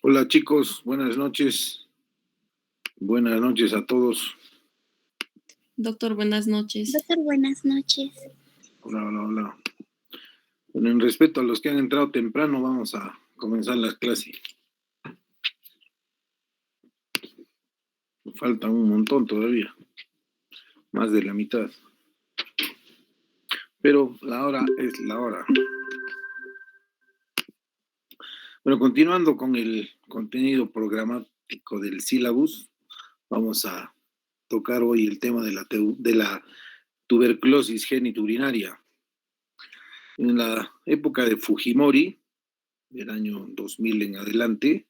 Hola chicos, buenas noches. Buenas noches a todos. Doctor, buenas noches. Doctor, buenas noches. Hola, hola, hola. Bueno, en respeto a los que han entrado temprano, vamos a comenzar las clases. Falta un montón todavía, más de la mitad. Pero la hora es la hora. Bueno, continuando con el contenido programático del sílabus, vamos a tocar hoy el tema de la tuberculosis genitourinaria. En la época de Fujimori, del año 2000 en adelante,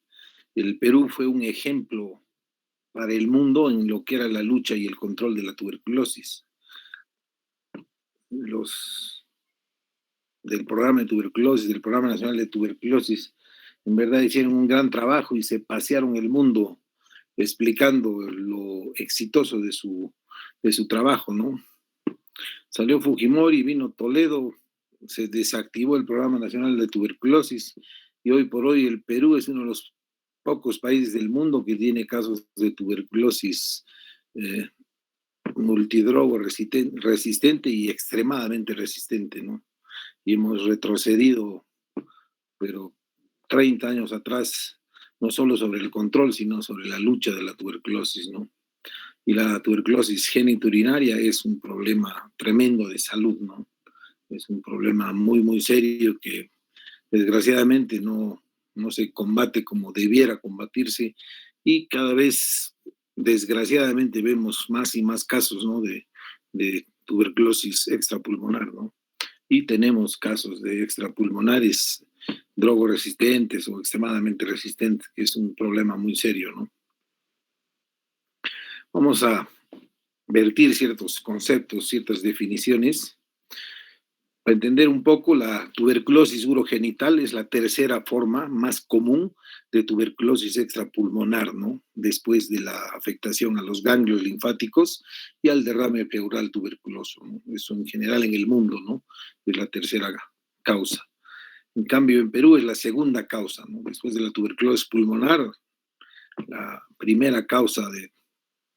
el Perú fue un ejemplo para el mundo en lo que era la lucha y el control de la tuberculosis. Los del programa de tuberculosis, del Programa Nacional de Tuberculosis, en verdad hicieron un gran trabajo y se pasearon el mundo explicando lo exitoso de su trabajo, ¿no? Salió Fujimori, vino Toledo, se desactivó el Programa Nacional de Tuberculosis y hoy por hoy el Perú es uno de los pocos países del mundo que tiene casos de tuberculosis multidrogo resistente y extremadamente resistente, ¿no? Y hemos retrocedido, pero 30 años atrás, no solo sobre el control, sino sobre la lucha de la tuberculosis, ¿no? Y la tuberculosis genitourinaria es un problema tremendo de salud, ¿no? Es un problema muy, muy serio que desgraciadamente no se combate como debiera combatirse y cada vez, desgraciadamente, vemos más y más casos, ¿no? de tuberculosis extrapulmonar, ¿no? Y tenemos casos de extrapulmonares drogoresistentes o extremadamente resistentes, que es un problema muy serio, ¿no? Vamos a vertir ciertos conceptos, ciertas definiciones. Para entender un poco, la tuberculosis urogenital es la tercera forma más común de tuberculosis extrapulmonar, ¿no? Después de la afectación a los ganglios linfáticos y al derrame pleural tuberculoso, ¿no? Eso en general en el mundo, ¿no? Es la tercera causa. En cambio, en Perú es la segunda causa, ¿no? Después de la tuberculosis pulmonar, la primera causa de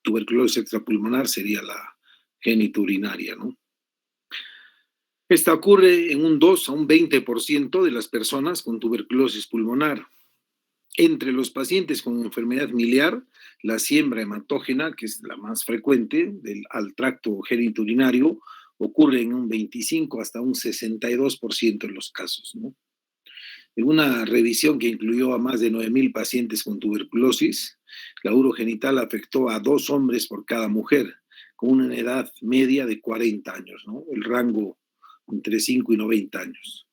tuberculosis extrapulmonar sería la genitourinaria, ¿no? Esta ocurre en un 2 a un 20% de las personas con tuberculosis pulmonar. Entre los pacientes con enfermedad miliar, la siembra hematógena, que es la más frecuente al tracto genitourinario, ocurre en un 25 hasta un 62% de los casos, ¿no? En una revisión que incluyó a más de 9,000 pacientes con tuberculosis, la urogenital afectó a 2 hombres por cada mujer, con una edad media de 40 años, ¿no? El rango entre 5 y 90 años.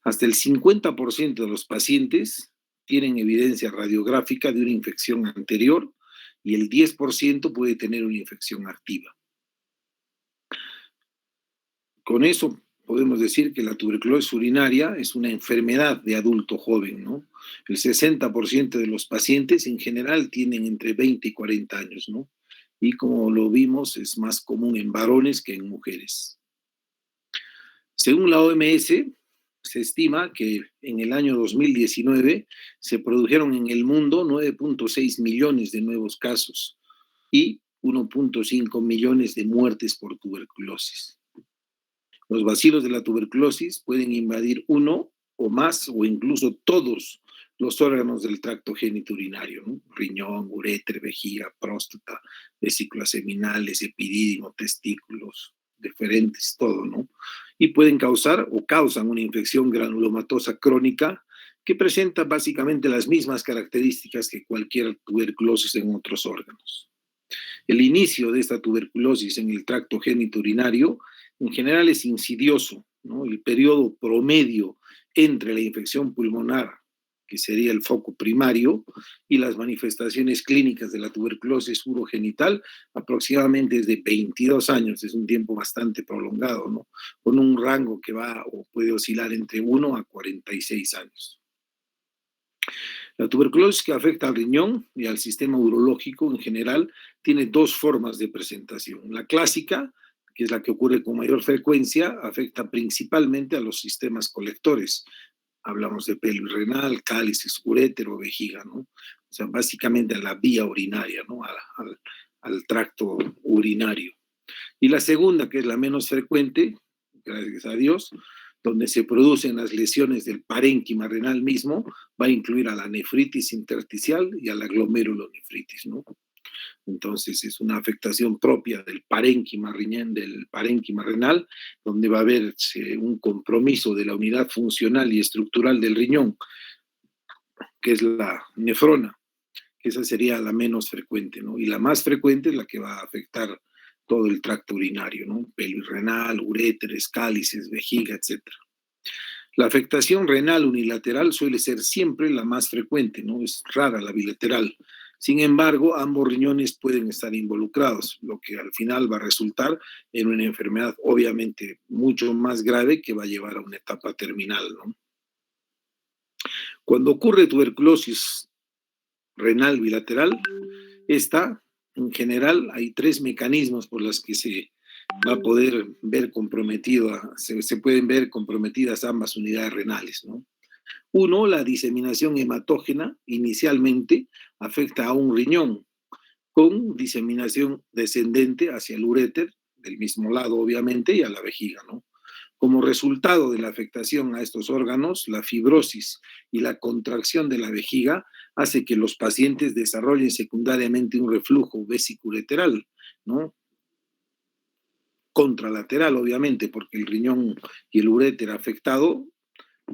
Hasta el 50% de los pacientes tienen evidencia radiográfica de una infección anterior y el 10% puede tener una infección activa. Con eso podemos decir que la tuberculosis urinaria es una enfermedad de adulto joven, ¿no? El 60% de los pacientes en general tienen entre 20 y 40 años, ¿no? Y como lo vimos, es más común en varones que en mujeres. Según la OMS, se estima que en el año 2019 se produjeron en el mundo 9.6 millones de nuevos casos y 1.5 millones de muertes por tuberculosis. Los bacilos de la tuberculosis pueden invadir uno o más o incluso todos los órganos del tracto genitourinario, ¿no? Riñón, uretra, vejiga, próstata, vesículas seminales, epidídimo, testículos, deferentes, todo, ¿no? Y pueden causar o causan una infección granulomatosa crónica que presenta básicamente las mismas características que cualquier tuberculosis en otros órganos. El inicio de esta tuberculosis en el tracto genitourinario en general es insidioso, ¿no? El periodo promedio entre la infección pulmonar que sería el foco primario, y las manifestaciones clínicas de la tuberculosis urogenital aproximadamente es de 22 años, es un tiempo bastante prolongado, ¿no? Con un rango que va o puede oscilar entre 1 a 46 años. La tuberculosis que afecta al riñón y al sistema urológico en general tiene dos formas de presentación. La clásica, que es la que ocurre con mayor frecuencia, afecta principalmente a los sistemas colectores. Hablamos de pelvis renal, cálices, urétero, vejiga, ¿no? O sea, básicamente a la vía urinaria, ¿no? Al tracto urinario. Y la segunda, que es la menos frecuente, gracias a Dios, donde se producen las lesiones del parénquima renal mismo, va a incluir a la nefritis intersticial y a la glomerulonefritis, ¿no? Entonces es una afectación propia del parénquima renal, donde va a haber un compromiso de la unidad funcional y estructural del riñón, que es la nefrona, que esa sería la menos frecuente, ¿no? Y la más frecuente es la que va a afectar todo el tracto urinario, ¿no? Pelvis renal, uréteres, cálices, vejiga, etc. La afectación renal unilateral suele ser siempre la más frecuente, ¿no? Es rara la bilateral. Sin embargo, ambos riñones pueden estar involucrados, lo que al final va a resultar en una enfermedad obviamente mucho más grave que va a llevar a una etapa terminal, ¿no? Cuando ocurre tuberculosis renal bilateral, esta, en general, hay tres mecanismos por los que se va a poder ver se pueden ver comprometidas ambas unidades renales, ¿no? Uno, la diseminación hematógena inicialmente afecta a un riñón con diseminación descendente hacia el uréter, del mismo lado obviamente, y a la vejiga, ¿no? Como resultado de la afectación a estos órganos, la fibrosis y la contracción de la vejiga hace que los pacientes desarrollen secundariamente un reflujo vesicureteral, ¿no? Contralateral, obviamente, porque el riñón y el uréter afectado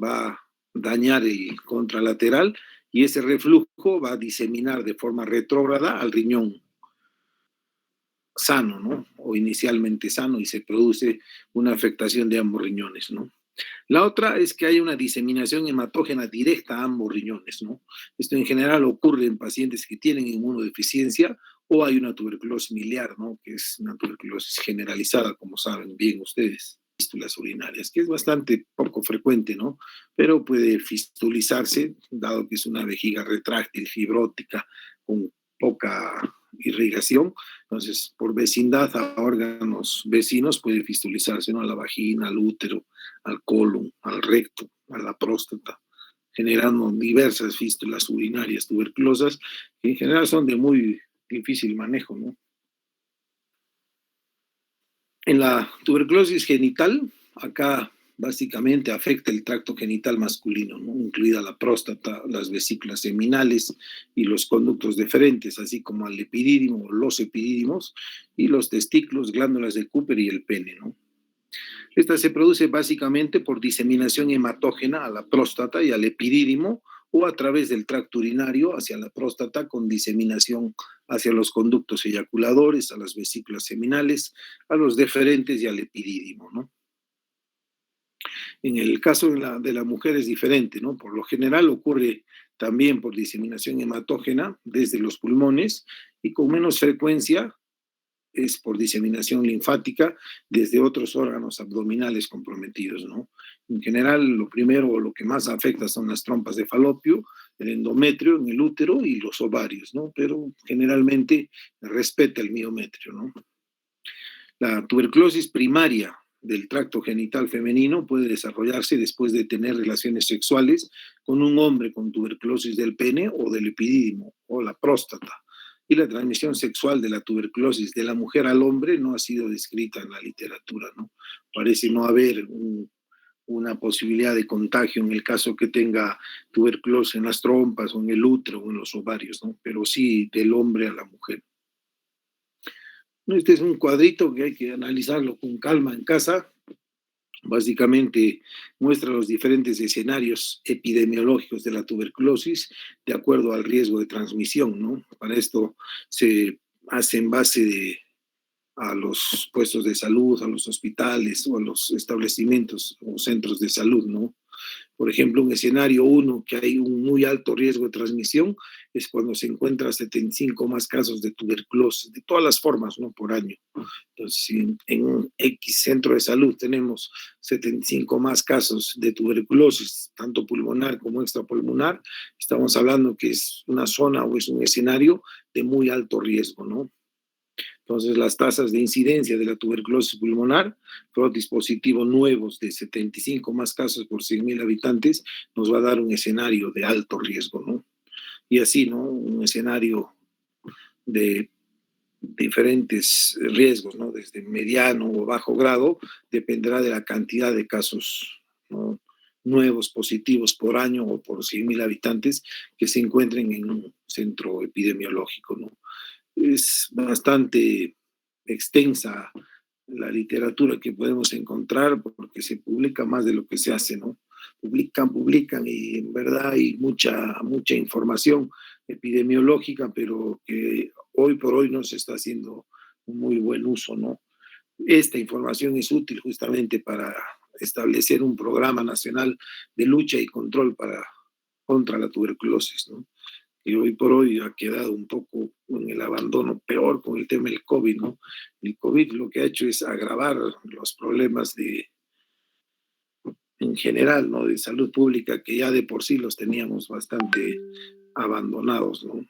va a dañar el contralateral y ese reflujo va a diseminar de forma retrógrada al riñón sano, ¿no? O inicialmente sano y se produce una afectación de ambos riñones, ¿no? La otra es que hay una diseminación hematógena directa a ambos riñones, ¿no? Esto en general ocurre en pacientes que tienen inmunodeficiencia o hay una tuberculosis miliar, ¿no? Que es una tuberculosis generalizada, como saben bien ustedes, fístulas urinarias, que es bastante poco frecuente, ¿no? Pero puede fistulizarse, dado que es una vejiga retráctil, fibrótica, con poca irrigación, entonces por vecindad a órganos vecinos puede fistulizarse, ¿no? A la vagina, al útero, al colon, al recto, a la próstata, generando diversas fístulas urinarias tuberculosas que en general son de muy difícil manejo, ¿no? En la tuberculosis genital, acá básicamente afecta el tracto genital masculino, ¿no? Incluida la próstata, las vesículas seminales y los conductos deferentes, así como al epidídimo, los epidídimos y los testículos, glándulas de Cooper y el pene, ¿no? Esta se produce básicamente por diseminación hematógena a la próstata y al epidídimo o a través del tracto urinario hacia la próstata con diseminación hacia los conductos eyaculadores, a las vesículas seminales, a los deferentes y al epidídimo, ¿no? En el caso de la mujer es diferente, ¿no? Por lo general ocurre también por diseminación hematógena desde los pulmones y con menos frecuencia es por diseminación linfática desde otros órganos abdominales comprometidos, ¿no? En general, lo primero o lo que más afecta son las trompas de falopio, el endometrio en el útero y los ovarios, ¿no? Pero generalmente respeta el miometrio, ¿no? La tuberculosis primaria del tracto genital femenino puede desarrollarse después de tener relaciones sexuales con un hombre con tuberculosis del pene o del epidídimo o la próstata. Y la transmisión sexual de la tuberculosis de la mujer al hombre no ha sido descrita en la literatura, ¿no? Parece no haber una posibilidad de contagio en el caso que tenga tuberculosis en las trompas o en el útero o en los ovarios, ¿no? Pero sí del hombre a la mujer. Este es un cuadrito que hay que analizarlo con calma en casa. Básicamente muestra los diferentes escenarios epidemiológicos de la tuberculosis de acuerdo al riesgo de transmisión, ¿no? Para esto se hace en base a los puestos de salud, a los hospitales o a los establecimientos o centros de salud, ¿no? Por ejemplo, un escenario 1, que hay un muy alto riesgo de transmisión, es cuando se encuentran 75 más casos de tuberculosis, de todas las formas, ¿no? Por año. Entonces, si en un X centro de salud tenemos 75 más casos de tuberculosis, tanto pulmonar como extrapulmonar, estamos hablando que es una zona o es un escenario de muy alto riesgo, ¿no? Entonces, las tasas de incidencia de la tuberculosis pulmonar, los dispositivos nuevos de 75 más casos por 100.000 habitantes, nos va a dar un escenario de alto riesgo, ¿no? Y así, ¿no? Un escenario de diferentes riesgos, ¿no? Desde mediano o bajo grado, dependerá de la cantidad de casos, ¿no? Nuevos positivos por año o por 100.000 habitantes que se encuentren en un centro epidemiológico, ¿no? Es bastante extensa la literatura que podemos encontrar porque se publica más de lo que se hace, ¿no? Publican y en verdad hay mucha información epidemiológica, pero que hoy por hoy no se está haciendo un muy buen uso, ¿no? Esta información es útil justamente para establecer un programa nacional de lucha y control contra la tuberculosis, ¿no? Y hoy por hoy ha quedado un poco en el abandono, peor con el tema del COVID, ¿no? El COVID lo que ha hecho es agravar los problemas en general, ¿no? De salud pública, que ya de por sí los teníamos bastante abandonados, ¿no?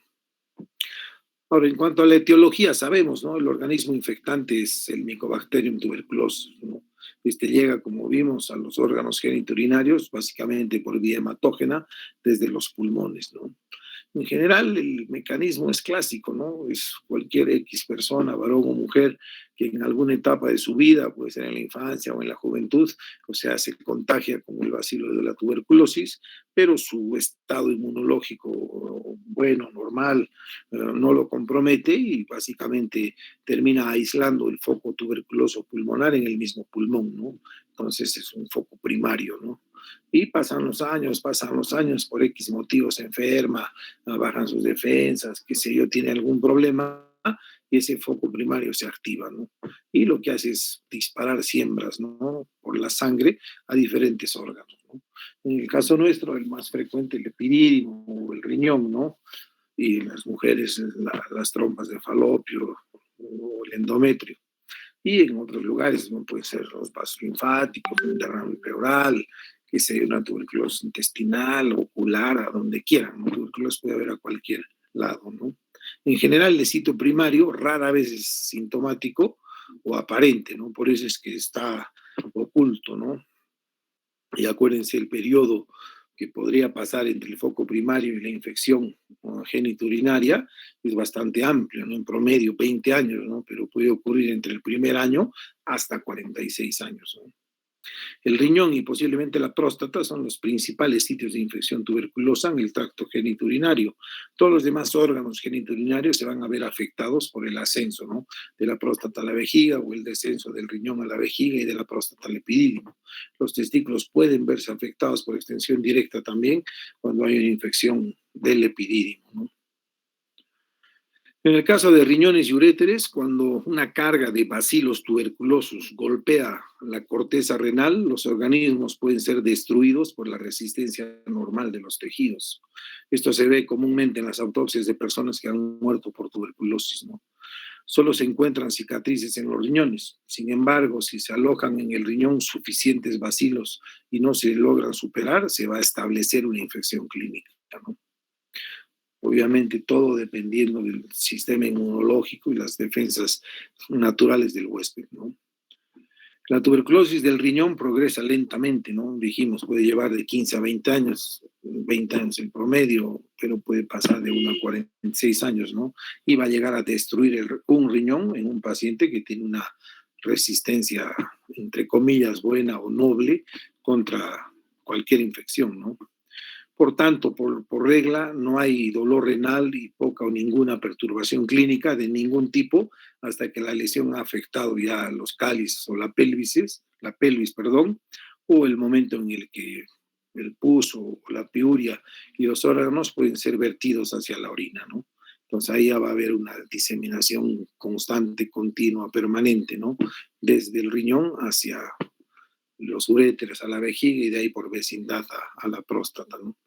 Ahora, en cuanto a la etiología, sabemos, ¿no? El organismo infectante es el Mycobacterium tuberculosis, ¿no? Este llega, como vimos, a los órganos genitourinarios, básicamente por vía hematógena, desde los pulmones, ¿no? En general, el mecanismo es clásico, ¿no? Es cualquier X persona, varón o mujer, que en alguna etapa de su vida, puede ser en la infancia o en la juventud, o sea, se contagia con el bacilo de la tuberculosis, pero su estado inmunológico, bueno, normal, no lo compromete y básicamente termina aislando el foco tuberculoso pulmonar en el mismo pulmón, ¿no? Entonces es un foco primario, ¿no? Y pasan los años, por X motivos se enferma, bajan sus defensas, qué sé yo, tiene algún problema y ese foco primario se activa, ¿no? Y lo que hace es disparar siembras, ¿no? Por la sangre a diferentes órganos, ¿no? En el caso nuestro, el más frecuente, el epidídimo o el riñón, ¿no? Y en las mujeres, las trompas de falopio o el endometrio. Y en otros lugares, ¿no? Pueden ser los vasos linfáticos, un derrame pleural, que sea una tuberculosis intestinal, ocular, a donde quieran, ¿no? Tuberculosis puede haber a cualquier lado, ¿no? En general, el sitio primario rara vez es sintomático o aparente, ¿no? Por eso es que está oculto, ¿no? Y acuérdense, el periodo que podría pasar entre el foco primario y la infección, ¿no?, genitourinaria es bastante amplio, ¿no? En promedio 20 años, ¿no? Pero puede ocurrir entre el primer año hasta 46 años, ¿no? El riñón y posiblemente la próstata son los principales sitios de infección tuberculosa en el tracto genitourinario. Todos los demás órganos genitourinarios se van a ver afectados por el ascenso, ¿no? De la próstata a la vejiga o el descenso del riñón a la vejiga y de la próstata al epidídimo. Los testículos pueden verse afectados por extensión directa también cuando hay una infección del epidídimo, ¿no? En el caso de riñones y uréteres, cuando una carga de bacilos tuberculosos golpea la corteza renal, los organismos pueden ser destruidos por la resistencia normal de los tejidos. Esto se ve comúnmente en las autopsias de personas que han muerto por tuberculosis, ¿no? Solo se encuentran cicatrices en los riñones. Sin embargo, si se alojan en el riñón suficientes bacilos y no se logran superar, se va a establecer una infección clínica, ¿no? Obviamente todo dependiendo del sistema inmunológico y las defensas naturales del huésped, ¿no? La tuberculosis del riñón progresa lentamente, ¿no? Dijimos, puede llevar de 15 a 20 años en promedio, pero puede pasar de 1 a 46 años, ¿no? Y va a llegar a destruir un riñón en un paciente que tiene una resistencia, entre comillas, buena o noble contra cualquier infección, ¿no? Por tanto, por regla, no hay dolor renal y poca o ninguna perturbación clínica de ningún tipo hasta que la lesión ha afectado ya los cálices o la pelvis, perdón, o el momento en el que el pus o la piuria y los órganos pueden ser vertidos hacia la orina, ¿no? Entonces ahí ya va a haber una diseminación constante, continua, permanente, ¿no? Desde el riñón hacia los uréteres a la vejiga y de ahí por vecindad a la próstata, ¿no?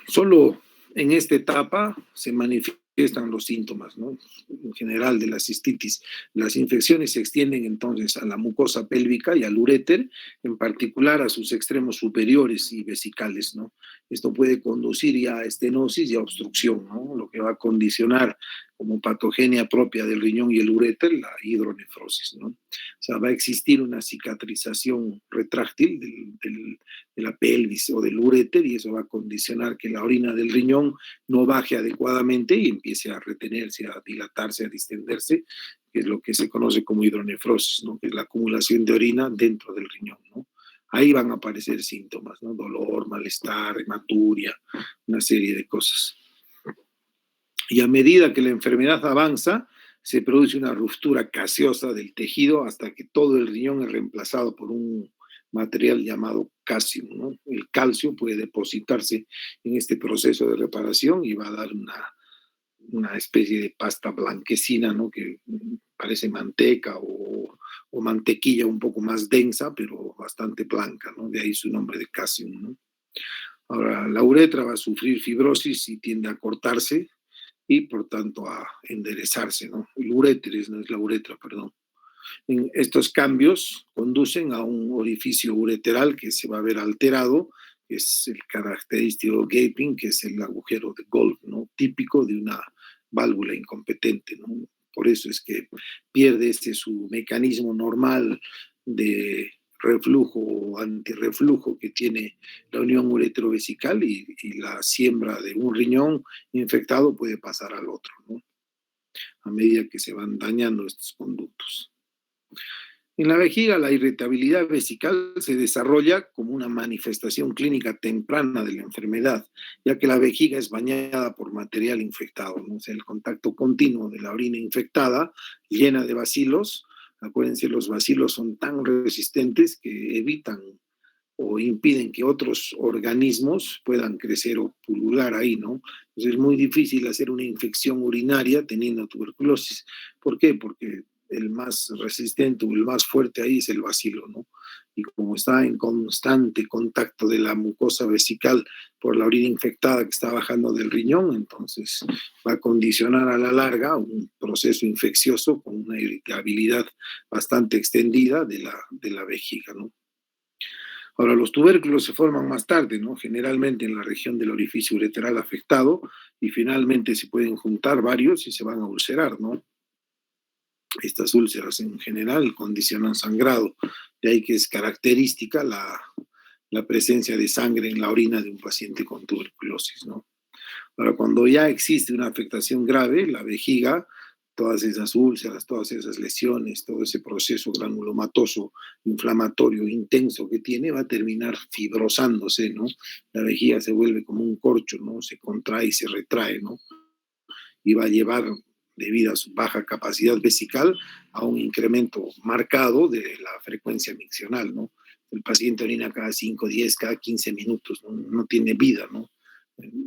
Solo en esta etapa se manifiestan los síntomas, ¿no? En general de la cistitis. Las infecciones se extienden entonces a la mucosa pélvica y al uréter, en particular a sus extremos superiores y vesicales, ¿no? Esto puede conducir ya a estenosis y a obstrucción, ¿no? Lo que va a condicionar como patogenia propia del riñón y el uréter la hidronefrosis, ¿no? O sea, va a existir una cicatrización retráctil de la pelvis o del uréter y eso va a condicionar que la orina del riñón no baje adecuadamente y empiece a retenerse, a dilatarse, a distenderse, que es lo que se conoce como hidronefrosis, ¿no? Que es la acumulación de orina dentro del riñón, ¿no? Ahí van a aparecer síntomas, ¿no? Dolor, malestar, hematuria, una serie de cosas. Y a medida que la enfermedad avanza, se produce una ruptura gaseosa del tejido hasta que todo el riñón es reemplazado por un material llamado calcio, ¿no? El calcio puede depositarse en este proceso de reparación y va a dar una especie de pasta blanquecina, ¿no? Que parece manteca o mantequilla un poco más densa, pero bastante blanca, ¿no? De ahí su nombre de calcio, ¿no? Ahora, la uretra va a sufrir fibrosis y tiende a cortarse y por tanto a enderezarse, ¿no? El uréteres, no es la uretra, perdón. Estos cambios conducen a un orificio ureteral que se va a ver alterado, que es el característico gaping, que es el agujero de golf, ¿no? Típico de una válvula incompetente, ¿no? Por eso es que pierde su mecanismo normal de reflujo o antirreflujo que tiene la unión uretrovesical y la siembra de un riñón infectado puede pasar al otro, ¿no? A medida que se van dañando estos conductos. En la vejiga, la irritabilidad vesical se desarrolla como una manifestación clínica temprana de la enfermedad, ya que la vejiga es bañada por material infectado, ¿no? O sea, el contacto continuo de la orina infectada, llena de bacilos. Acuérdense, los bacilos son tan resistentes que evitan o impiden que otros organismos puedan crecer o pulular ahí, ¿no? Entonces es muy difícil hacer una infección urinaria teniendo tuberculosis. ¿Por qué? Porque el más resistente o el más fuerte ahí es el bacilo, ¿no? Y como está en constante contacto de la mucosa vesical por la orina infectada que está bajando del riñón, entonces va a condicionar a la larga un proceso infeccioso con una irritabilidad bastante extendida de la vejiga, ¿no? Ahora, los tubérculos se forman más tarde, ¿no? Generalmente en la región del orificio ureteral afectado y finalmente se pueden juntar varios y se van a ulcerar, ¿no? Estas úlceras en general condicionan sangrado, de ahí que es característica la presencia de sangre en la orina de un paciente con tuberculosis, ¿no? Ahora, cuando ya existe una afectación grave, la vejiga, todas esas úlceras, todas esas lesiones, todo ese proceso granulomatoso, inflamatorio, intenso que tiene, va a terminar fibrosándose, ¿no? La vejiga se vuelve como un corcho, ¿no? Se contrae y se retrae, ¿no? Y va a llevar, debido a su baja capacidad vesical, a un incremento marcado de la frecuencia miccional, ¿no? El paciente orina cada 5, 10, cada 15 minutos, ¿no? No tiene vida, ¿no?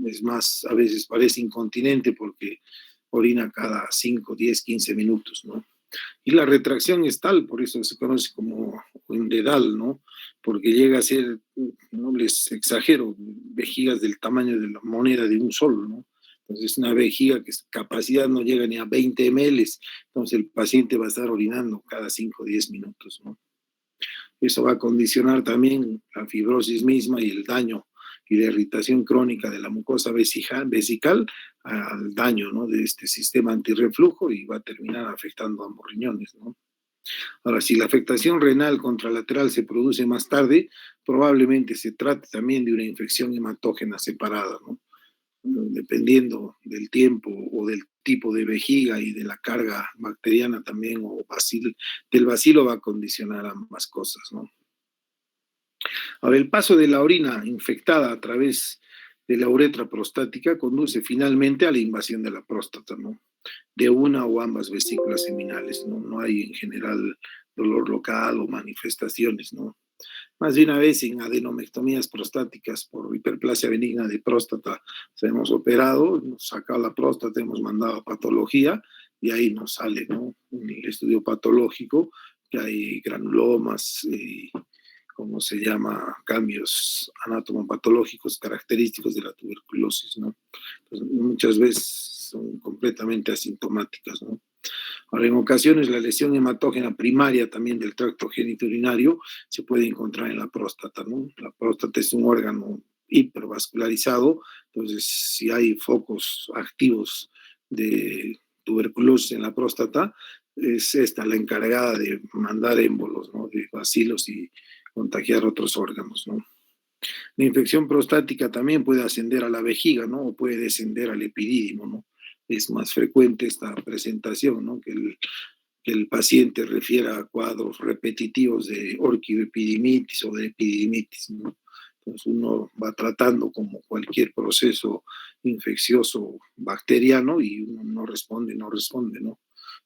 Es más, a veces parece incontinente porque orina cada 5, 10, 15 minutos, ¿no? Y la retracción es tal, por eso se conoce como un dedal, ¿no? Porque llega a ser, no les exagero, vejigas del tamaño de la moneda de un sol, ¿no? Entonces, una vejiga que su capacidad no llega ni a 20 ml, entonces el paciente va a estar orinando cada 5 o 10 minutos, ¿no? Eso va a condicionar también la fibrosis misma y el daño y la irritación crónica de la mucosa vesical al daño, ¿no? De este sistema antirreflujo y va a terminar afectando a ambos riñones, ¿no? Ahora, si la afectación renal contralateral se produce más tarde, probablemente se trate también de una infección hematógena separada, ¿no? Dependiendo del tiempo o del tipo de vejiga y de la carga bacteriana también o del bacilo va a condicionar ambas cosas, ¿no? Ahora, el paso de la orina infectada a través de la uretra prostática conduce finalmente a la invasión de la próstata, ¿no? De una o ambas vesículas seminales, ¿no? No hay en general dolor local o manifestaciones, ¿no? Más de una vez en adenomectomías prostáticas por hiperplasia benigna de próstata se hemos operado, hemos sacado la próstata, hemos mandado a patología y ahí nos sale, ¿no? El estudio patológico que hay granulomas, ¿cómo se llama? Cambios anatomopatológicos característicos de la tuberculosis, ¿no? Entonces, muchas veces son completamente asintomáticas, ¿no? Ahora, en ocasiones la lesión hematógena primaria también del tracto genitourinario se puede encontrar en la próstata, ¿no? La próstata es un órgano hipervascularizado, entonces si hay focos activos de tuberculosis en la próstata, es esta la encargada de mandar émbolos, ¿no? De bacilos y contagiar otros órganos, ¿no? La infección prostática también puede ascender a la vejiga, ¿no? O puede descender al epidídimo, ¿no? Es más frecuente esta presentación, ¿no? Que el paciente refiera a cuadros repetitivos de orquioepidimitis o de epididimitis, ¿no? Entonces uno va tratando como cualquier proceso infeccioso bacteriano y uno no responde, ¿no?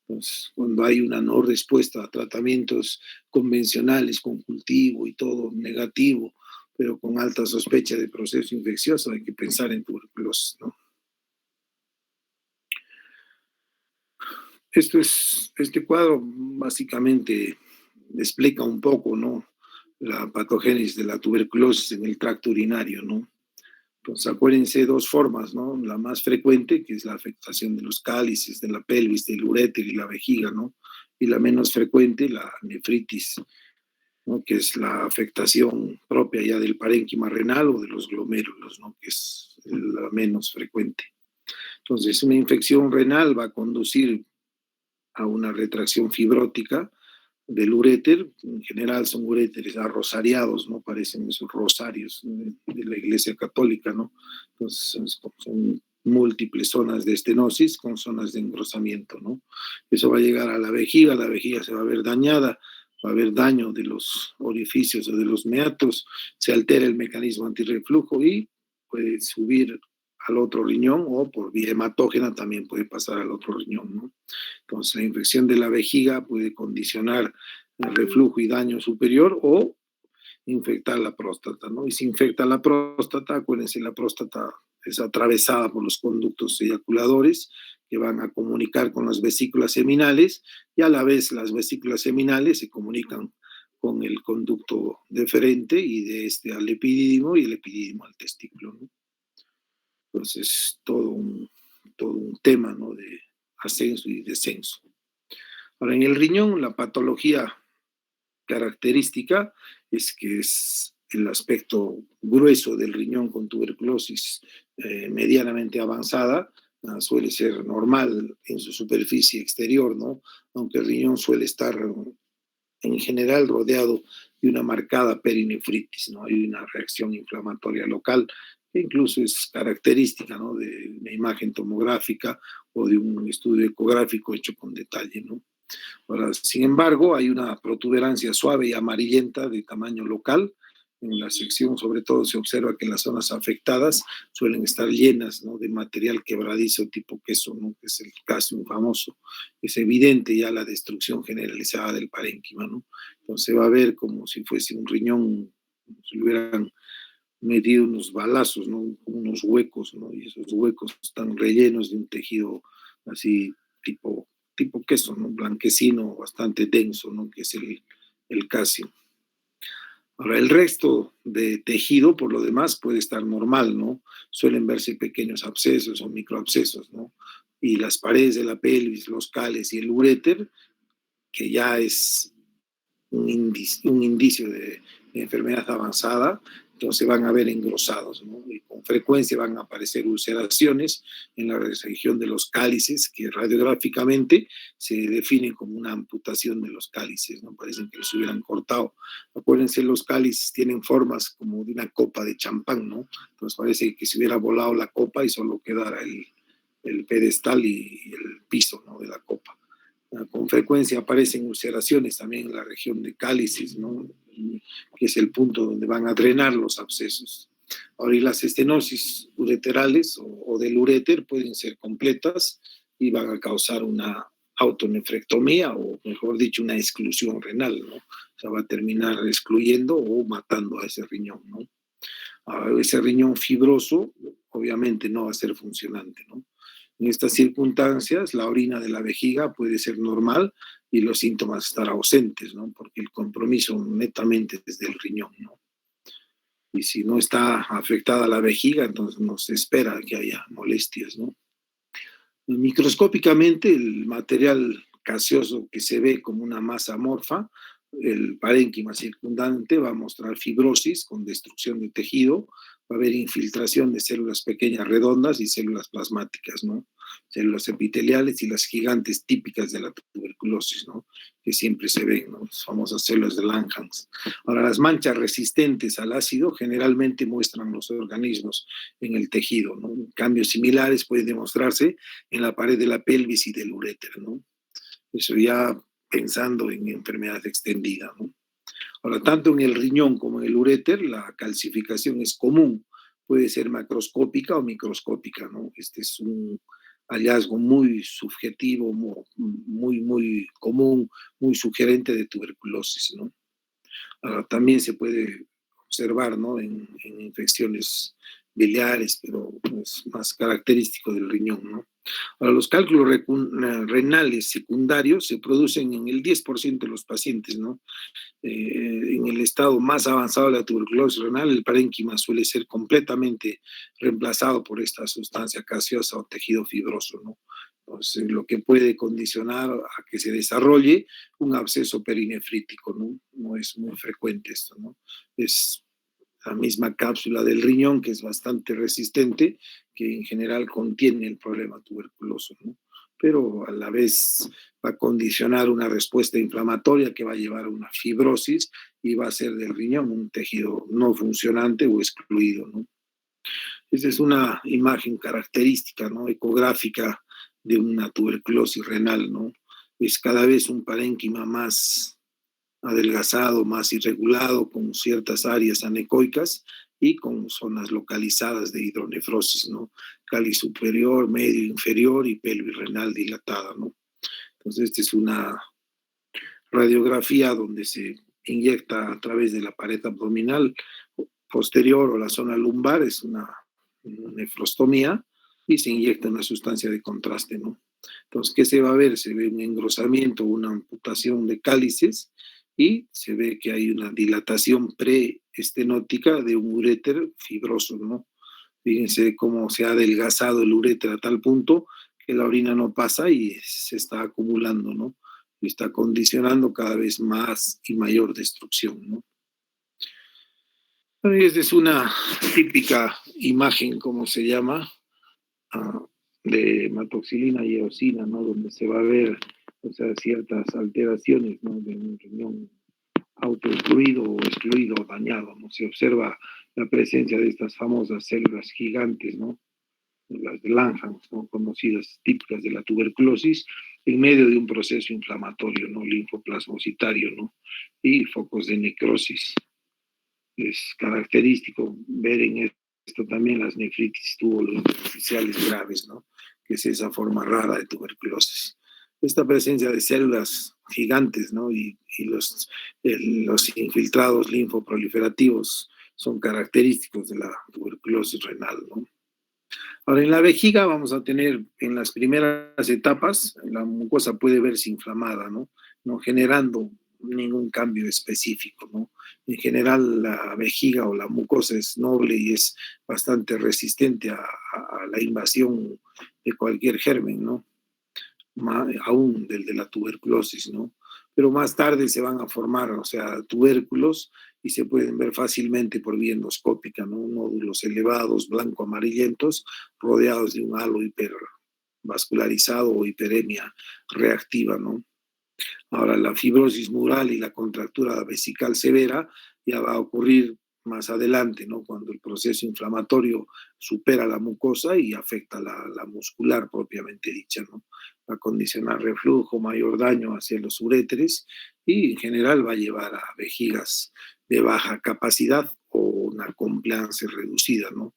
Entonces, cuando hay una no respuesta a tratamientos convencionales con cultivo y todo negativo, pero con alta sospecha de proceso infeccioso, hay que pensar en tuberculosis, ¿no? Este cuadro básicamente explica un poco, ¿no? La patogénesis de la tuberculosis en el tracto urinario, ¿no? Entonces, acuérdense dos formas, ¿no? La más frecuente, que es la afectación de los cálices, de la pelvis, del uréter y la vejiga, ¿no? Y la menos frecuente, la nefritis, ¿no? Que es la afectación propia ya del parénquima renal o de los glomérulos, ¿no? Que es la menos frecuente. Entonces, una infección renal va a conducir a una retracción fibrótica del uréter. En general son uréteres arrosariados, ¿no? Parecen esos rosarios de la Iglesia Católica, ¿no? Entonces son múltiples zonas de estenosis con zonas de engrosamiento, ¿no? Eso va a llegar a la vejiga se va a ver dañada, va a haber daño de los orificios o de los meatos, se altera el mecanismo antirreflujo y puede subir al otro riñón o por vía hematógena también puede pasar al otro riñón, ¿no? Entonces, la infección de la vejiga puede condicionar el reflujo y daño superior o infectar la próstata, ¿no? Y si infecta la próstata, acuérdense, la próstata es atravesada por los conductos eyaculadores que van a comunicar con las vesículas seminales y a la vez las vesículas seminales se comunican con el conducto deferente y de este al epidídimo y el epidídimo al testículo, ¿no? Entonces, todo un tema, ¿no? De ascenso y descenso. Ahora, en el riñón, la patología característica es que es el aspecto grueso del riñón con tuberculosis medianamente avanzada, suele ser normal en su superficie exterior, ¿no? Aunque el riñón suele estar en general rodeado de una marcada perinefritis, ¿no? Hay una reacción inflamatoria local que incluso es característica, ¿no? De una imagen tomográfica o de un estudio ecográfico hecho con detalle, ¿no? Ahora, sin embargo, hay una protuberancia suave y amarillenta de tamaño local. En la sección, sobre todo, se observa que las zonas afectadas suelen estar llenas, ¿no? De material quebradizo tipo queso, ¿no? Que es el caso famoso. Es evidente ya la destrucción generalizada del parénquima, ¿no? Entonces va a ver como si fuese un riñón, como si le hubieran metido unos balazos, ¿no? Unos huecos, ¿no? Y esos huecos están rellenos de un tejido así tipo queso, ¿no? Blanquecino, bastante denso, ¿no? Que es el calcio. Ahora, el resto de tejido, por lo demás, puede estar normal, ¿no? Suelen verse pequeños abscesos o microabscesos, ¿no? Y las paredes de la pelvis, los cales y el uréter, que ya es un indicio de enfermedad avanzada, entonces van a ver engrosados, ¿no? Y con frecuencia van a aparecer ulceraciones en la región de los cálices, que radiográficamente se definen como una amputación de los cálices, ¿no? Parecen que los hubieran cortado. Acuérdense, los cálices tienen formas como de una copa de champán, ¿no? Entonces parece que se hubiera volado la copa y solo quedara el pedestal y el piso, ¿no? De la copa. Con frecuencia aparecen ulceraciones también en la región de cálices, ¿no? Que es el punto donde van a drenar los abscesos. Ahora, y las estenosis ureterales o del uréter pueden ser completas y van a causar una autonefrectomía o, mejor dicho, una exclusión renal, ¿no? O sea, va a terminar excluyendo o matando a ese riñón, ¿no? Ahora, ese riñón fibroso obviamente no va a ser funcionante, ¿no? En estas circunstancias, la orina de la vejiga puede ser normal y los síntomas estar ausentes, ¿no? Porque el compromiso netamente es del riñón, ¿no? Y si no está afectada la vejiga, entonces no se espera que haya molestias, ¿no? Microscópicamente, el material gaseoso que se ve como una masa amorfa, el parénquima circundante va a mostrar fibrosis con destrucción de tejido, va a haber infiltración de células pequeñas redondas y células plasmáticas, ¿no? Células epiteliales y las gigantes típicas de la tuberculosis, ¿no? Que siempre se ven, ¿no? Las famosas células de Langhans. Ahora, las manchas resistentes al ácido generalmente muestran los organismos en el tejido, ¿no? Cambios similares pueden demostrarse en la pared de la pelvis y del uréter, ¿no? Eso ya pensando en enfermedad extendida, ¿no? Ahora, tanto en el riñón como en el uréter, la calcificación es común, puede ser macroscópica o microscópica, ¿no? Este es un hallazgo muy subjetivo, muy común, muy sugerente de tuberculosis, ¿no? Ahora, también se puede observar, ¿no? En infecciones biliares, pero es más característico del riñón, ¿no? Ahora, los cálculos renales secundarios se producen en el 10% de los pacientes, ¿no? En el estado más avanzado de la tuberculosis renal, el parénquima suele ser completamente reemplazado por esta sustancia gaseosa o tejido fibroso, ¿no? Entonces, lo que puede condicionar a que se desarrolle un absceso perinefrítico, ¿no? No es muy frecuente esto, ¿no? Es la misma cápsula del riñón, que es bastante resistente, que en general contiene el problema tuberculoso, ¿no? Pero a la vez va a condicionar una respuesta inflamatoria que va a llevar a una fibrosis y va a hacer del riñón un tejido no funcionante o excluido, ¿no? Esa es una imagen característica, ¿no? Ecográfica de una tuberculosis renal, ¿no? Es cada vez un parénquima más adelgazado, más irregulado, con ciertas áreas anecoicas y con zonas localizadas de hidronefrosis, ¿no? Cáliz superior, medio, inferior y pelvis renal dilatada, ¿no? Entonces, esta es una radiografía donde se inyecta a través de la pared abdominal posterior o la zona lumbar, es una nefrostomía, y se inyecta una sustancia de contraste, ¿no? Entonces, ¿qué se va a ver? Se ve un engrosamiento, una amputación de cálices y se ve que hay una dilatación preestenótica de un uréter fibroso, ¿no? Fíjense cómo se ha adelgazado el uréter a tal punto que la orina no pasa y se está acumulando, ¿no? Y está condicionando cada vez más y mayor destrucción, ¿no? Esta es una típica imagen, como se llama, ah, de hematoxilina y eosina, ¿no? Donde se va a ver, o sea, ciertas alteraciones, ¿no? De un riñón autoexcluido o excluido o dañado, ¿no? Se observa la presencia de estas famosas células gigantes, ¿no? Las de Langhans, ¿no? Conocidas, típicas de la tuberculosis, en medio de un proceso inflamatorio, ¿no? Linfoplasmocitario, ¿no? Y focos de necrosis. Es característico ver en esto también las nefritis tubulointersticiales graves, ¿no? Que es esa forma rara de tuberculosis. Esta presencia de células gigantes, ¿no? Y los infiltrados linfoproliferativos son característicos de la tuberculosis renal, ¿no? Ahora, en la vejiga vamos a tener en las primeras etapas, la mucosa puede verse inflamada, ¿no? No generando ningún cambio específico, ¿no? En general, la vejiga o la mucosa es noble y es bastante resistente a la invasión de cualquier germen, ¿no? Aún del de la tuberculosis, ¿no? Pero más tarde se van a formar, o sea, tubérculos y se pueden ver fácilmente por vía endoscópica, ¿no? Nódulos elevados, blanco-amarillentos, rodeados de un halo hipervascularizado o hiperemia reactiva, ¿no? Ahora, la fibrosis mural y la contractura vesical severa ya va a ocurrir más adelante, ¿no? Cuando el proceso inflamatorio supera la mucosa y afecta la muscular propiamente dicha, ¿no? Va a condicionar reflujo, mayor daño hacia los uréteres y en general va a llevar a vejigas de baja capacidad o una compliance reducida, ¿no?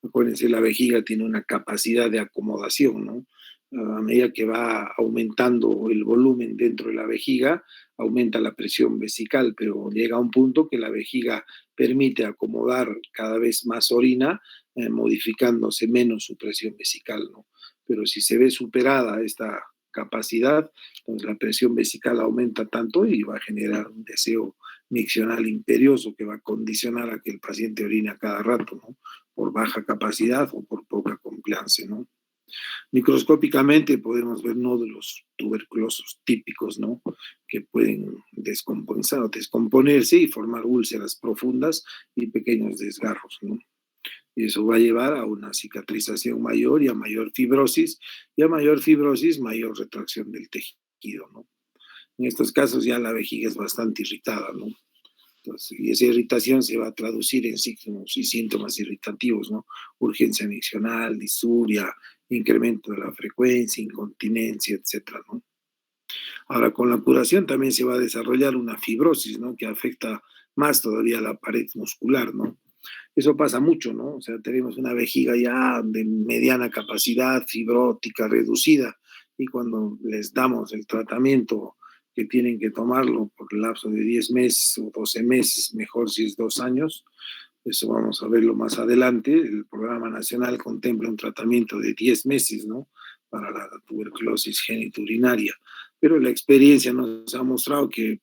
Acuérdense, la vejiga tiene una capacidad de acomodación, ¿no? A medida que va aumentando el volumen dentro de la vejiga, aumenta la presión vesical, pero llega a un punto que la vejiga permite acomodar cada vez más orina, modificándose menos su presión vesical, ¿no? pero si se ve superada esta capacidad, entonces la presión vesical aumenta tanto y va a generar un deseo miccional imperioso que va a condicionar a que el paciente orine a cada rato, ¿no? Por baja capacidad o por poca compliance, ¿no? Microscópicamente podemos ver nódulos tuberculosos típicos, ¿no? Que pueden descomponerse y formar úlceras profundas y pequeños desgarros, ¿no? Y eso va a llevar a una cicatrización mayor y a mayor fibrosis, y a mayor fibrosis, mayor retracción del tejido, ¿no? En estos casos ya la vejiga es bastante irritada, ¿no? Entonces, y esa irritación se va a traducir en signos y síntomas irritativos, ¿no? Urgencia miccional, disuria, incremento de la frecuencia, incontinencia, etcétera, ¿no? Ahora, con la curación también se va a desarrollar una fibrosis, ¿no? Que afecta más todavía la pared muscular, ¿no? Eso pasa mucho, ¿no? O sea, tenemos una vejiga ya de mediana capacidad, fibrótica, reducida, y cuando les damos el tratamiento que tienen que tomarlo por el lapso de 10 meses o 12 meses, mejor si es 2 años, eso vamos a verlo más adelante. El programa nacional contempla un tratamiento de 10 meses, ¿no? Para la tuberculosis genitourinaria. Pero la experiencia nos ha mostrado que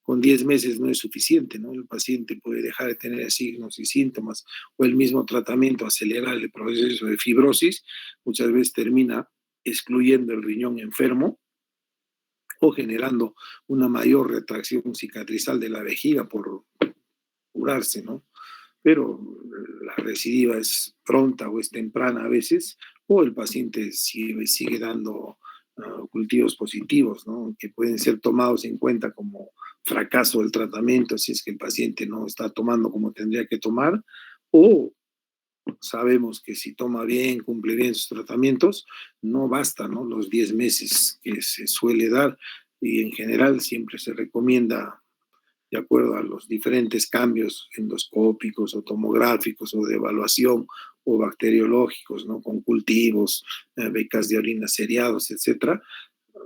con 10 meses no es suficiente, ¿no? El paciente puede dejar de tener signos y síntomas o el mismo tratamiento acelerar el proceso de fibrosis, muchas veces termina excluyendo el riñón enfermo o generando una mayor retracción cicatrizal de la vejiga por curarse, ¿no? Pero la recidiva es pronta o es temprana a veces, o el paciente sigue dando cultivos positivos, ¿no? Que pueden ser tomados en cuenta como fracaso del tratamiento si es que el paciente no está tomando como tendría que tomar, o sabemos que si toma bien, cumple bien sus tratamientos, no basta, ¿no? Los 10 meses que se suele dar, y en general siempre se recomienda de acuerdo a los diferentes cambios endoscópicos o tomográficos o de evaluación o bacteriológicos, ¿no? Con cultivos, becas de orina seriados, etcétera,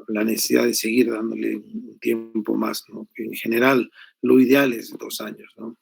la necesidad de seguir dándole un tiempo más, ¿no? Que en general lo ideal es 2 años, ¿no?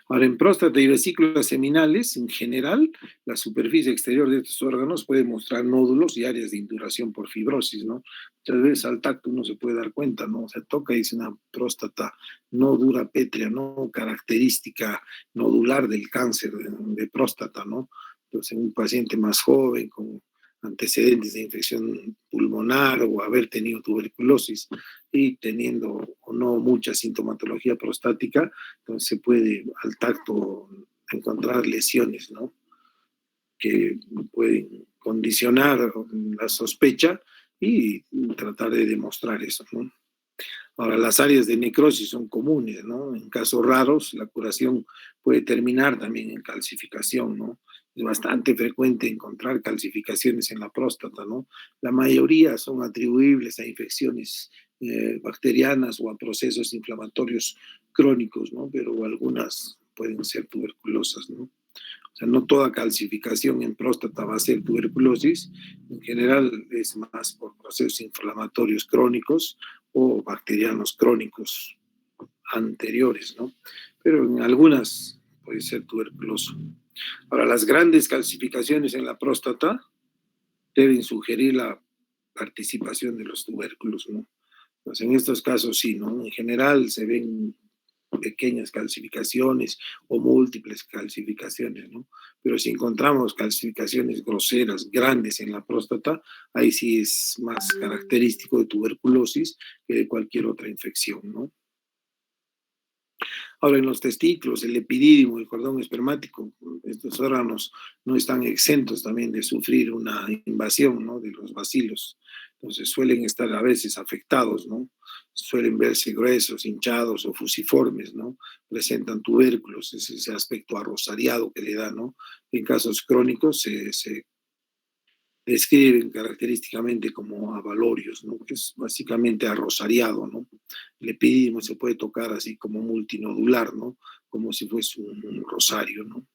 Ahora, en próstata y vesículas seminales, en general, la superficie exterior de estos órganos puede mostrar nódulos y áreas de induración por fibrosis, ¿no? Muchas veces al tacto uno se puede dar cuenta, ¿no? Se toca y dice una próstata no dura, pétrea, ¿no? Característica nodular del cáncer de próstata, ¿no? Entonces, en un paciente más joven, con antecedentes de infección pulmonar o haber tenido tuberculosis y teniendo o no mucha sintomatología prostática, entonces se puede al tacto encontrar lesiones, ¿no? Que pueden condicionar la sospecha y tratar de demostrar eso, ¿no? Ahora, las áreas de necrosis son comunes, ¿no? En casos raros, la curación puede terminar también en calcificación, ¿no? Es bastante frecuente encontrar calcificaciones en la próstata, ¿no? La mayoría son atribuibles a infecciones bacterianas o a procesos inflamatorios crónicos, ¿no? Pero algunas pueden ser tuberculosas, ¿no? O sea, no toda calcificación en próstata va a ser tuberculosis. En general es más por procesos inflamatorios crónicos o bacterianos crónicos anteriores, ¿no? Pero en algunas puede ser tuberculoso. Ahora, las grandes calcificaciones en la próstata deben sugerir la participación de los tubérculos, ¿no? Pues en estos casos sí, ¿no? En general se ven pequeñas calcificaciones o múltiples calcificaciones, ¿no? Pero si encontramos calcificaciones groseras, grandes en la próstata, ahí sí es más característico de tuberculosis que de cualquier otra infección, ¿no? Ahora, en los testículos, el epidídimo, el cordón espermático, estos órganos no están exentos también de sufrir una invasión, ¿no? De los bacilos. Entonces suelen estar a veces afectados, ¿no? Suelen verse gruesos, hinchados o fusiformes, ¿no? Presentan tubérculos, es ese aspecto arrosariado que le da, ¿no? En casos crónicos se describen característicamente como avalorios, ¿no? Que es básicamente arrosariado, ¿no? El epidídimo se puede tocar así como multinodular, ¿no? Como si fuese un rosario, ¿no?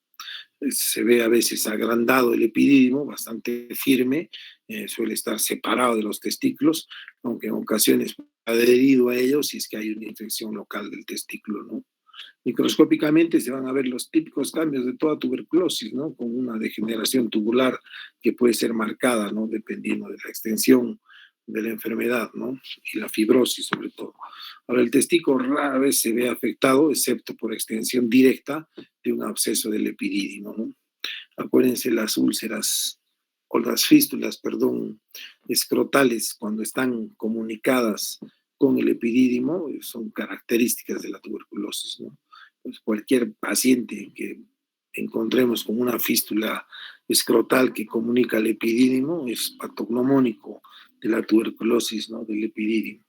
Se ve a veces agrandado el epidídimo, bastante firme, suele estar separado de los testículos, aunque en ocasiones adherido a ellos si es que hay una infección local del testículo, ¿no? Microscópicamente se van a ver los típicos cambios de toda tuberculosis, ¿no? Con una degeneración tubular que puede ser marcada, ¿no? Dependiendo de la extensión de la enfermedad, ¿no? Y la fibrosis sobre todo. Ahora, el testículo rara vez se ve afectado, excepto por extensión directa de un absceso del epidídimo, ¿no? Acuérdense las úlceras o las fístulas, perdón, escrotales, cuando están comunicadas con el epidídimo, son características de la tuberculosis, ¿no? Pues cualquier paciente que encontremos con una fístula escrotal que comunica al epidídimo es patognomónico de la tuberculosis, ¿no? Del epidídimo.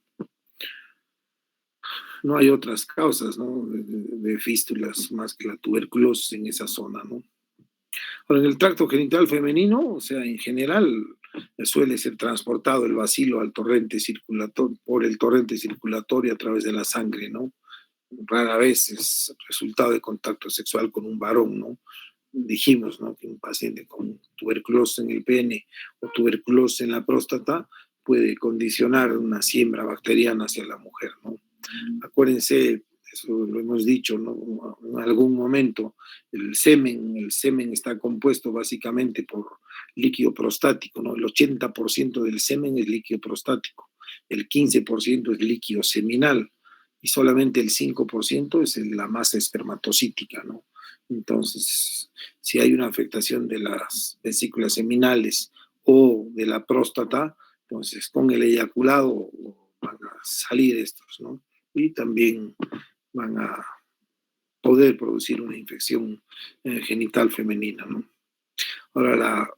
No hay otras causas, ¿no? De fístulas más que la tuberculosis en esa zona, ¿no? Ahora, en el tracto genital femenino, o sea, en general, suele ser transportado el bacilo al torrente circulatorio, por el torrente circulatorio a través de la sangre, ¿no? Rara vez es resultado de contacto sexual con un varón, ¿no? Dijimos, ¿no? Que un paciente con tuberculosis en el pene o tuberculosis en la próstata puede condicionar una siembra bacteriana hacia la mujer, ¿no? Acuérdense, eso lo hemos dicho, ¿no? En algún momento, el semen está compuesto básicamente por líquido prostático, ¿no? El 80% del semen es líquido prostático, el 15% es líquido seminal y solamente el 5% es la masa espermatocítica, ¿no? Entonces, si hay una afectación de las vesículas seminales o de la próstata, entonces con el eyaculado van a salir estos, ¿no? Y también van a poder producir una infección genital femenina, ¿no? Ahora,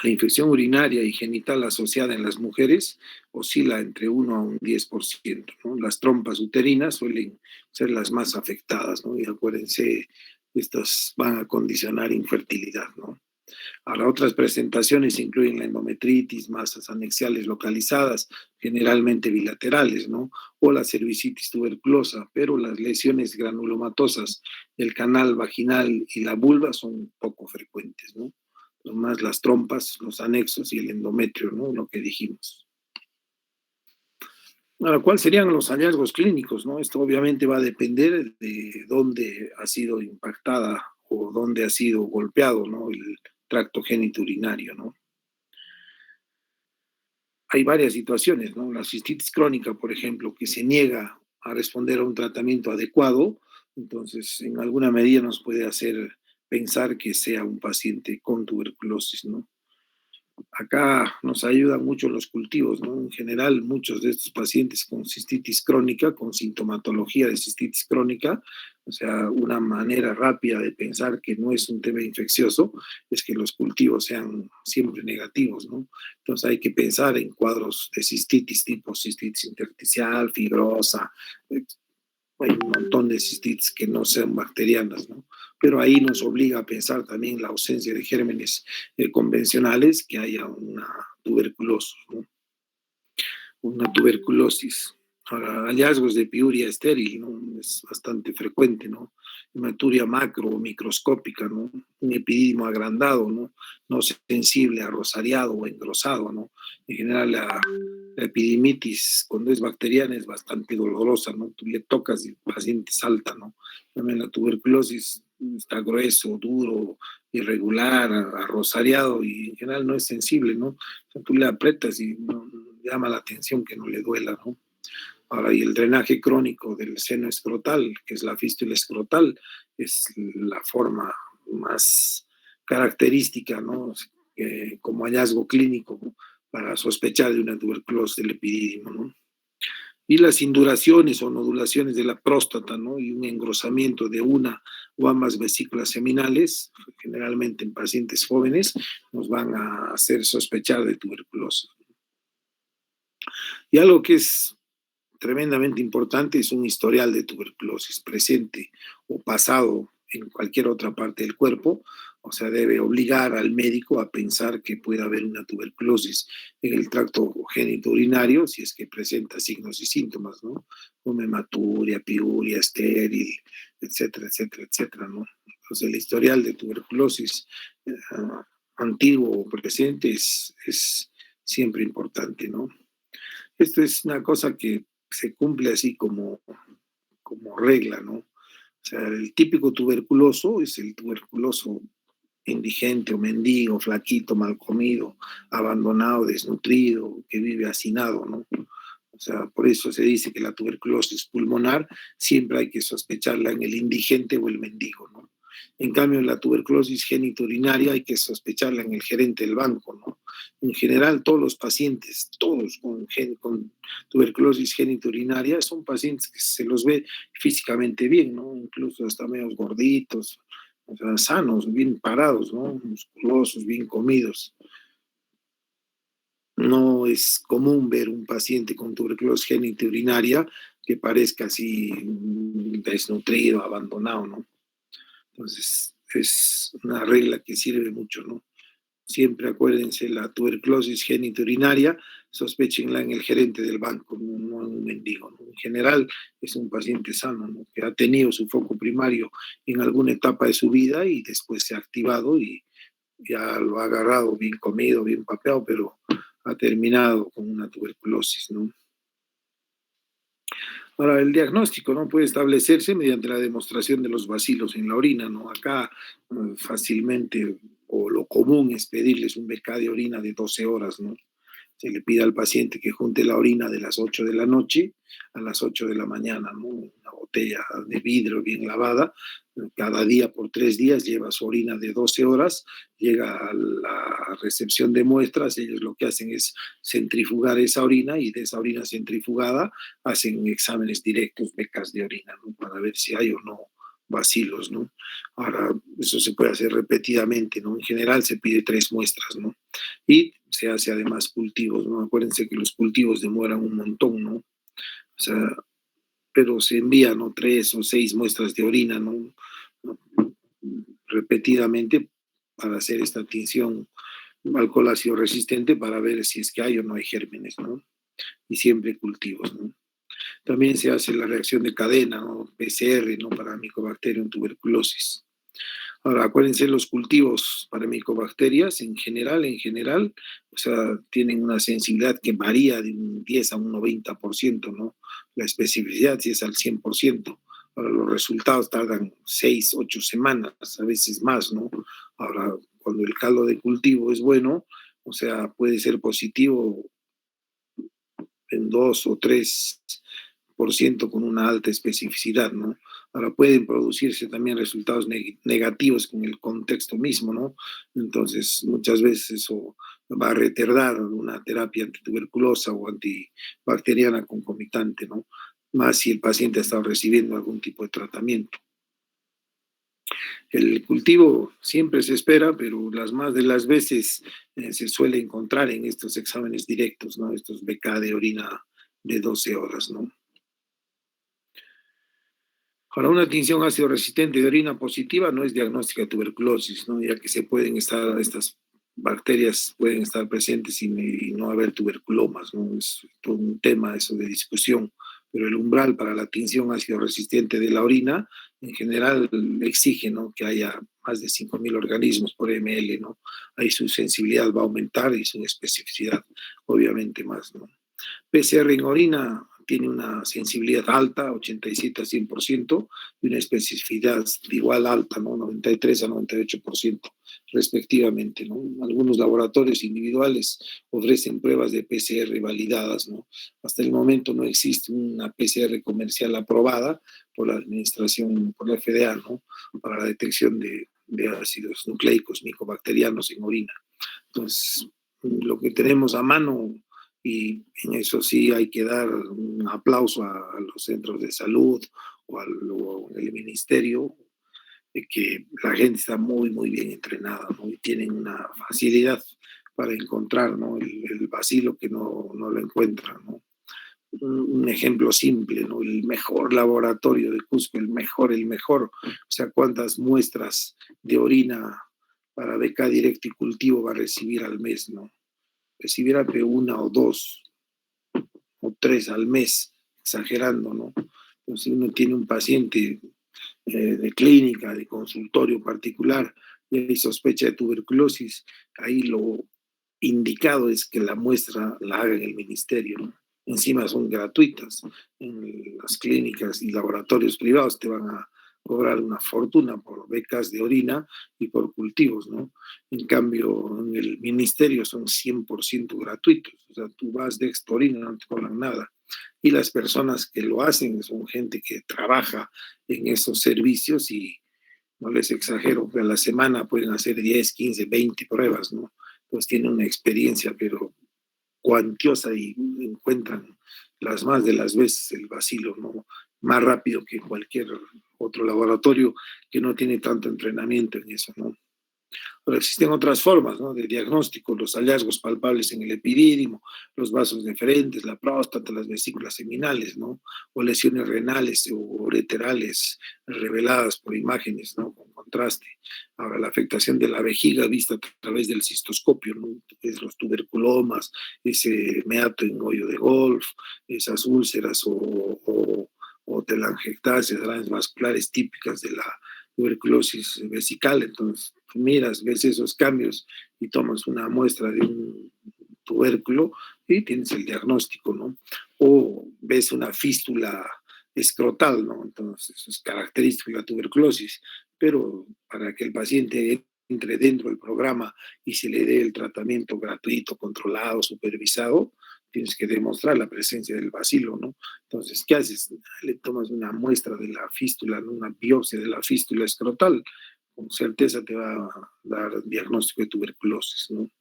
la infección urinaria y genital asociada en las mujeres oscila entre 1 a un 10%, ¿no? Las trompas uterinas suelen ser las más afectadas, ¿no? Y acuérdense, estas van a condicionar infertilidad, ¿no? Ahora, otras presentaciones incluyen la endometritis, masas anexiales localizadas, generalmente bilaterales, ¿no? O la cervicitis tuberculosa, pero las lesiones granulomatosas del canal vaginal y la vulva son poco frecuentes, ¿no? Más las trompas, los anexos y el endometrio, ¿no? Lo que dijimos. Ahora, ¿cuáles serían los hallazgos clínicos, no? Esto obviamente va a depender de dónde ha sido impactada o dónde ha sido golpeado, ¿no? El tracto genitourinario, ¿no? Hay varias situaciones, ¿no? La cistitis crónica, por ejemplo, que se niega a responder a un tratamiento adecuado, entonces en alguna medida nos puede hacer pensar que sea un paciente con tuberculosis, ¿no? Acá nos ayudan mucho los cultivos, ¿no? En general, muchos de estos pacientes con cistitis crónica, con sintomatología de cistitis crónica, o sea, una manera rápida de pensar que no es un tema infeccioso, es que los cultivos sean siempre negativos, ¿no? Entonces hay que pensar en cuadros de cistitis tipo cistitis intersticial, fibrosa, hay un montón de cistitis que no sean bacterianas, ¿no? Pero ahí nos obliga a pensar también la ausencia de gérmenes convencionales, que haya una tuberculosis, ¿no? Una tuberculosis. Ahora, hallazgos de piuria estéril, ¿no? Es bastante frecuente, ¿no? Hematuria macro o microscópica, ¿no? Un epidídimo agrandado, ¿no? No sensible a rosariado o engrosado, ¿no? En general, la epidimitis, cuando es bacteriana, es bastante dolorosa, ¿no? Tú le tocas y el paciente salta, ¿no? También la tuberculosis está grueso, duro, irregular, arrosariado y en general no es sensible, ¿no? O sea, tú le aprietas y no, llama la atención que no le duela, ¿no? Ahora, y el drenaje crónico del seno escrotal, que es la fístula escrotal, es la forma más característica, ¿no? Como hallazgo clínico, ¿no? Para sospechar de una tuberculosis del epidídimo, ¿no? Y las induraciones o nodulaciones de la próstata, ¿no? Y un engrosamiento de una o ambas vesículas seminales, generalmente en pacientes jóvenes, nos van a hacer sospechar de tuberculosis. Y algo que es tremendamente importante es un historial de tuberculosis presente o pasado en cualquier otra parte del cuerpo, o sea, debe obligar al médico a pensar que puede haber una tuberculosis en el tracto genitourinario si es que presenta signos y síntomas, ¿no? Como hematuria, piuria, estéril, etcétera, etcétera, etcétera, ¿no? Entonces, el historial de tuberculosis antiguo o presente es siempre importante, ¿no? Esto es una cosa que se cumple así como como regla, ¿no? O sea, el típico tuberculoso es el tuberculoso indigente o mendigo, flaquito, mal comido, abandonado, desnutrido, que vive hacinado, ¿no? O sea, por eso se dice que la tuberculosis pulmonar siempre hay que sospecharla en el indigente o el mendigo, ¿no? En cambio, en la tuberculosis genitourinaria hay que sospecharla en el gerente del banco, ¿no? En general, todos los pacientes, todos con tuberculosis genitourinaria, son pacientes que se los ve físicamente bien, ¿no? Incluso hasta medio gorditos, o sea, sanos, bien parados, ¿no? Musculosos, bien comidos. No es común ver un paciente con tuberculosis genitourinaria que parezca así desnutrido, abandonado, ¿no? Entonces, es una regla que sirve mucho, ¿no? Siempre acuérdense, la tuberculosis genitourinaria, sospéchenla en el gerente del banco, no en un mendigo, ¿no? En general, es un paciente sano, ¿no? Que ha tenido su foco primario en alguna etapa de su vida y después se ha activado y ya lo ha agarrado bien comido, bien papeado, pero ha terminado con una tuberculosis, ¿no? Ahora, el diagnóstico no puede establecerse mediante la demostración de los bacilos en la orina, ¿no? Acá fácilmente, o lo común es pedirles un BK de orina de 12 horas, ¿no? Se le pide al paciente que junte la orina de las 8 de la noche a las 8 de la mañana, ¿no? Una botella de vidrio bien lavada, cada día por 3 días lleva su orina de 12 horas, llega a la recepción de muestras, ellos lo que hacen es centrifugar esa orina y de esa orina centrifugada hacen exámenes directos, becas de orina, ¿no? Para ver si hay o no bacilos, ¿no? Ahora, eso se puede hacer repetidamente, ¿no? En general se pide 3 muestras, ¿no? Y se hace además cultivos, ¿no? Acuérdense que los cultivos demoran un montón, ¿no? O sea, pero se envían, ¿no? 3 o 6 muestras de orina, ¿no? Repetidamente para hacer esta tinción alcohol ácido resistente para ver si es que hay o no hay gérmenes, ¿no? Y siempre cultivos, ¿no? También se hace la reacción de cadena, ¿no? PCR, ¿no? Para Mycobacterium tuberculosis. Ahora, acuérdense, los cultivos para micobacterias en general, o sea, tienen una sensibilidad que varía de un 10 a un 90%, ¿no? La especificidad sí es al 100%. Ahora, los resultados tardan 6, 8 semanas, a veces más, ¿no? Ahora, cuando el caldo de cultivo es bueno, o sea, puede ser positivo en 2 o 3% con una alta especificidad, ¿no? Ahora pueden producirse también resultados negativos con el contexto mismo, ¿no? Entonces, muchas veces eso va a retardar una terapia antituberculosa o antibacteriana concomitante, ¿no? Más si el paciente ha estado recibiendo algún tipo de tratamiento. El cultivo siempre se espera, pero las más de las veces se suele encontrar en estos exámenes directos, ¿no? Estos BK de orina de 12 horas, ¿no? Ahora, una tinción ácido resistente de orina positiva no es diagnóstica de tuberculosis, ¿no? Ya que estas bacterias pueden estar presentes y no haber tuberculomas, ¿no? Es todo un tema eso de discusión, pero el umbral para la tinción ácido resistente de la orina en general exige, ¿no? Que haya más de 5.000 organismos por ml, ¿no? Ahí su sensibilidad va a aumentar y su especificidad obviamente más, ¿no? PCR en orina tiene una sensibilidad alta, 87 a 100%, y una especificidad igual alta, ¿no? 93 a 98% respectivamente, ¿no? Algunos laboratorios individuales ofrecen pruebas de PCR validadas, ¿no? Hasta el momento no existe una PCR comercial aprobada por la administración, por la FDA, ¿no? Para la detección de ácidos nucleicos micobacterianos en orina. Entonces, lo que tenemos a mano, y en eso sí hay que dar un aplauso a los centros de salud o al ministerio, de que la gente está muy, muy bien entrenada, ¿no? Y tienen una facilidad para encontrar, ¿no? el bacilo que no lo encuentran, ¿no? Un ejemplo simple, ¿no? El mejor laboratorio de Cusco, el mejor, o sea, cuántas muestras de orina para beca directo y cultivo va a recibir al mes, ¿no? Recibirá que 1 o 2 o 3 al mes, exagerando, ¿no? Entonces, si uno tiene un paciente de clínica, de consultorio particular, y hay sospecha de tuberculosis, ahí lo indicado es que la muestra la haga en el ministerio, ¿no? encima son gratuitas. En las clínicas y laboratorios privados te van a cobrar una fortuna por becas de orina y por cultivos, ¿no? En cambio, en el ministerio son 100% gratuitos. O sea, tú vas de orina, no te cobran nada. Y las personas que lo hacen son gente que trabaja en esos servicios y no les exagero, que a la semana pueden hacer 10, 15, 20 pruebas, ¿no? Pues tienen una experiencia, pero cuantiosa y encuentran las más de las veces el vacilo, ¿no? Más rápido que cualquier otro laboratorio que no tiene tanto entrenamiento en eso, ¿no? Pero existen otras formas, ¿no?, de diagnóstico, los hallazgos palpables en el epidídimo, los vasos deferentes, la próstata, las vesículas seminales, ¿no?, o lesiones renales o ureterales reveladas por imágenes, ¿no?, con contraste. Ahora, la afectación de la vejiga vista a través del cistoscopio, ¿no?, es los tuberculomas, ese meato en hoyo de golf, esas úlceras o telangiectasias, grandes vasculares típicas de la tuberculosis vesical. Entonces, miras, ves esos cambios y tomas una muestra de un tubérculo y tienes el diagnóstico, ¿no? O ves una fístula escrotal, ¿no? Entonces, eso es característico de la tuberculosis, pero para que el paciente entre dentro del programa y se le dé el tratamiento gratuito, controlado, supervisado, tienes que demostrar la presencia del bacilo, ¿no? Entonces, ¿qué haces? Le tomas una muestra de la fístula, ¿no?, una biopsia de la fístula escrotal, con certeza te va a dar diagnóstico de tuberculosis, ¿no?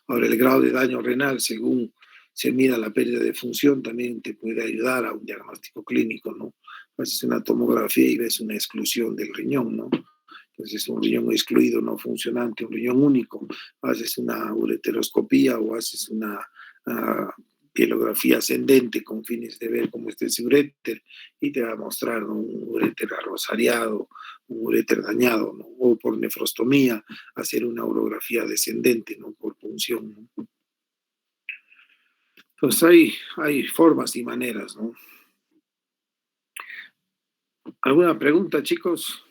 Ahora, el grado de daño renal, según se mida la pérdida de función, también te puede ayudar a un diagnóstico clínico, ¿no? Haces una tomografía y ves una exclusión del riñón, ¿no? Entonces, un riñón excluido, no funcionante, un riñón único. Haces una ureteroscopía o haces una pielografía ascendente con fines de ver cómo está ese uréter y te va a mostrar, ¿no?, un uréter arrosariado, un uréter dañado, ¿no?, o por nefrostomía, hacer una urografía descendente, ¿no?, por punción, ¿no? Entonces, hay formas y maneras, ¿no? ¿Alguna pregunta, chicos?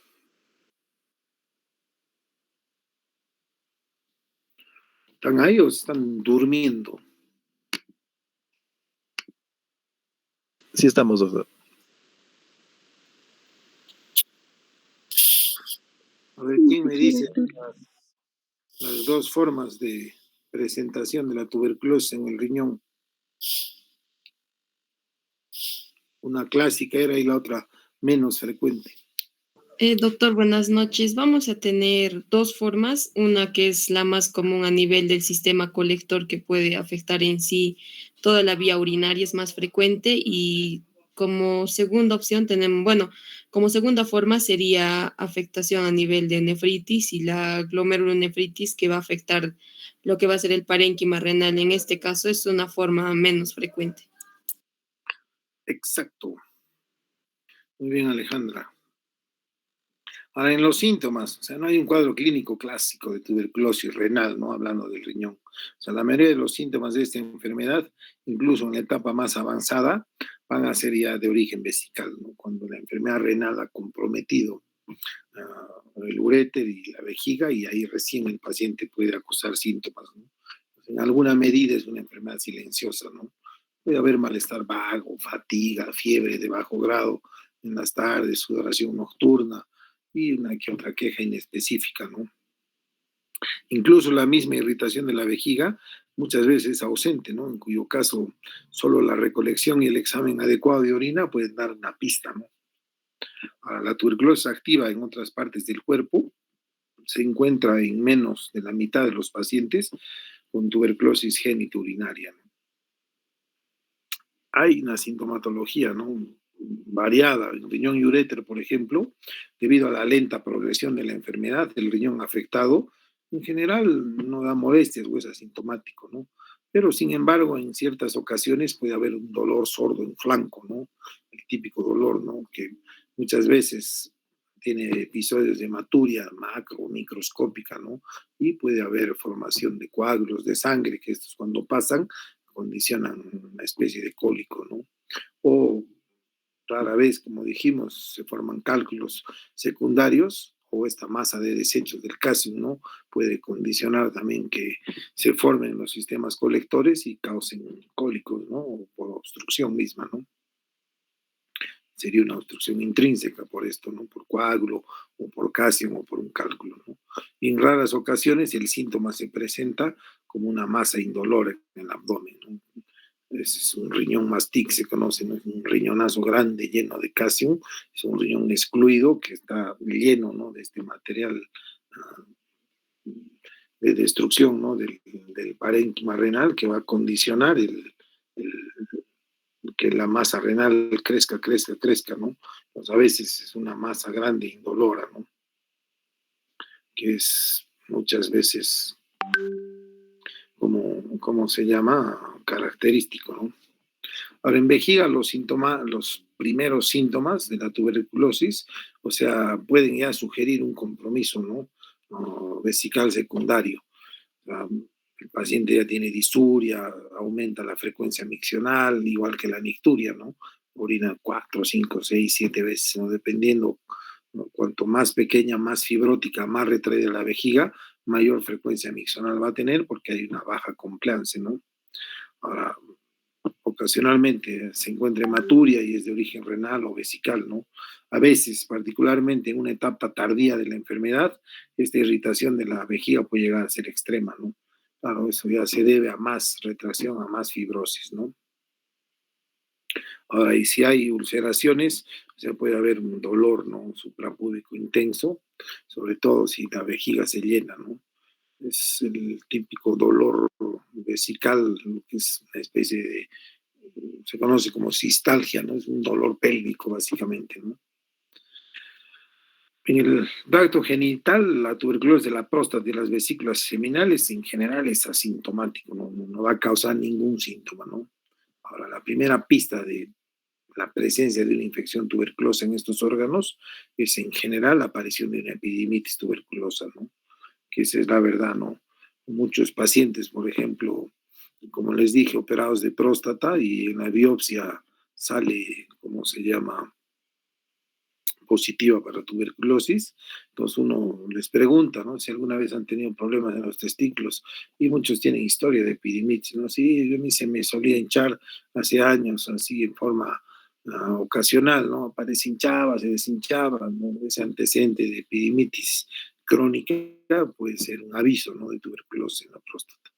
¿Están ahí o están durmiendo? Sí estamos, doctor. A ver, ¿quién me dice las dos formas de presentación de la tuberculosis en el riñón? Una clásica era y la otra menos frecuente. Doctor, buenas noches. Vamos a tener dos formas, una que es la más común a nivel del sistema colector que puede afectar en sí toda la vía urinaria, es más frecuente y como segunda opción tenemos, bueno, como segunda forma sería afectación a nivel de nefritis y la glomerulonefritis que va a afectar lo que va a ser el parénquima renal. En este caso es una forma menos frecuente. Exacto. Muy bien, Alejandra. Ahora, en los síntomas, o sea, no hay un cuadro clínico clásico de tuberculosis renal, ¿no? Hablando del riñón. O sea, la mayoría de los síntomas de esta enfermedad, incluso en la etapa más avanzada, van a ser ya de origen vesical, ¿no? Cuando la enfermedad renal ha comprometido el uréter y la vejiga, y ahí recién el paciente puede acusar síntomas, ¿no? En alguna medida es una enfermedad silenciosa, ¿no? Puede haber malestar vago, fatiga, fiebre de bajo grado en las tardes, sudoración nocturna y una que otra queja inespecífica, ¿no? Incluso la misma irritación de la vejiga muchas veces es ausente, ¿no? En cuyo caso solo la recolección y el examen adecuado de orina pueden dar una pista, ¿no? Ahora, la tuberculosis activa en otras partes del cuerpo se encuentra en menos de la mitad de los pacientes con tuberculosis genitourinaria, ¿no? Hay una sintomatología, ¿no?, variada. El riñón y uréter, por ejemplo, debido a la lenta progresión de la enfermedad, el riñón afectado en general no da molestias o es asintomático, ¿no? Pero sin embargo, en ciertas ocasiones puede haber un dolor sordo en flanco, ¿no? El típico dolor, ¿no?, que muchas veces tiene episodios de hematuria macro, microscópica, ¿no? Y puede haber formación de coágulos de sangre, que estos cuando pasan condicionan una especie de cólico, ¿no? O rara vez, como dijimos, se forman cálculos secundarios o esta masa de desechos del calcio, ¿no? Puede condicionar también que se formen los sistemas colectores y causen cólicos, ¿no? O por obstrucción misma, ¿no? Sería una obstrucción intrínseca por esto, ¿no? Por coágulo o por calcio o por un cálculo, ¿no? Y en raras ocasiones el síntoma se presenta como una masa indolora en el abdomen, ¿no? Es un riñón mastic, se conoce, ¿no? Es un riñonazo grande lleno de calcio, es un riñón excluido que está lleno, ¿no? De este material de destrucción, ¿no? Del parénquima renal que va a condicionar que la masa renal crezca, ¿no? Pues a veces es una masa grande, indolora, ¿no? Que es muchas veces, ¿cómo se llama? Característico, ¿no? Ahora, en vejiga los primeros síntomas de la tuberculosis, o sea, pueden ya sugerir un compromiso, ¿no? Vesical secundario. O sea, el paciente ya tiene disuria, aumenta la frecuencia miccional, igual que la nicturia, ¿no? Orina 4, 5, 6, 7 veces, ¿no? Dependiendo, ¿no? Cuanto más pequeña, más fibrótica, más retraída la vejiga, mayor frecuencia miccional va a tener porque hay una baja compliance, ¿no? Ahora, ocasionalmente se encuentra hematuria y es de origen renal o vesical, ¿no? A veces, particularmente en una etapa tardía de la enfermedad, esta irritación de la vejiga puede llegar a ser extrema, ¿no? Claro, eso ya se debe a más retracción, a más fibrosis, ¿no? Ahora, y si hay ulceraciones, o sea, puede haber un dolor, ¿no? Suprapúbico intenso, sobre todo si la vejiga se llena, ¿no? Es el típico dolor vesical, que es una especie de, se conoce como cistalgia, ¿no? Es un dolor pélvico, básicamente, ¿no? En el tracto genital, la tuberculosis de la próstata y las vesículas seminales en general es asintomático, no va a causar ningún síntoma, ¿no? Ahora, la primera pista de la presencia de una infección tuberculosa en estos órganos es en general la aparición de una epididimitis tuberculosa, ¿no? Que esa es la verdad, ¿no? Muchos pacientes, por ejemplo, como les dije, operados de próstata y en la biopsia sale, ¿cómo se llama? Positiva para tuberculosis. Entonces uno les pregunta, ¿no? Si alguna vez han tenido problemas en los testículos y muchos tienen historia de epididimitis, ¿no? Sí, a mí se me solía hinchar hace años, así en forma ocasional, ¿no? Aparece hinchaba, se deshinchaba, ¿no? Ese antecedente de epididimitis crónica puede ser un aviso, ¿no? De tuberculosis en la próstata.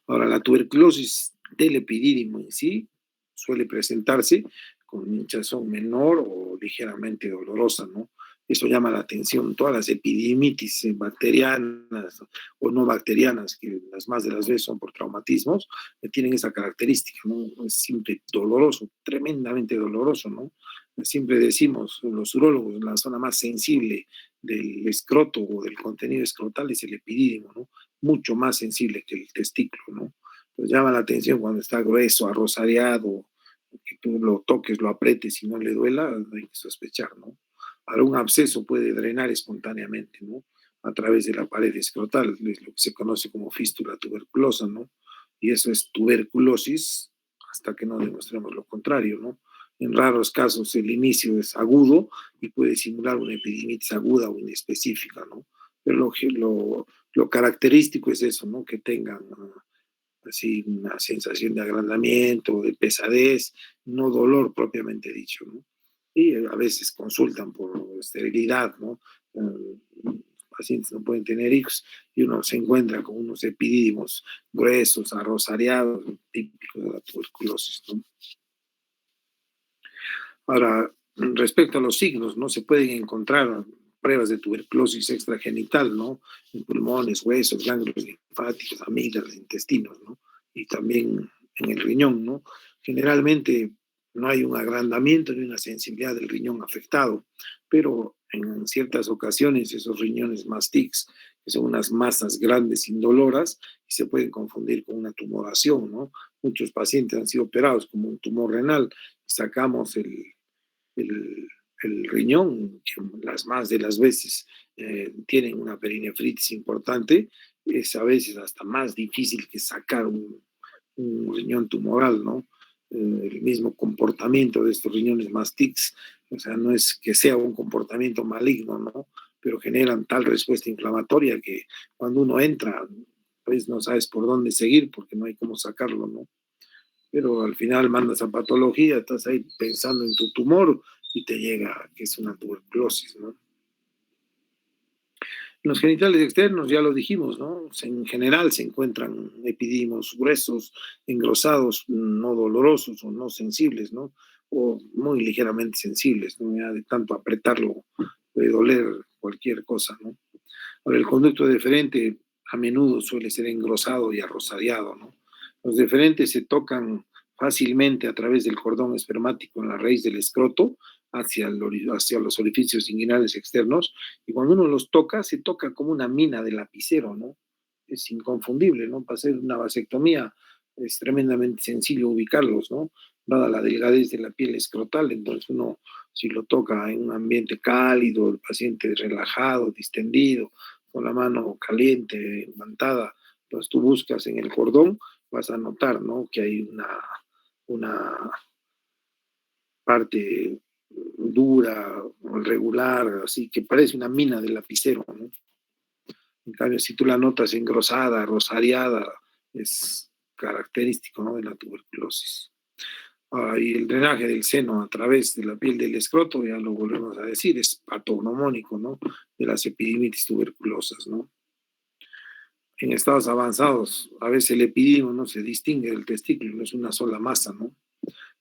Ahora, la tuberculosis del epidídimo en sí suele presentarse con hinchazón menor o ligeramente dolorosa, ¿no? Eso llama la atención. Todas las epididimitis bacterianas o no bacterianas, que las más de las veces son por traumatismos, tienen esa característica, ¿no? Es siempre doloroso, tremendamente doloroso, ¿no? Siempre decimos, los urólogos, la zona más sensible del escroto o del contenido escrotal es el epidídimo, ¿no? Mucho más sensible que el testículo, ¿no? Pues llama la atención cuando está grueso, arrosariado, que tú lo toques, lo apretes y no le duela, hay que sospechar, ¿no? Ahora un absceso puede drenar espontáneamente, ¿no? A través de la pared escrotal, es lo que se conoce como fístula tuberculosa, ¿no? Y eso es tuberculosis hasta que no demostremos lo contrario, ¿no? En raros casos el inicio es agudo y puede simular una epididimitis aguda o inespecífica, ¿no? Pero lo característico es eso, ¿no? Que tengan así una sensación de agrandamiento, de pesadez, no dolor propiamente dicho, ¿no? Y a veces consultan por esterilidad, ¿no? Pacientes no pueden tener hijos y uno se encuentra con unos epidídimos gruesos, arrosariados, típicos de la tuberculosis, ¿no? Ahora, respecto a los signos, ¿no? Se pueden encontrar pruebas de tuberculosis extragenital, ¿no? En pulmones, huesos, ganglios linfáticos, amígdalas, intestinos, ¿no? Y también en el riñón, ¿no? Generalmente no hay un agrandamiento ni una sensibilidad del riñón afectado, pero en ciertas ocasiones esos riñones mastics, que son unas masas grandes indoloras, y se pueden confundir con una tumoración, ¿no? Muchos pacientes han sido operados como un tumor renal, sacamos el, el riñón, que las más de las veces tienen una perinefritis importante, es a veces hasta más difícil que sacar un riñón tumoral, ¿no? El mismo comportamiento de estos riñones mastics, o sea, no es que sea un comportamiento maligno, ¿no? pero generan tal respuesta inflamatoria que cuando uno entra, pues no sabes por dónde seguir porque no hay cómo sacarlo, ¿no? Pero al final mandas a patología, estás ahí pensando en tu tumor y te llega que es una tuberculosis, ¿no? En los genitales externos, ya lo dijimos, ¿no? En general se encuentran epidimos gruesos, engrosados, no dolorosos o no sensibles, ¿no? O muy ligeramente sensibles, ¿no? Ya de tanto apretarlo puede doler cualquier cosa, ¿no? Ahora, el conducto deferente a menudo suele ser engrosado y arrosadiado, ¿no? Los deferentes se tocan fácilmente a través del cordón espermático en la raíz del escroto hacia los orificios inguinales externos, y cuando uno los toca, se toca como una mina de lapicero, ¿no? Es inconfundible, ¿no? Para hacer una vasectomía es tremendamente sencillo ubicarlos, ¿no? Dada la delgadez de la piel escrotal, entonces uno, si lo toca en un ambiente cálido, el paciente relajado, distendido, con la mano caliente, imantada, entonces tú buscas en el cordón, vas a notar, ¿no? Que hay una parte dura, regular, así que parece una mina de lapicero, ¿no? En cambio, si tú la notas engrosada, rosariada, es característico, ¿no? De la tuberculosis. Y el drenaje del seno a través de la piel del escroto, ya lo volvemos a decir, es patognomónico, ¿no? De las epidimitis tuberculosas, ¿no? En estados avanzados, a veces el epidimio no se distingue del testículo, no es una sola masa, ¿no?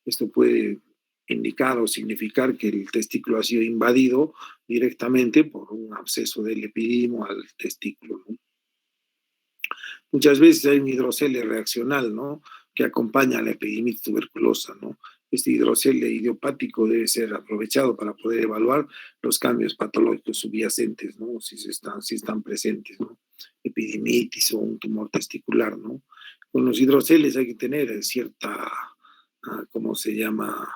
Esto puede indicar o significar que el testículo ha sido invadido directamente por un absceso del epidimio al testículo, ¿no? Muchas veces hay un hidrocele reaccional, ¿no? Que acompaña a la epidemitis tuberculosa, ¿no? Este hidrocele idiopático debe ser aprovechado para poder evaluar los cambios patológicos subyacentes, ¿no? Si están presentes, ¿no? Epidemitis o un tumor testicular, ¿no? Con los hidroceles hay que tener cierta, ¿cómo se llama?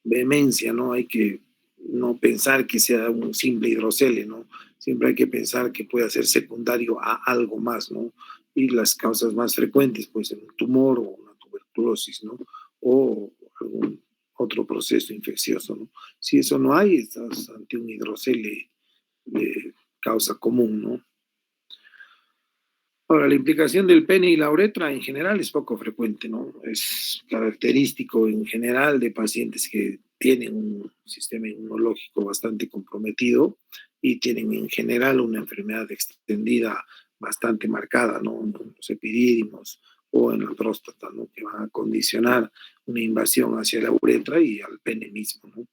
Vehemencia, ¿no? Hay que no pensar que sea un simple hidrocele, ¿no? Siempre hay que pensar que puede ser secundario a algo más, ¿no? Y las causas más frecuentes, pues, un tumor o una tuberculosis, ¿no? O algún otro proceso infeccioso, ¿no? Si eso no hay, estás ante un hidrocele de causa común, ¿no? Ahora, la implicación del pene y la uretra en general es poco frecuente, ¿no? Es característico en general de pacientes que tienen un sistema inmunológico bastante comprometido y tienen en general una enfermedad extendida bastante marcada, ¿no? En los epidídimos o en la próstata, ¿no? Que van a condicionar una invasión hacia la uretra y al pene mismo, ¿no?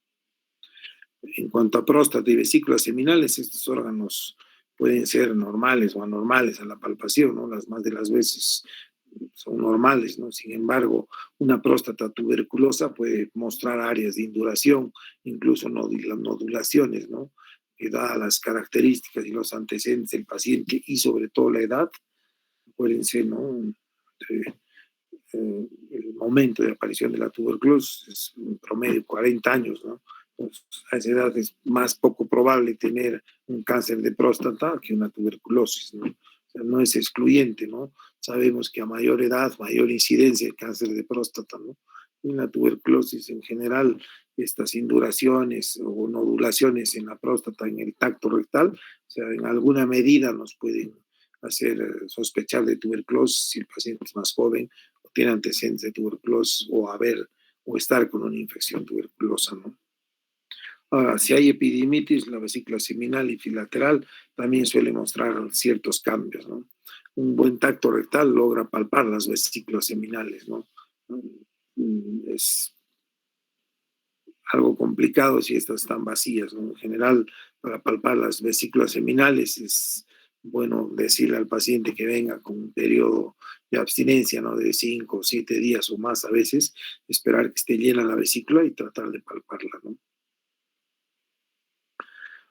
En cuanto a próstata y vesículas seminales, estos órganos pueden ser normales o anormales a la palpación, ¿no? Las más de las veces son normales, ¿no? Sin embargo, una próstata tuberculosa puede mostrar áreas de induración, incluso nodulaciones, ¿no? Que dadas las características y los antecedentes del paciente y sobre todo la edad, pueden ser, ¿no? El momento de aparición de la tuberculosis es en promedio 40 años, ¿no? Pues a esa edad es más poco probable tener un cáncer de próstata que una tuberculosis, ¿no? O sea, no es excluyente, ¿no? Sabemos que a mayor edad, mayor incidencia de cáncer de próstata, ¿no? Y la tuberculosis en general, estas induraciones o nodulaciones en la próstata, en el tacto rectal, o sea, en alguna medida nos pueden hacer sospechar de tuberculosis si el paciente es más joven o tiene antecedentes de tuberculosis o estar con una infección tuberculosa, ¿no? Ahora, si hay epidimitis, la vesícula seminal y filateral también suele mostrar ciertos cambios, ¿no? Un buen tacto rectal logra palpar las vesículas seminales, ¿no? Es algo complicado si estas están vacías, ¿no? En general, para palpar las vesículas seminales es bueno decirle al paciente que venga con un periodo de abstinencia, ¿no? De 5 o 7 días o más a veces, esperar que esté llena la vesícula y tratar de palparla, ¿no?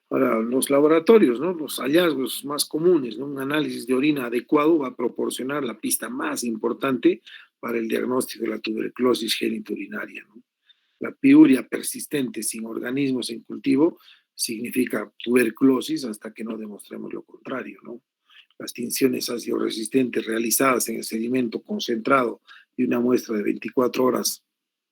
Ahora, los laboratorios, ¿no? Los hallazgos más comunes, ¿no? Un análisis de orina adecuado va a proporcionar la pista más importante para el diagnóstico de la tuberculosis genitourinaria, ¿no? La piuria persistente sin organismos en cultivo significa tuberculosis hasta que no demostremos lo contrario, ¿no? Las tinciones ácido resistentes realizadas en el sedimento concentrado de una muestra de 24 horas,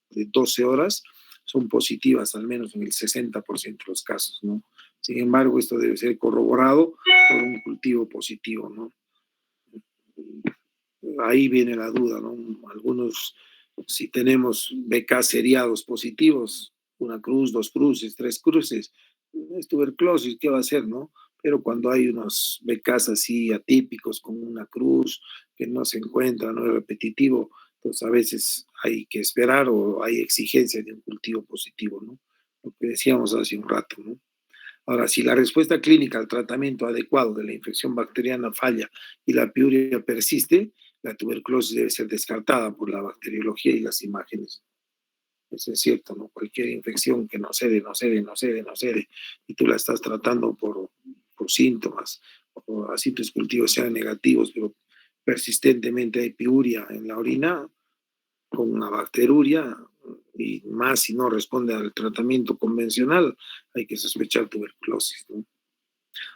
de 12 horas, son positivas, al menos en el 60% de los casos, ¿no? Sin embargo, esto debe ser corroborado por un cultivo positivo, ¿no? Ahí viene la duda, ¿no? Algunos, si tenemos BK seriados positivos, una cruz, dos cruces, tres cruces, es tuberculosis, ¿qué va a hacer, no? Pero cuando hay unos BKs así atípicos con una cruz que no se encuentra, no es repetitivo, pues a veces hay que esperar o hay exigencia de un cultivo positivo, ¿no? Lo que decíamos hace un rato, ¿no? Ahora, si la respuesta clínica al tratamiento adecuado de la infección bacteriana falla y la piuria persiste, la tuberculosis debe ser descartada por la bacteriología y las imágenes. Eso es cierto, ¿no? Cualquier infección que no cede, no cede, no cede, no cede, y tú la estás tratando por síntomas, o así tus cultivos sean negativos, pero persistentemente hay piuria en la orina, con una bacteruria, y más si no responde al tratamiento convencional, hay que sospechar tuberculosis, ¿no?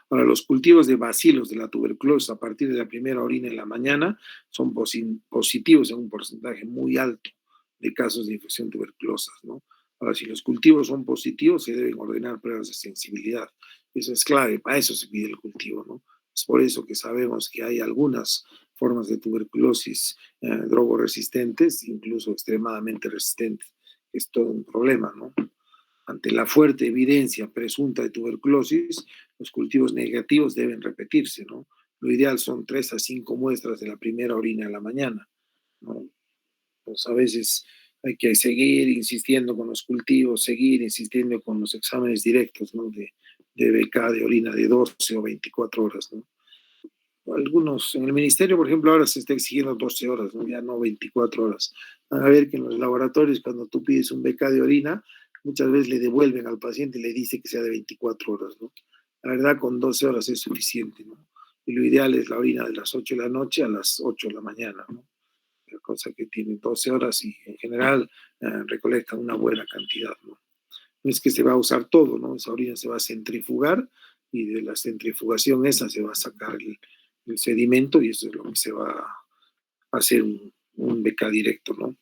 Ahora, los cultivos de bacilos de la tuberculosis a partir de la primera orina en la mañana son positivos en un porcentaje muy alto de casos de infección tuberculosa, ¿no? Ahora, si los cultivos son positivos, se deben ordenar pruebas de sensibilidad. Eso es clave, para eso se pide el cultivo, ¿no? Es por eso que sabemos que hay algunas formas de tuberculosis drogoresistentes, incluso extremadamente resistentes. Es todo un problema, ¿no? Ante la fuerte evidencia presunta de tuberculosis, los cultivos negativos deben repetirse, ¿no? Lo ideal son 3 a 5 muestras de la primera orina en la mañana, ¿no? Pues a veces hay que seguir insistiendo con los cultivos, seguir insistiendo con los exámenes directos, ¿no? De BK, de orina de 12 o 24 horas, ¿no? Algunos, en el ministerio, por ejemplo, ahora se está exigiendo 12 horas, ¿no? Ya no 24 horas. Van a ver que en los laboratorios, cuando tú pides un BK de orina, muchas veces le devuelven al paciente y le dice que sea de 24 horas, ¿no? La verdad, con 12 horas es suficiente, ¿no? Y lo ideal es la orina de las 8 de la noche a las 8 de la mañana, ¿no? La cosa que tiene 12 horas y en general recolecta una buena cantidad, ¿no? No es que se va a usar todo, ¿no? Esa orina se va a centrifugar y de la centrifugación esa se va a sacar el sedimento y eso es lo que se va a hacer un BK directo, ¿no?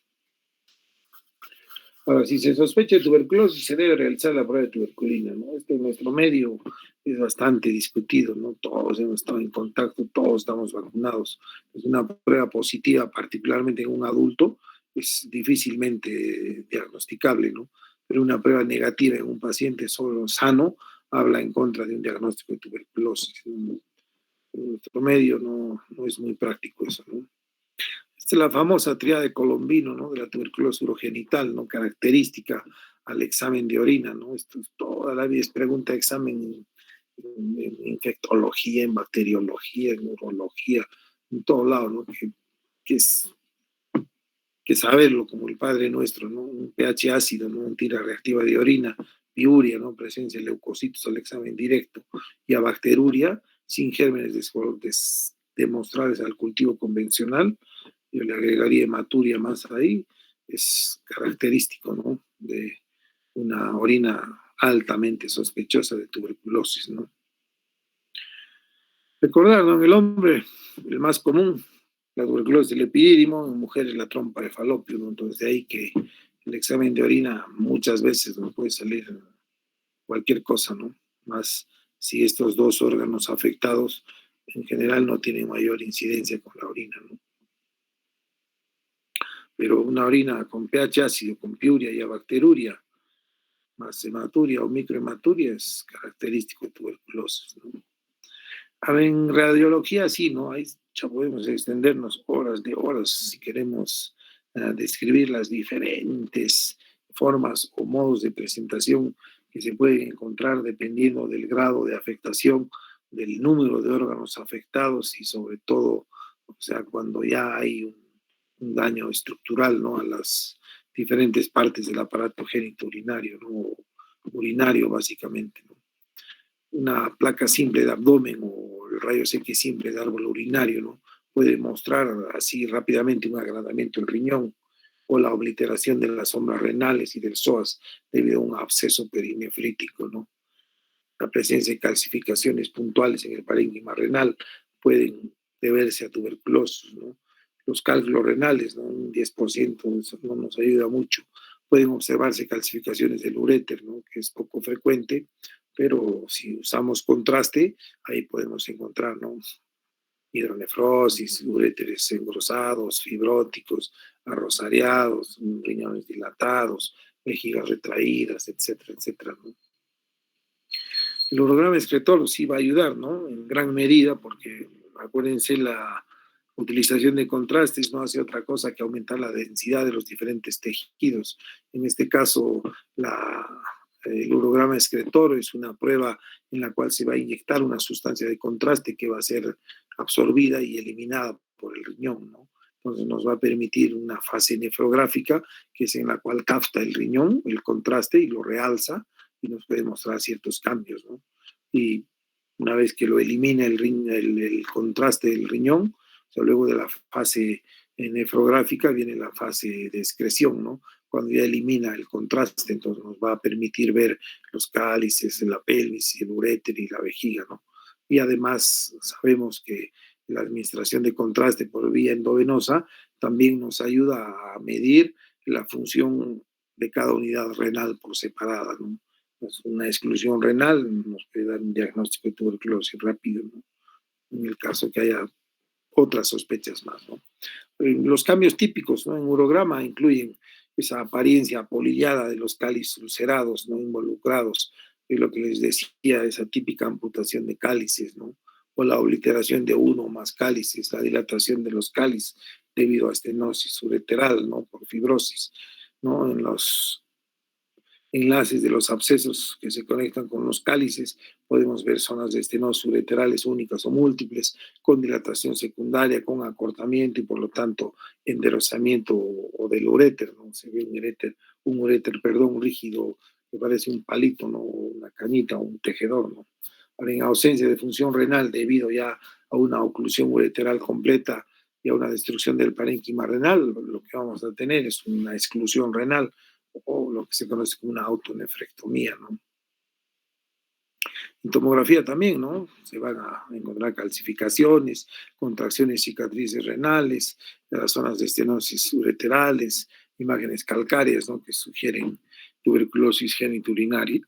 Ahora, si se sospecha de tuberculosis, se debe realizar la prueba de tuberculina, ¿no? Esto en nuestro medio es bastante discutido, ¿no? Todos hemos estado en contacto, todos estamos vacunados. Es una prueba positiva, particularmente en un adulto, es difícilmente diagnosticable, ¿no? Pero una prueba negativa en un paciente solo sano habla en contra de un diagnóstico de tuberculosis, ¿no? En nuestro medio no es muy práctico eso, ¿no? Esta es la famosa tríade colombino, ¿no? De la tuberculosis urogenital, ¿no? Característica al examen de orina, ¿no? Esto es toda la vida es pregunta de examen en infectología, en bacteriología, en urología, en todo lado, ¿no? Que es que saberlo como el Padre Nuestro, ¿no? Un pH ácido, ¿no? Un tira reactiva de orina, piuria, ¿no? Presencia de leucocitos al examen directo y a bacteruria sin gérmenes demostrables al cultivo convencional. Yo le agregaría hematuria más ahí, es característico, ¿no? De una orina altamente sospechosa de tuberculosis, ¿no? Recordar, ¿no? En el hombre, el más común, la tuberculosis del epidídimo, en mujeres la trompa de falopio, ¿no? Entonces de ahí que el examen de orina muchas veces nos puede salir cualquier cosa, ¿no? Más si estos dos órganos afectados en general no tienen mayor incidencia con la orina, ¿no? Pero una orina con pH ácido, con piuria y bacteruria, más hematuria o microhematuria es característico de tuberculosis, ¿no? A ver, en radiología sí, ¿no? Ahí ya podemos extendernos horas de horas si queremos describir las diferentes formas o modos de presentación que se pueden encontrar dependiendo del grado de afectación, del número de órganos afectados y sobre todo, o sea, cuando ya hay un daño estructural, ¿no? A las diferentes partes del aparato génito urinario, ¿no? Urinario básicamente, ¿no? Una placa simple de abdomen o el rayo X simple de árbol urinario, ¿no? Puede mostrar así rápidamente un agrandamiento del riñón o la obliteración de las sombras renales y del psoas debido a un absceso perinefrítico, ¿no? La presencia de calcificaciones puntuales en el parénquima renal pueden deberse a tuberculosis, ¿no? Los cálculos renales, ¿no? Un 10% eso no nos ayuda mucho pueden observarse calcificaciones del uréter, ¿no? Que es poco frecuente, pero si usamos contraste, ahí podemos encontrar, ¿no? Hidronefrosis, uréteres engrosados, fibróticos, arrosariados, riñones dilatados, vejigas retraídas, etcétera, etcétera, ¿no? El urograma excretor sí va a ayudar, ¿no? En gran medida, porque acuérdense, la utilización de contrastes no hace otra cosa que aumentar la densidad de los diferentes tejidos. En este caso, el urograma excretor es una prueba en la cual se va a inyectar una sustancia de contraste que va a ser absorbida y eliminada por el riñón, ¿no? Entonces nos va a permitir una fase nefrográfica, que es en la cual capta el riñón, el contraste, y lo realza, y nos puede mostrar ciertos cambios, ¿no? Y una vez que lo elimina el contraste del riñón, o sea, luego de la fase nefrográfica viene la fase de excreción, ¿no? Cuando ya elimina el contraste, entonces nos va a permitir ver los cálices, la pelvis, el uréter y la vejiga, ¿no? Y además sabemos que la administración de contraste por vía endovenosa también nos ayuda a medir la función de cada unidad renal por separada, ¿no? Pues una exclusión renal nos puede dar un diagnóstico de tuberculosis rápido, ¿no? En el caso que haya otras sospechas más, ¿no? Los cambios típicos, ¿no? En urograma incluyen esa apariencia apolillada de los cálices ulcerados, ¿no? Involucrados, y lo que les decía, esa típica amputación de cálices, ¿no? O la obliteración de uno o más cálices, la dilatación de los cálices debido a estenosis ureteral, ¿no? Por fibrosis, ¿no? En los enlaces de los abscesos que se conectan con los cálices, podemos ver zonas de estenosis ureterales únicas o múltiples, con dilatación secundaria, con acortamiento y por lo tanto enderezamiento o del uréter, ¿no? Se ve un uréter, perdón, rígido, que parece un palito, ¿no? Una cañita o un tejedor, ¿no? Ahora, en ausencia de función renal debido ya a una oclusión ureteral completa y a una destrucción del parénquima renal, lo que vamos a tener es una exclusión renal, o lo que se conoce como una autonefrectomía, ¿no? En tomografía también, ¿no? Se van a encontrar calcificaciones, contracciones, cicatrices renales, de las zonas de estenosis ureterales, imágenes calcáreas, ¿no? Que sugieren tuberculosis genitourinaria.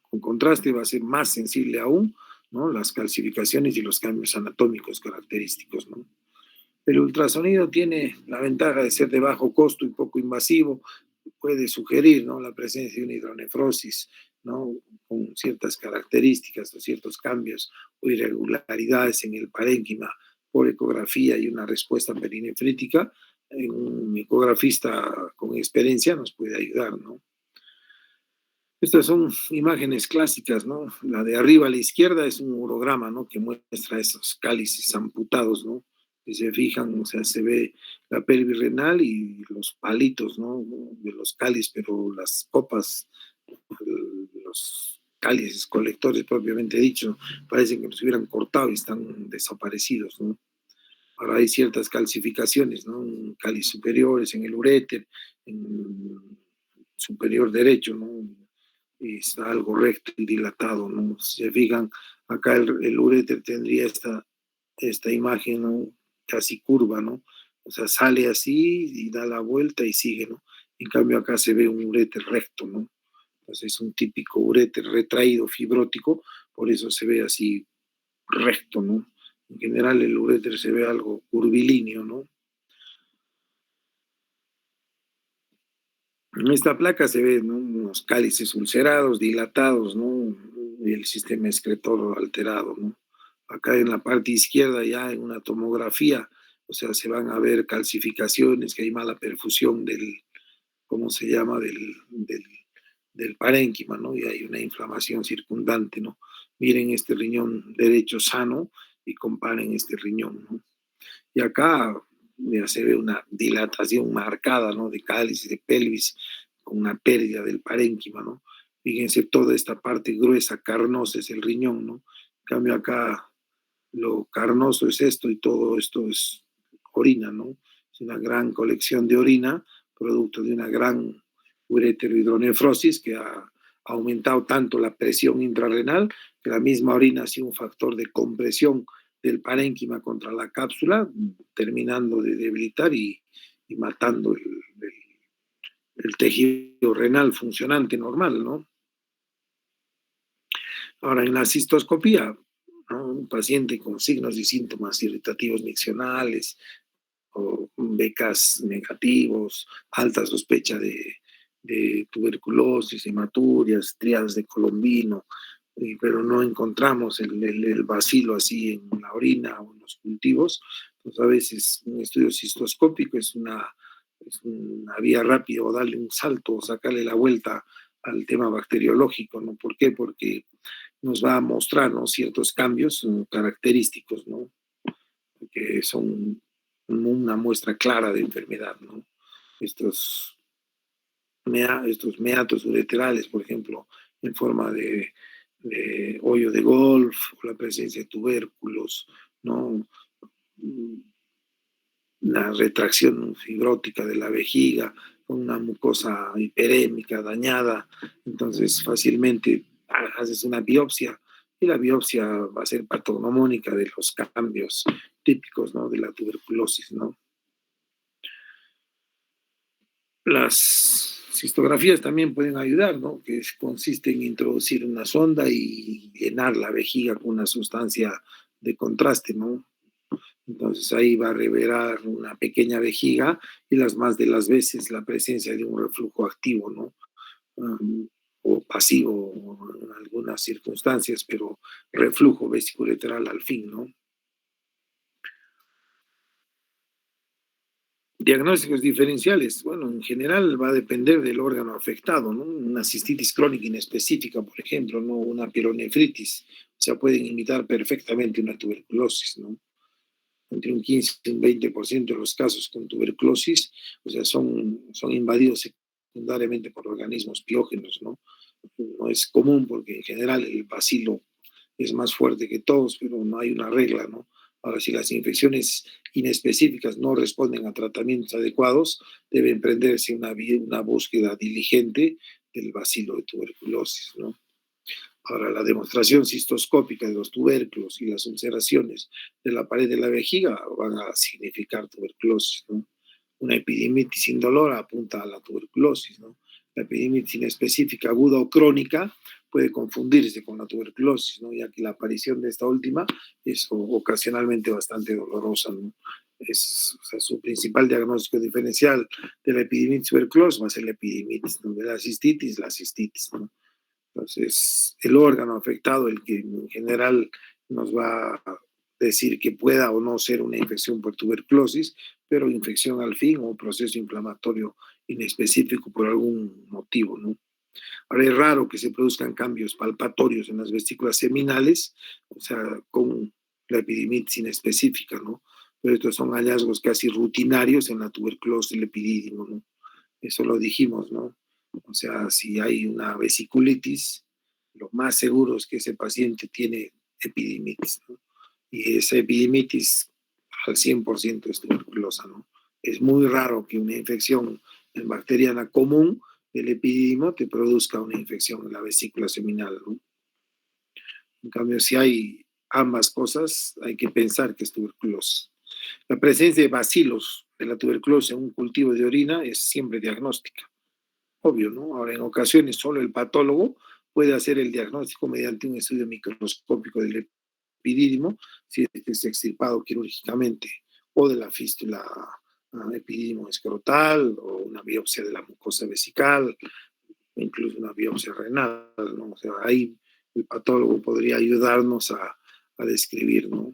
Con contraste va a ser más sensible aún, ¿no? Las calcificaciones y los cambios anatómicos característicos, ¿no? El ultrasonido tiene la ventaja de ser de bajo costo y poco invasivo, puede sugerir, ¿no? La presencia de una hidronefrosis, ¿no? Con ciertas características o ciertos cambios o irregularidades en el parénquima por ecografía y una respuesta perinefrítica. Un ecografista con experiencia nos puede ayudar, ¿no? Estas son imágenes clásicas, ¿no? La de arriba a la izquierda es un urograma, ¿no? Que muestra esos cálices amputados, ¿no? Si se fijan, o sea, se ve la pelvis renal y los palitos, ¿no? De los cálices, pero las copas, los cálices colectores propiamente dicho, parecen que los hubieran cortado y están desaparecidos, ¿no? Ahora hay ciertas calcificaciones, ¿no? En cálices superiores, en el uréter, en superior derecho, ¿no? Y está algo recto y dilatado, ¿no? Si se fijan, acá el uréter tendría esta imagen, ¿no? Casi curva, ¿no? O sea, sale así y da la vuelta y sigue, ¿no? En cambio acá se ve un uréter recto, ¿no? Entonces es un típico uréter retraído, fibrótico, por eso se ve así recto, ¿no? En general el uréter se ve algo curvilíneo, ¿no? En esta placa se ven, ¿no? Unos cálices ulcerados, dilatados, ¿no? Y el sistema excretor alterado, ¿no? Acá en la parte izquierda ya en una tomografía, o sea, se van a ver calcificaciones, que hay mala perfusión del, ¿cómo se llama? Del parénquima, ¿no? Y hay una inflamación circundante, ¿no? Miren este riñón derecho sano y comparen este riñón, ¿no? Y acá ya se ve una dilatación marcada, ¿no? De cáliz y de pelvis, con una pérdida del parénquima, ¿no? Fíjense, toda esta parte gruesa, carnosa es el riñón, ¿no? En cambio acá lo carnoso es esto y todo esto es orina, ¿no? Es una gran colección de orina, producto de una gran ureterohidronefrosis que ha aumentado tanto la presión intrarrenal que la misma orina ha sido un factor de compresión del parénquima contra la cápsula, terminando de debilitar y matando el tejido renal funcionante normal, ¿no? Ahora, en la cistoscopía, ¿no? Un paciente con signos y síntomas irritativos miccionales o becas negativos, alta sospecha de tuberculosis, hematurias, triadas de Colombino, pero no encontramos el bacilo así en la orina o en los cultivos, pues a veces un estudio cistoscópico es una vía rápida o darle un salto o sacarle la vuelta al tema bacteriológico, ¿no? ¿Por qué? Porque nos va a mostrar, ¿no?, ciertos cambios característicos, ¿no?, que son una muestra clara de enfermedad, ¿no? Estos, estos meatos ureterales, por ejemplo, en forma de hoyo de golf, o la presencia de tubérculos, ¿no? La retracción fibrótica de la vejiga, con una mucosa hiperémica dañada, entonces fácilmente haces una biopsia y la biopsia va a ser patognomónica de los cambios típicos, ¿no?, de la tuberculosis, ¿no? Las cistografías también pueden ayudar, ¿no?, que consiste en introducir una sonda y llenar la vejiga con una sustancia de contraste, ¿no? Entonces ahí va a revelar una pequeña vejiga y las más de las veces la presencia de un reflujo activo, ¿no? O pasivo en algunas circunstancias, pero reflujo vesiculolateral al fin, ¿no? Diagnósticos diferenciales, bueno, en general va a depender del órgano afectado, ¿no? Una cistitis crónica inespecífica, por ejemplo, ¿no? Una pielonefritis, o sea, pueden imitar perfectamente una tuberculosis, ¿no? Entre un 15 y un 20% de los casos con tuberculosis, o sea, son invadidos secundariamente por organismos piógenos, ¿no? No es común porque en general el bacilo es más fuerte que todos, pero no hay una regla, ¿no? Ahora, si las infecciones inespecíficas no responden a tratamientos adecuados, debe emprenderse una búsqueda diligente del bacilo de tuberculosis, ¿no? Ahora, la demostración cistoscópica de los tubérculos y las ulceraciones de la pared de la vejiga van a significar tuberculosis, ¿no? Una epidemitis indolora apunta a la tuberculosis, ¿no? La epidemitis inespecífica aguda o crónica puede confundirse con la tuberculosis, ¿no?, ya que la aparición de esta última es ocasionalmente bastante dolorosa, ¿no? O sea, su principal diagnóstico diferencial de la epidemitis tuberculosis va a ser la epidemitis, ¿no?, de la cistitis, ¿no? Entonces, el órgano afectado, el que en general nos va a decir que pueda o no ser una infección por tuberculosis, pero infección al fin o proceso inflamatorio inespecífico por algún motivo, ¿no? Ahora, es raro que se produzcan cambios palpatorios en las vesículas seminales, o sea, con la epidemitis inespecífica, ¿no? Pero estos son hallazgos casi rutinarios en la tuberculosis del epidídimo, ¿no? Eso lo dijimos, ¿no? O sea, si hay una vesiculitis, lo más seguro es que ese paciente tiene epidemitis, ¿no? Y esa epidemitis al 100% es tuberculosa, ¿no? Es muy raro que una infección bacteriana común del epididimo te produzca una infección en la vesícula seminal, ¿no? En cambio, si hay ambas cosas, hay que pensar que es tuberculosis. La presencia de bacilos de la tuberculosis en un cultivo de orina es siempre diagnóstica. Obvio, ¿no? Ahora, en ocasiones solo el patólogo puede hacer el diagnóstico mediante un estudio microscópico del epidídimo, si es extirpado quirúrgicamente, o de la fístula epidídimo escrotal, o una biopsia de la mucosa vesical, incluso una biopsia renal, ¿no? O sea, ahí el patólogo podría ayudarnos a describir, ¿no?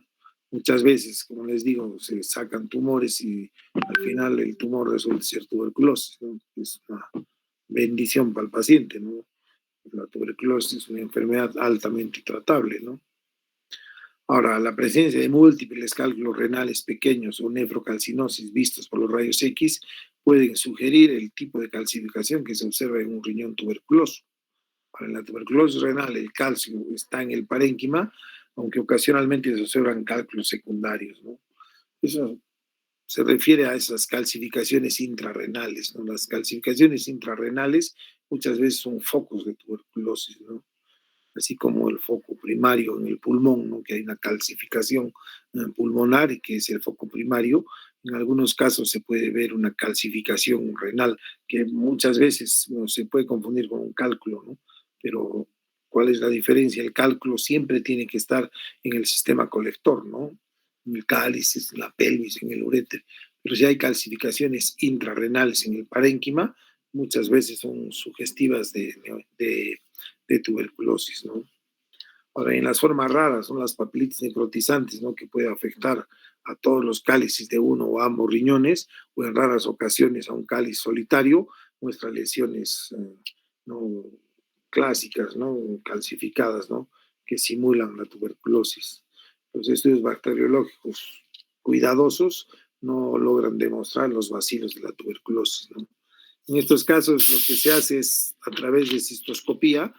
Muchas veces, como les digo, se sacan tumores y al final el tumor resulta ser tuberculosis, ¿no? Es una bendición para el paciente, ¿no? La tuberculosis es una enfermedad altamente tratable, ¿no? Ahora, la presencia de múltiples cálculos renales pequeños o nefrocalcinosis vistos por los rayos X pueden sugerir el tipo de calcificación que se observa en un riñón tuberculoso. Para la tuberculosis renal, el calcio está en el parénquima, aunque ocasionalmente se observan cálculos secundarios, ¿no? Eso se refiere a esas calcificaciones intrarrenales, ¿no? Las calcificaciones intrarrenales muchas veces son focos de tuberculosis, ¿no? Así como el foco primario en el pulmón, ¿no?, que hay una calcificación pulmonar y que es el foco primario, En algunos casos se puede ver una calcificación renal, que muchas veces no se puede confundir con un cálculo, ¿no? Pero, ¿cuál es la diferencia? El cálculo siempre tiene que estar en el sistema colector, ¿no? En el cáliz, en la pelvis, en el uréter. Pero si hay calcificaciones intrarrenales en el parénquima, muchas veces son sugestivas de tuberculosis, ¿no? Ahora, en las formas raras son las papilitis necrotizantes, ¿no? Que puede afectar a todos los cálices de uno o ambos riñones, o en raras ocasiones a un cáliz solitario, muestra lesiones ¿no? clásicas, ¿no? Calcificadas, ¿no? Que simulan la tuberculosis. Los estudios bacteriológicos cuidadosos no logran demostrar los bacilos de la tuberculosis, ¿no? En estos casos, lo que se hace es, a través de cistoscopía,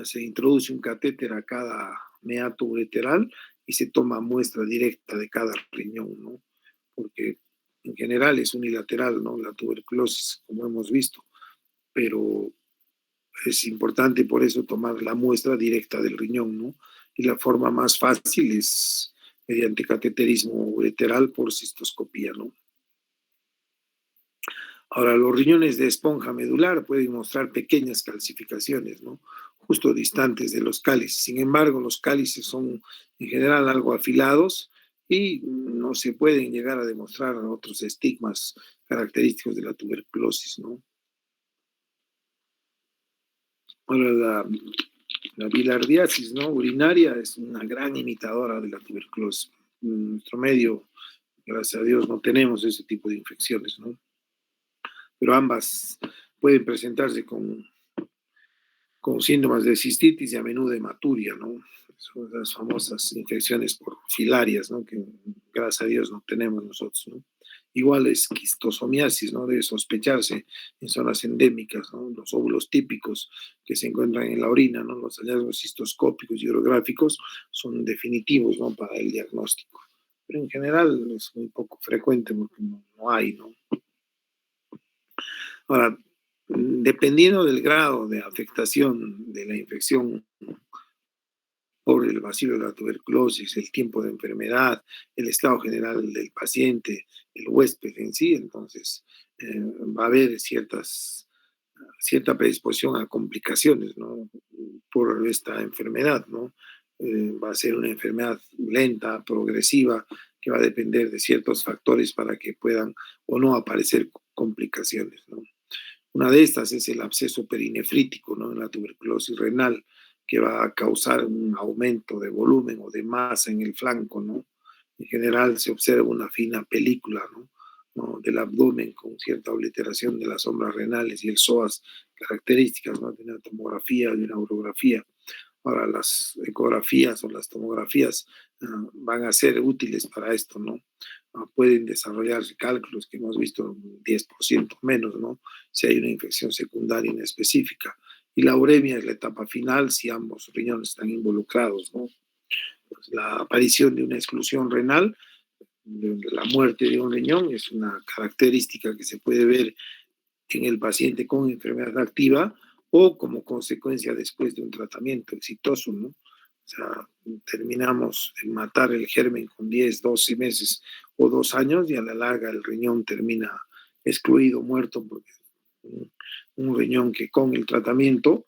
se introduce un catéter a cada meato ureteral y se toma muestra directa de cada riñón, ¿no? Porque en general es unilateral, ¿no? La tuberculosis, como hemos visto, pero es importante por eso tomar la muestra directa del riñón, ¿no? Y la forma más fácil es mediante cateterismo ureteral por cistoscopía, ¿no? Ahora, los riñones de esponja medular pueden mostrar pequeñas calcificaciones, ¿no? Justo distantes de los cálices. Sin embargo, los cálices son en general algo afilados y no se pueden llegar a demostrar otros estigmas característicos de la tuberculosis, ¿no? Ahora, la bilardiasis, ¿no? Urinaria es una gran imitadora de la tuberculosis. En nuestro medio, gracias a Dios, no tenemos ese tipo de infecciones, ¿no? Pero ambas pueden presentarse con síntomas de cistitis y a menudo hematuria, ¿no? Son las famosas infecciones por filarias, ¿no? Que gracias a Dios no tenemos nosotros, ¿no? Igual es quistosomiasis, ¿no? Debe sospecharse en zonas endémicas, ¿no? Los óvulos típicos que se encuentran en la orina, ¿no? Los hallazgos cistoscópicos y urográficos son definitivos, ¿no? Para el diagnóstico. Pero en general es muy poco frecuente porque no hay, ¿no? Ahora, dependiendo del grado de afectación de la infección por el bacilo de la tuberculosis, el tiempo de enfermedad, el estado general del paciente, el huésped en sí, entonces va a haber cierta predisposición a complicaciones, ¿no? Por esta enfermedad, ¿no? Va a ser una enfermedad lenta, progresiva, que va a depender de ciertos factores para que puedan o no aparecer complicaciones, ¿no? Una de estas es el absceso perinefrítico, ¿no? En la tuberculosis renal, que va a causar un aumento de volumen o de masa en el flanco, ¿no? En general se observa una fina película, ¿no? ¿No? Del abdomen con cierta obliteración de las sombras renales y el psoas, características, ¿no? De una tomografía, de una urografía. Ahora, las ecografías o las tomografías van a ser útiles para esto, ¿no? Pueden desarrollarse cálculos que hemos visto un 10% menos, ¿no? Si hay una infección secundaria inespecífica. Y la uremia es la etapa final si ambos riñones están involucrados, ¿no? Pues la aparición de una exclusión renal, de la muerte de un riñón, es una característica que se puede ver en el paciente con enfermedad activa o como consecuencia después de un tratamiento exitoso, ¿no? O sea, terminamos de matar el germen con 10, 12 meses o 2 años y a la larga el riñón termina excluido, muerto, porque un riñón que con el tratamiento,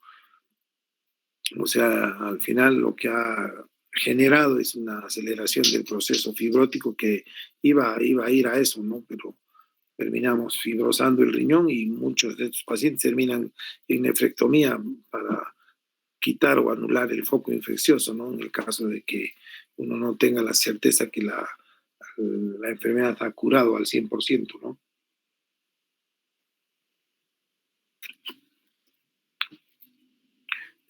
o sea, al final lo que ha generado es una aceleración del proceso fibrótico que iba a ir a eso, ¿no? Pero terminamos fibrosando el riñón y muchos de estos pacientes terminan en nefrectomía para quitar o anular el foco infeccioso, ¿no? En el caso de que uno no tenga la certeza que la enfermedad ha curado al 100%, ¿no?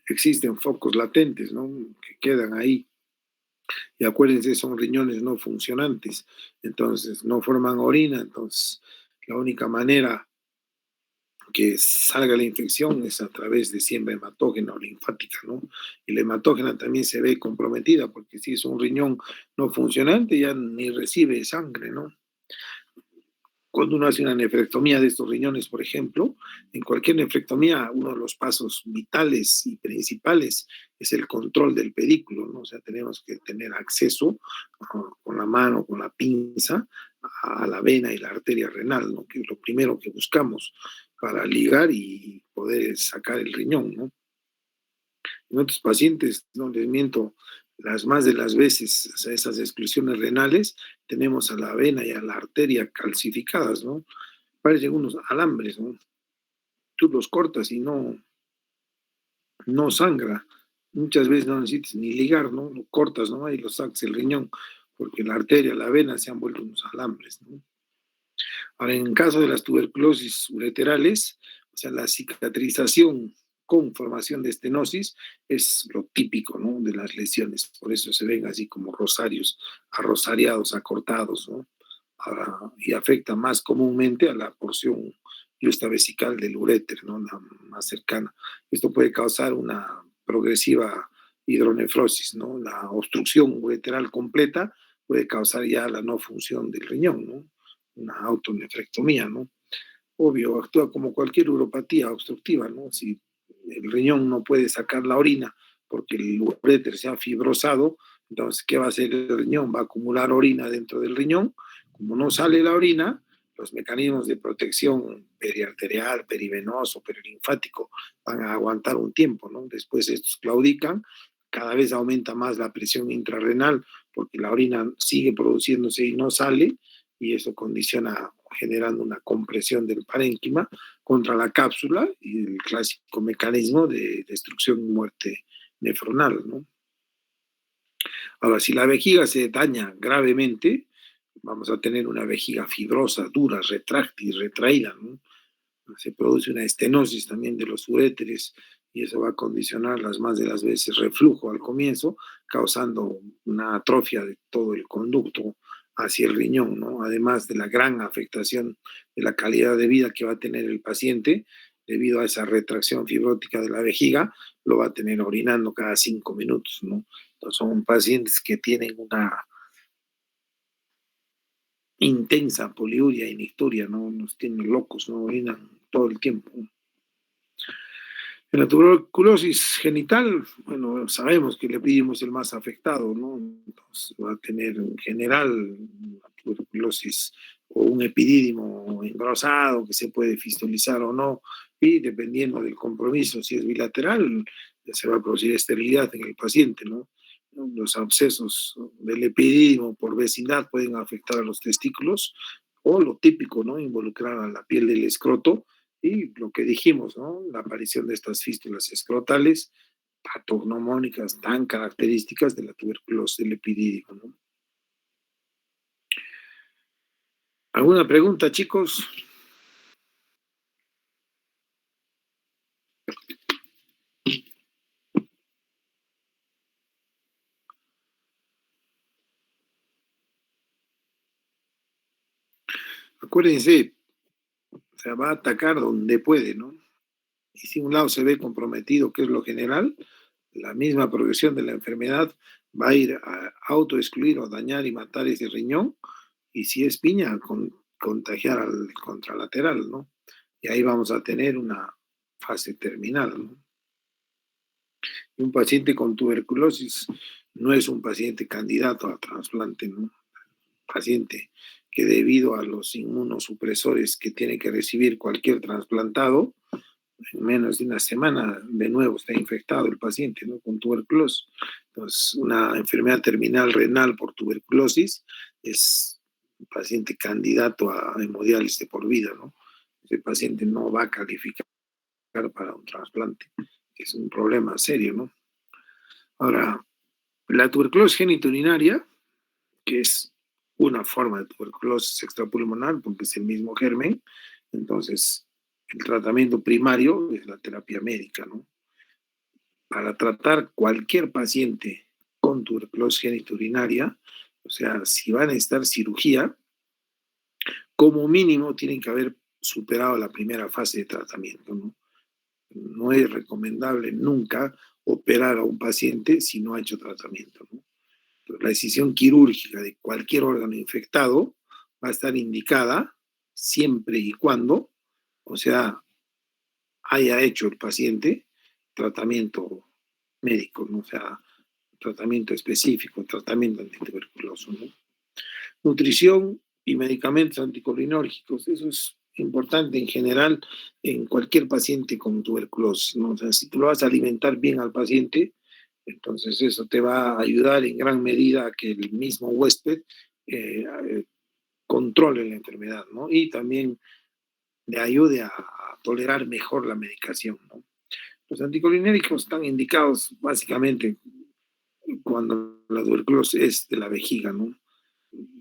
Existen focos latentes, ¿no? Que quedan ahí. Y acuérdense, son riñones no funcionantes, entonces no forman orina, entonces la única manera que salga la infección es a través de siembra hematógena o linfática, ¿no? Y la hematógena también se ve comprometida porque si es un riñón no funcionante ya ni recibe sangre, ¿no? Cuando uno hace una nefrectomía de estos riñones, por ejemplo, en cualquier nefrectomía, uno de los pasos vitales y principales es el control del pedículo, ¿no? O sea, tenemos que tener acceso con la mano, con la pinza, a la vena y la arteria renal, ¿no? Que es lo primero que buscamos para ligar y poder sacar el riñón, ¿no? En otros pacientes, no les miento, las más de las veces, o sea, esas exclusiones renales, tenemos a la vena y a la arteria calcificadas, ¿no? Parecen unos alambres, ¿no? Tú los cortas y no sangra. Muchas veces no necesitas ni ligar, ¿no? Lo cortas, ¿no? Y lo sacas el riñón, porque la arteria, la vena se han vuelto unos alambres, ¿no? Ahora, en caso de las tuberculosis ureterales, o sea, la cicatrización con formación de estenosis es lo típico, ¿no? De las lesiones. Por eso se ven así como rosarios, arrosariados, acortados, ¿no? Ahora, y afecta más comúnmente a la porción vesical del uréter, ¿no? La más cercana. Esto puede causar una progresiva hidronefrosis, ¿no? La obstrucción ureteral completa puede causar ya la no función del riñón, ¿no? Una autonefrectomía, ¿no? Obvio, actúa como cualquier uropatía obstructiva, ¿no? Si el riñón no puede sacar la orina porque el uréter se ha fibrosado, entonces, ¿qué va a hacer el riñón? Va a acumular orina dentro del riñón. Como no sale la orina, los mecanismos de protección periarterial, perivenoso, perilinfático van a aguantar un tiempo, ¿no? Después estos claudican, cada vez aumenta más la presión intrarrenal porque la orina sigue produciéndose y no sale, y eso condiciona generando una compresión del parénquima contra la cápsula y el clásico mecanismo de destrucción y muerte nefronal, ¿no? Ahora, si la vejiga se daña gravemente, vamos a tener una vejiga fibrosa, dura, retráctil, retraída, ¿no? Se produce una estenosis también de los uréteres y eso va a condicionar las más de las veces reflujo al comienzo, causando una atrofia de todo el conducto hacia el riñón, ¿no? Además de la gran afectación de la calidad de vida que va a tener el paciente debido a esa retracción fibrótica de la vejiga, lo va a tener orinando cada 5 minutos, ¿no? Entonces son pacientes que tienen una intensa poliuria y nicturia, ¿no? Nos tienen locos, ¿no? Orinan todo el tiempo. En la tuberculosis genital, bueno, sabemos que el epididimo es el más afectado, ¿no? Entonces va a tener en general una tuberculosis o un epidídimo engrosado que se puede fistulizar o no, y dependiendo del compromiso, si es bilateral, se va a producir esterilidad en el paciente, ¿no? Los abscesos del epidídimo por vecindad pueden afectar a los testículos, o lo típico, ¿no? Involucrar a la piel del escroto, y lo que dijimos, ¿no? La aparición de estas fístulas escrotales patognomónicas tan características de la tuberculosis del epidídimo, ¿no? ¿Alguna pregunta, chicos? Acuérdense, o sea, va a atacar donde puede, ¿no? Y si un lado se ve comprometido, que es lo general, la misma progresión de la enfermedad va a ir a autoexcluir o dañar y matar ese riñón, y si es piña, contagiar al contralateral, ¿no? Y ahí vamos a tener una fase terminal, ¿no? Y un paciente con tuberculosis no es un paciente candidato a trasplante, ¿no? Paciente que debido a los inmunosupresores que tiene que recibir cualquier trasplantado, en menos de una semana de nuevo está infectado el paciente, ¿no? Con tuberculosis. Entonces, una enfermedad terminal renal por tuberculosis es un paciente candidato a hemodiálisis de por vida, ¿no? Ese paciente no va a calificar para un trasplante, que es un problema serio, ¿no? Ahora, la tuberculosis genitourinaria, que es una forma de tuberculosis extrapulmonar, porque es el mismo germen, entonces el tratamiento primario es la terapia médica, ¿no? Para tratar cualquier paciente con tuberculosis genitourinaria, o sea, si van a necesitar cirugía, como mínimo tienen que haber superado la primera fase de tratamiento, ¿no? No es recomendable nunca operar a un paciente si no ha hecho tratamiento, ¿no? La decisión quirúrgica de cualquier órgano infectado va a estar indicada siempre y cuando, o sea, haya hecho el paciente tratamiento médico, ¿no? O sea, tratamiento específico, tratamiento antituberculoso, ¿no? Nutrición, y medicamentos anticolinérgicos. Eso es importante en general en cualquier paciente con tuberculosis, ¿no? O sea, si tú lo vas a alimentar bien al paciente, entonces eso te va a ayudar en gran medida a que el mismo huésped controle la enfermedad, ¿no? Y también le ayude a tolerar mejor la medicación, ¿no? Los anticolinérgicos están indicados básicamente cuando la tuberculosis es de la vejiga, ¿no?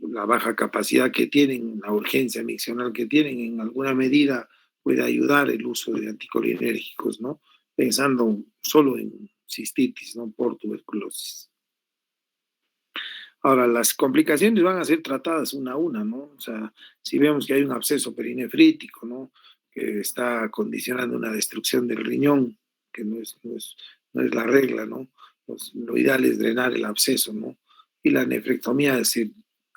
La baja capacidad que tienen, la urgencia miccional que tienen, en alguna medida puede ayudar el uso de anticolinérgicos, ¿no? Pensando solo en cistitis, ¿no? Por tuberculosis. Ahora, las complicaciones van a ser tratadas una a una, ¿no? O sea, si vemos que hay un absceso perinefrítico, ¿no? Que está condicionando una destrucción del riñón, que no es la regla, ¿no? Pues, lo ideal es drenar el absceso, ¿no? Y la nefrectomía se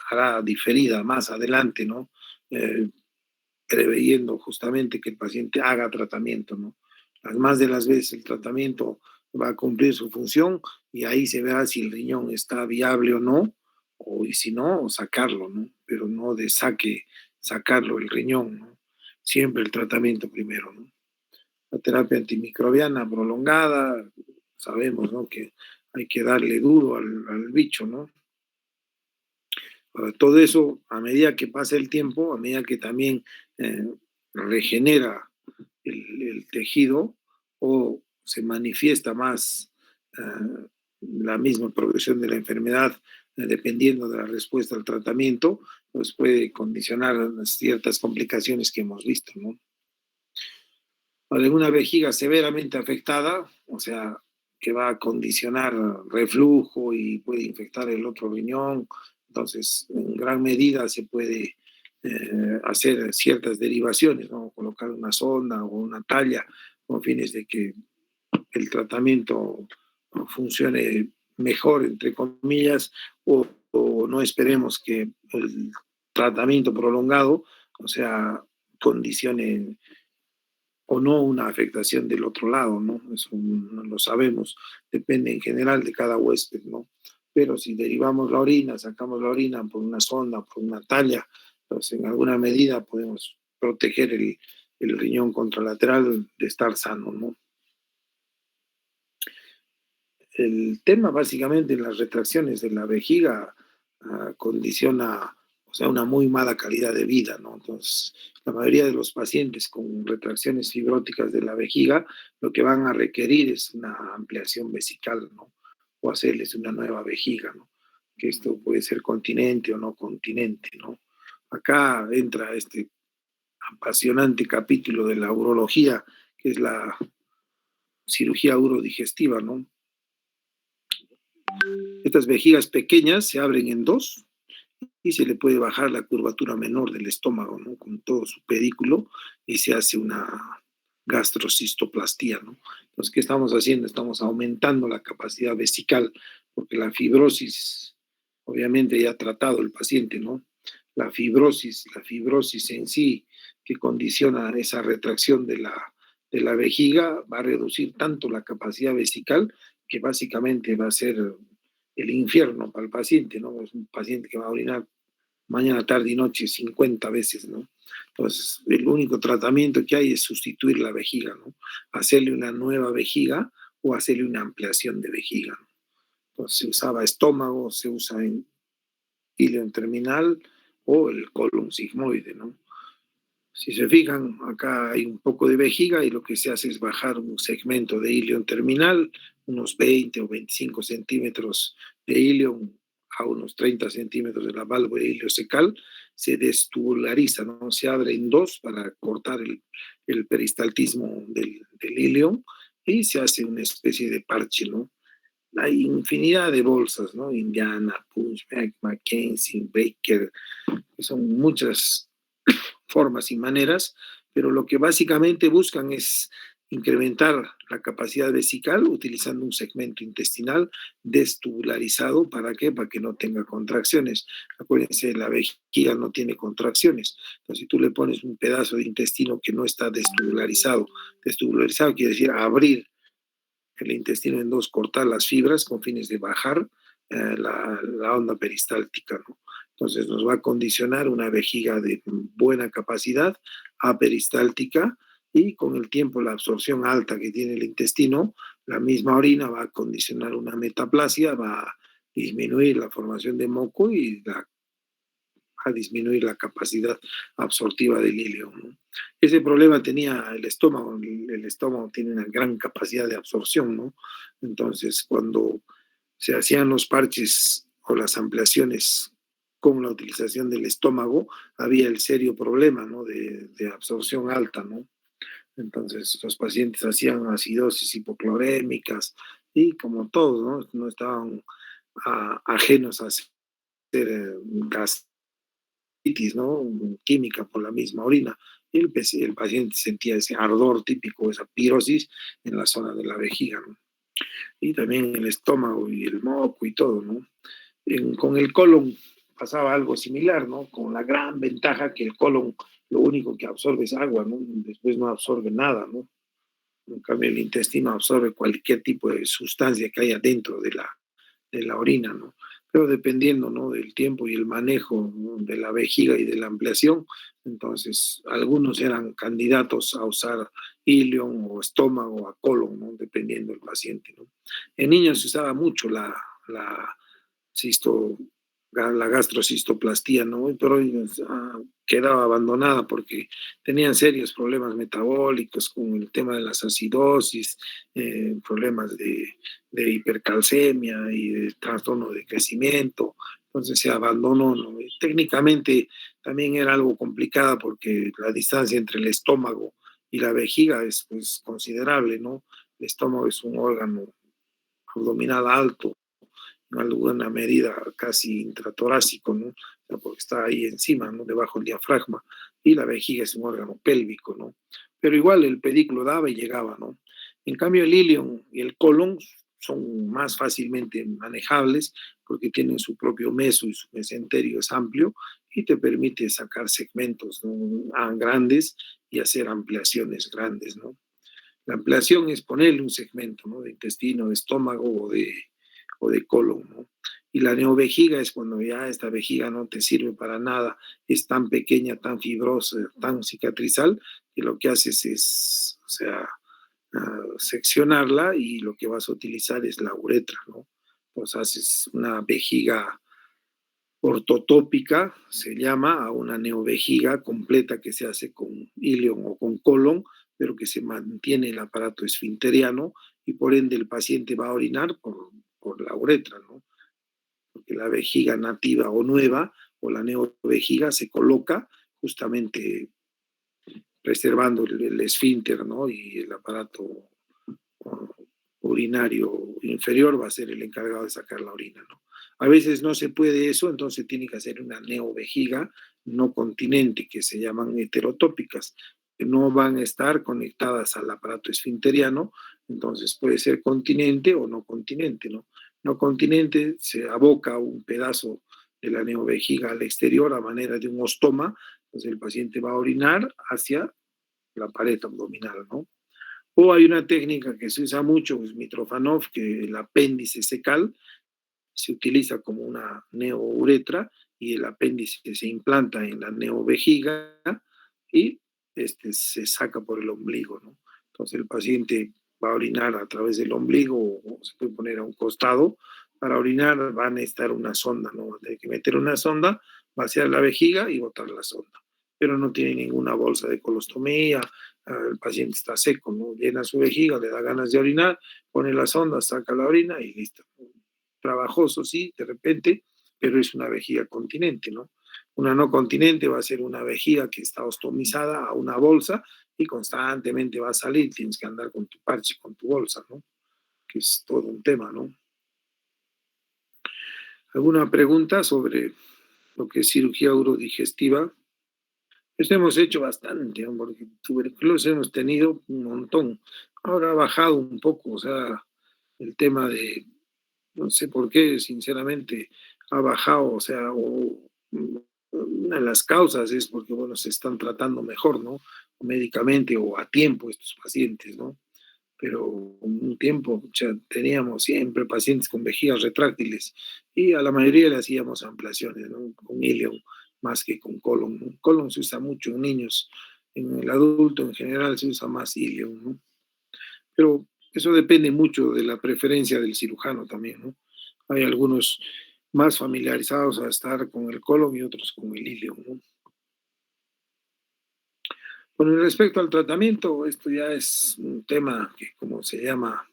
hará diferida más adelante, ¿no? Eh, Preveyendo justamente que el paciente haga tratamiento, ¿no? Las más de las veces el tratamiento va a cumplir su función y ahí se verá si el riñón está viable o no, o y si no, sacarlo, ¿no? Pero no de sacarlo el riñón, ¿no? Siempre el tratamiento primero, ¿no? La terapia antimicrobiana prolongada, sabemos, ¿no? Que hay que darle duro al bicho, ¿no? Todo eso, a medida que pasa el tiempo, a medida que también eh, regenera el tejido o se manifiesta más la misma progresión de la enfermedad, dependiendo de la respuesta al tratamiento, pues puede condicionar ciertas complicaciones que hemos visto, ¿no? Ahora, en una vejiga severamente afectada, o sea, que va a condicionar reflujo y puede infectar el otro riñón, entonces en gran medida se puede hacer ciertas derivaciones, ¿no? Colocar una sonda o una talla con fines de que el tratamiento funcione mejor, entre comillas, o no esperemos que el tratamiento prolongado, o sea, condicione o no una afectación del otro lado, ¿no? Eso no lo sabemos, depende en general de cada huésped, ¿no? Pero si derivamos la orina, sacamos la orina por una sonda, por una talla, pues en alguna medida podemos proteger el riñón contralateral de estar sano, ¿no? El tema básicamente en las retracciones de la vejiga condiciona, o sea, una muy mala calidad de vida, ¿no? Entonces, la mayoría de los pacientes con retracciones fibróticas de la vejiga lo que van a requerir es una ampliación vesical, ¿no? O hacerles una nueva vejiga, ¿no? Que esto puede ser continente o no continente, ¿no? Acá entra este apasionante capítulo de la urología, que es la cirugía urodigestiva, ¿no? Estas vejigas pequeñas se abren en dos y se le puede bajar la curvatura menor del estómago, ¿no? Con todo su pedículo y se hace una gastrocistoplastía, ¿no? Entonces, ¿qué estamos haciendo? Estamos aumentando la capacidad vesical porque la fibrosis, obviamente ya ha tratado el paciente, ¿no? La fibrosis en sí que condiciona esa retracción de la vejiga va a reducir tanto la capacidad vesical que básicamente va a ser el infierno para el paciente, ¿no? Es un paciente que va a orinar mañana, tarde y noche 50 veces, ¿no? Entonces, el único tratamiento que hay es sustituir la vejiga, ¿no? Hacerle una nueva vejiga o hacerle una ampliación de vejiga, ¿no? Entonces, se usaba estómago, se usa en ilion terminal o el colon sigmoide, ¿no? Si se fijan, acá hay un poco de vejiga y lo que se hace es bajar un segmento de ilion terminal, unos 20 o 25 centímetros de ilion a unos 30 centímetros de la válvula iliocecal, se destubulariza, ¿no? Se abre en dos para cortar el peristaltismo del ilion y se hace una especie de parche, ¿no? Hay infinidad de bolsas, ¿no? Indiana, Punchback, Mackenzie, Baker, que son muchas formas y maneras, pero lo que básicamente buscan es incrementar la capacidad vesical utilizando un segmento intestinal destubularizado. ¿Para qué? Para que no tenga contracciones. Acuérdense, la vejiga no tiene contracciones. Entonces, si tú le pones un pedazo de intestino que no está destubularizado quiere decir abrir el intestino en dos, cortar las fibras con fines de bajar la onda peristáltica, ¿no? Entonces nos va a condicionar una vejiga de buena capacidad aperistáltica y con el tiempo la absorción alta que tiene el intestino, la misma orina va a condicionar una metaplasia, va a disminuir la formación de moco y a disminuir la capacidad absortiva del ilio, ¿no? Ese problema tenía el estómago tiene una gran capacidad de absorción, ¿no? Entonces, cuando se hacían los parches o las ampliaciones con la utilización del estómago, había el serio problema, ¿no? de absorción alta, ¿no? Entonces, los pacientes hacían acidosis hipoclorémicas y como todos, ¿no? No estaban ajenos a hacer gastritis, ¿no? Química por la misma orina. Y el paciente sentía ese ardor típico, esa pirosis en la zona de la vejiga, ¿no? Y también el estómago y el moco y todo, ¿no? Con el colon pasaba algo similar, ¿no? Con la gran ventaja que el colon lo único que absorbe es agua, ¿no? Después no absorbe nada, ¿no? En cambio, el intestino absorbe cualquier tipo de sustancia que haya dentro de la orina, ¿no? Pero dependiendo, ¿no? del tiempo y el manejo, ¿no? de la vejiga y de la ampliación, entonces algunos eran candidatos a usar ilion o estómago a colon, ¿no? Dependiendo del paciente, ¿no? En niños se usaba mucho la cisto, la gastrocistoplastía, ¿no? Pero hoy quedaba abandonada porque tenían serios problemas metabólicos con el tema de las acidosis, problemas de hipercalcemia y de trastorno de crecimiento. Entonces se abandonó, ¿no? Y técnicamente también era algo complicada porque la distancia entre el estómago y la vejiga es pues, considerable, ¿no? El estómago es un órgano abdominal alto, en alguna medida casi intratorácico, ¿no? O sea, porque está ahí encima, ¿no? Debajo del diafragma, y la vejiga es un órgano pélvico, ¿no? Pero igual el pedículo daba y llegaba, ¿no? En cambio, el ilion y el colon son más fácilmente manejables porque tienen su propio meso y su mesenterio es amplio y te permite sacar segmentos, ¿no? Grandes y hacer ampliaciones grandes, ¿no? La ampliación es ponerle un segmento, ¿no? De intestino, de estómago o de colon, ¿no? Y la neovejiga es cuando ya esta vejiga no te sirve para nada, es tan pequeña, tan fibrosa, tan cicatrizal, que lo que haces es, o sea, seccionarla y lo que vas a utilizar es la uretra, ¿no? Pues haces una vejiga ortotópica, se llama, a una neovejiga completa que se hace con ilion o con colon, pero que se mantiene el aparato esfinteriano y por ende el paciente va a orinar por la uretra, ¿no? Porque la vejiga nativa o nueva o la neovejiga se coloca justamente preservando el esfínter, ¿no? Y el aparato urinario inferior va a ser el encargado de sacar la orina, ¿no? A veces no se puede eso, entonces tiene que hacer una neovejiga no continente, que se llaman heterotópicas, que no van a estar conectadas al aparato esfinteriano, entonces puede ser continente o no continente, ¿no? No continente se aboca un pedazo de la neovejiga al exterior a manera de un ostoma, entonces el paciente va a orinar hacia la pared abdominal, ¿no? O hay una técnica que se usa mucho, es Mitrofanov, que el apéndice secal se utiliza como una neouretra y el apéndice se implanta en la neovejiga y se saca por el ombligo, ¿no? Entonces el paciente va a orinar a través del ombligo o se puede poner a un costado. Para orinar va a necesitar una sonda, ¿no? Va a tener que meter una sonda, vaciar la vejiga y botar la sonda. Pero no tiene ninguna bolsa de colostomía, el paciente está seco, ¿no? Llena su vejiga, le da ganas de orinar, pone la sonda, saca la orina y listo. Trabajoso, sí, de repente, pero es una vejiga continente, ¿no? Una no continente va a ser una vejiga que está ostomizada a una bolsa y constantemente va a salir, tienes que andar con tu parche, con tu bolsa, ¿no? Que es todo un tema, ¿no? ¿Alguna pregunta sobre lo que es cirugía urodigestiva? Eso hemos hecho bastante, ¿no? Porque tuberculosis hemos tenido un montón. Ahora ha bajado un poco, o sea, el tema de, no sé por qué, sinceramente, ha bajado, o sea, una de las causas es porque, bueno, se están tratando mejor, ¿no? Médicamente o a tiempo estos pacientes, ¿no? pero un tiempo ya teníamos siempre pacientes con vejigas retráctiles y a la mayoría le hacíamos ampliaciones, ¿no? Con ilion más que con colon, ¿no? Colon se usa mucho en niños, en el adulto en general se usa más ilion, ¿no? Pero eso depende mucho de la preferencia del cirujano también, ¿no? Hay algunos más familiarizados a estar con el colon y otros con el ilion, ¿no? Con respecto al tratamiento, esto ya es un tema que, como se llama,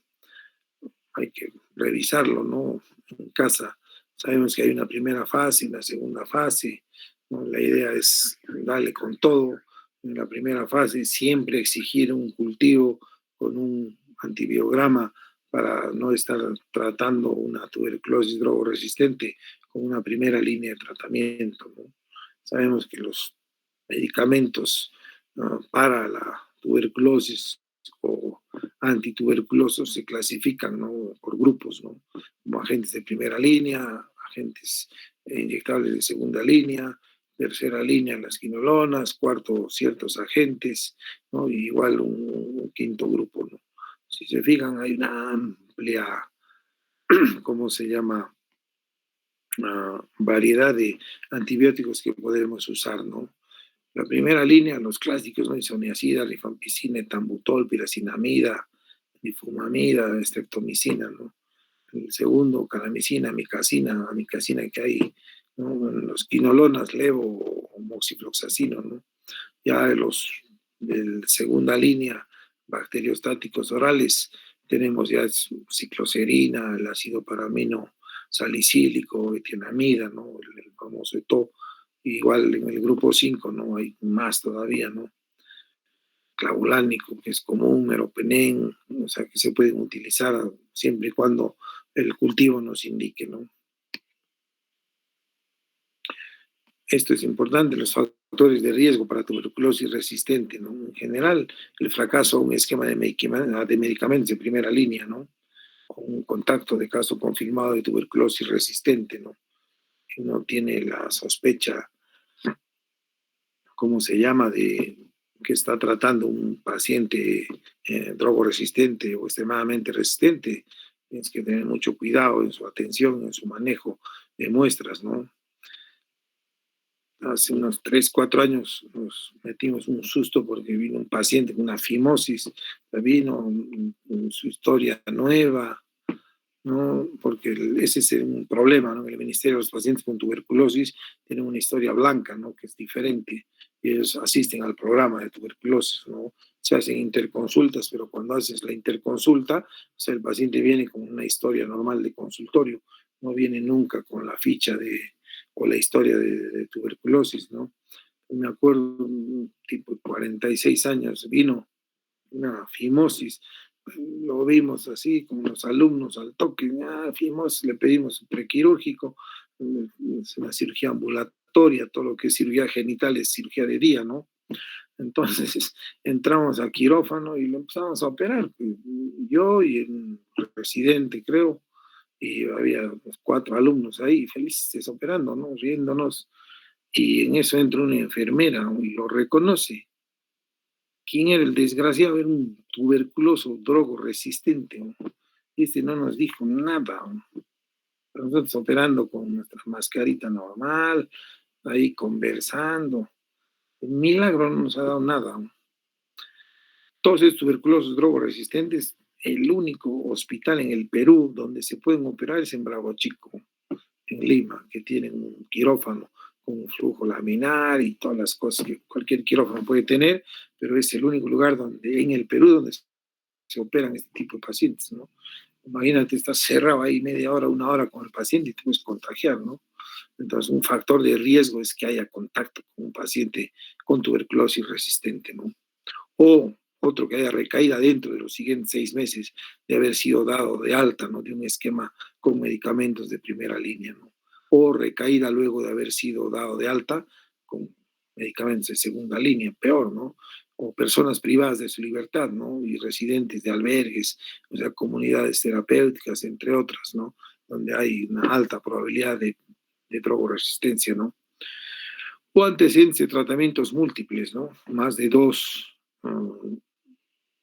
hay que revisarlo, ¿no? En casa. Sabemos que hay una primera fase y una segunda fase, ¿no? La idea es darle con todo. En la primera fase siempre exigir un cultivo con un antibiograma para no estar tratando una tuberculosis drogoresistente con una primera línea de tratamiento, ¿no? Sabemos que los medicamentos, ¿no?, para la tuberculosis o antituberculosos se clasifican, ¿no?, por grupos, ¿no?, como agentes de primera línea, agentes inyectables de segunda línea, tercera línea las quinolonas, cuarto ciertos agentes, ¿no?, y igual un quinto grupo, ¿no? Si se fijan, hay una amplia, ¿cómo se llama?, variedad de antibióticos que podemos usar, ¿no? La primera línea, los clásicos, ¿no? Isoniazida, rifampicina, etambutol, piracinamida, difumamida, streptomicina, ¿no? El segundo, calamicina, amicacina que hay, ¿no?, en los quinolonas, levo o moxifloxacino, ¿no? Ya de los de segunda línea, bacteriostáticos orales, tenemos ya cicloserina, el ácido paramino salicílico, etienamida, ¿no?, el famoso ETO. Igual en el grupo 5, ¿no?, hay más todavía, ¿no? Clavulánico, que es común, meropenem, o sea, que se pueden utilizar siempre y cuando el cultivo nos indique, ¿no? Esto es importante, los factores de riesgo para tuberculosis resistente, ¿no? En general, el fracaso a un esquema de medicamentos de primera línea, ¿no? O un contacto de caso confirmado de tuberculosis resistente, ¿no? Que no tiene la sospecha, ¿cómo se llama?, de que está tratando un paciente drogoresistente o extremadamente resistente. Tienes que tener mucho cuidado en su atención, en su manejo de muestras, ¿no? Hace unos 3 4 años nos metimos un susto porque vino un paciente con una fimosis, vino su historia nueva, ¿no? Porque ese es un problema, ¿no? En el Ministerio de los Pacientes con Tuberculosis tienen una historia blanca, ¿no?, que es diferente. Ellos asisten al programa de tuberculosis, ¿no? Se hacen interconsultas, pero cuando haces la interconsulta, o sea, el paciente viene con una historia normal de consultorio, no viene nunca con la ficha o la historia de tuberculosis, ¿no? Me acuerdo, un tipo de 46 años, vino una fimosis, lo vimos así con los alumnos al toque, fimosis, le pedimos un prequirúrgico, es una cirugía ambulatoria, todo lo que es cirugía genital es cirugía de día, ¿no? Entonces entramos al quirófano y lo empezamos a operar, yo y el residente, creo, y había unos 4 alumnos ahí felices operando, ¿no?, riéndonos, y en eso entra una enfermera y lo reconoce. ¿Quién era el desgraciado? Era un tuberculoso drogo-resistente, ¿no? Este no nos dijo nada, ¿no? Nosotros operando con nuestra mascarita normal, ahí conversando. Un milagro no nos ha dado nada, ¿no? Todos estos tuberculosos drogo-resistentes, el único hospital en el Perú donde se pueden operar es en Bravo Chico, en Lima, que tienen un quirófano con un flujo laminar y todas las cosas que cualquier quirófano puede tener, pero es el único lugar donde, en el Perú, donde se operan este tipo de pacientes, ¿no? Imagínate, estás cerrado ahí media hora, una hora con el paciente y te puedes contagiar, ¿no? Entonces, un factor de riesgo es que haya contacto con un paciente con tuberculosis resistente, ¿no? O otro, que haya recaída dentro de los siguientes 6 meses de haber sido dado de alta, ¿no?, de un esquema con medicamentos de primera línea, ¿no? O recaída luego de haber sido dado de alta con medicamentos de segunda línea, peor, ¿no? O personas privadas de su libertad, ¿no?, y residentes de albergues, o sea, comunidades terapéuticas, entre otras, ¿no?, donde hay una alta probabilidad de drogoresistencia, ¿no? O antecedentes de tratamientos múltiples, ¿no? Más de 2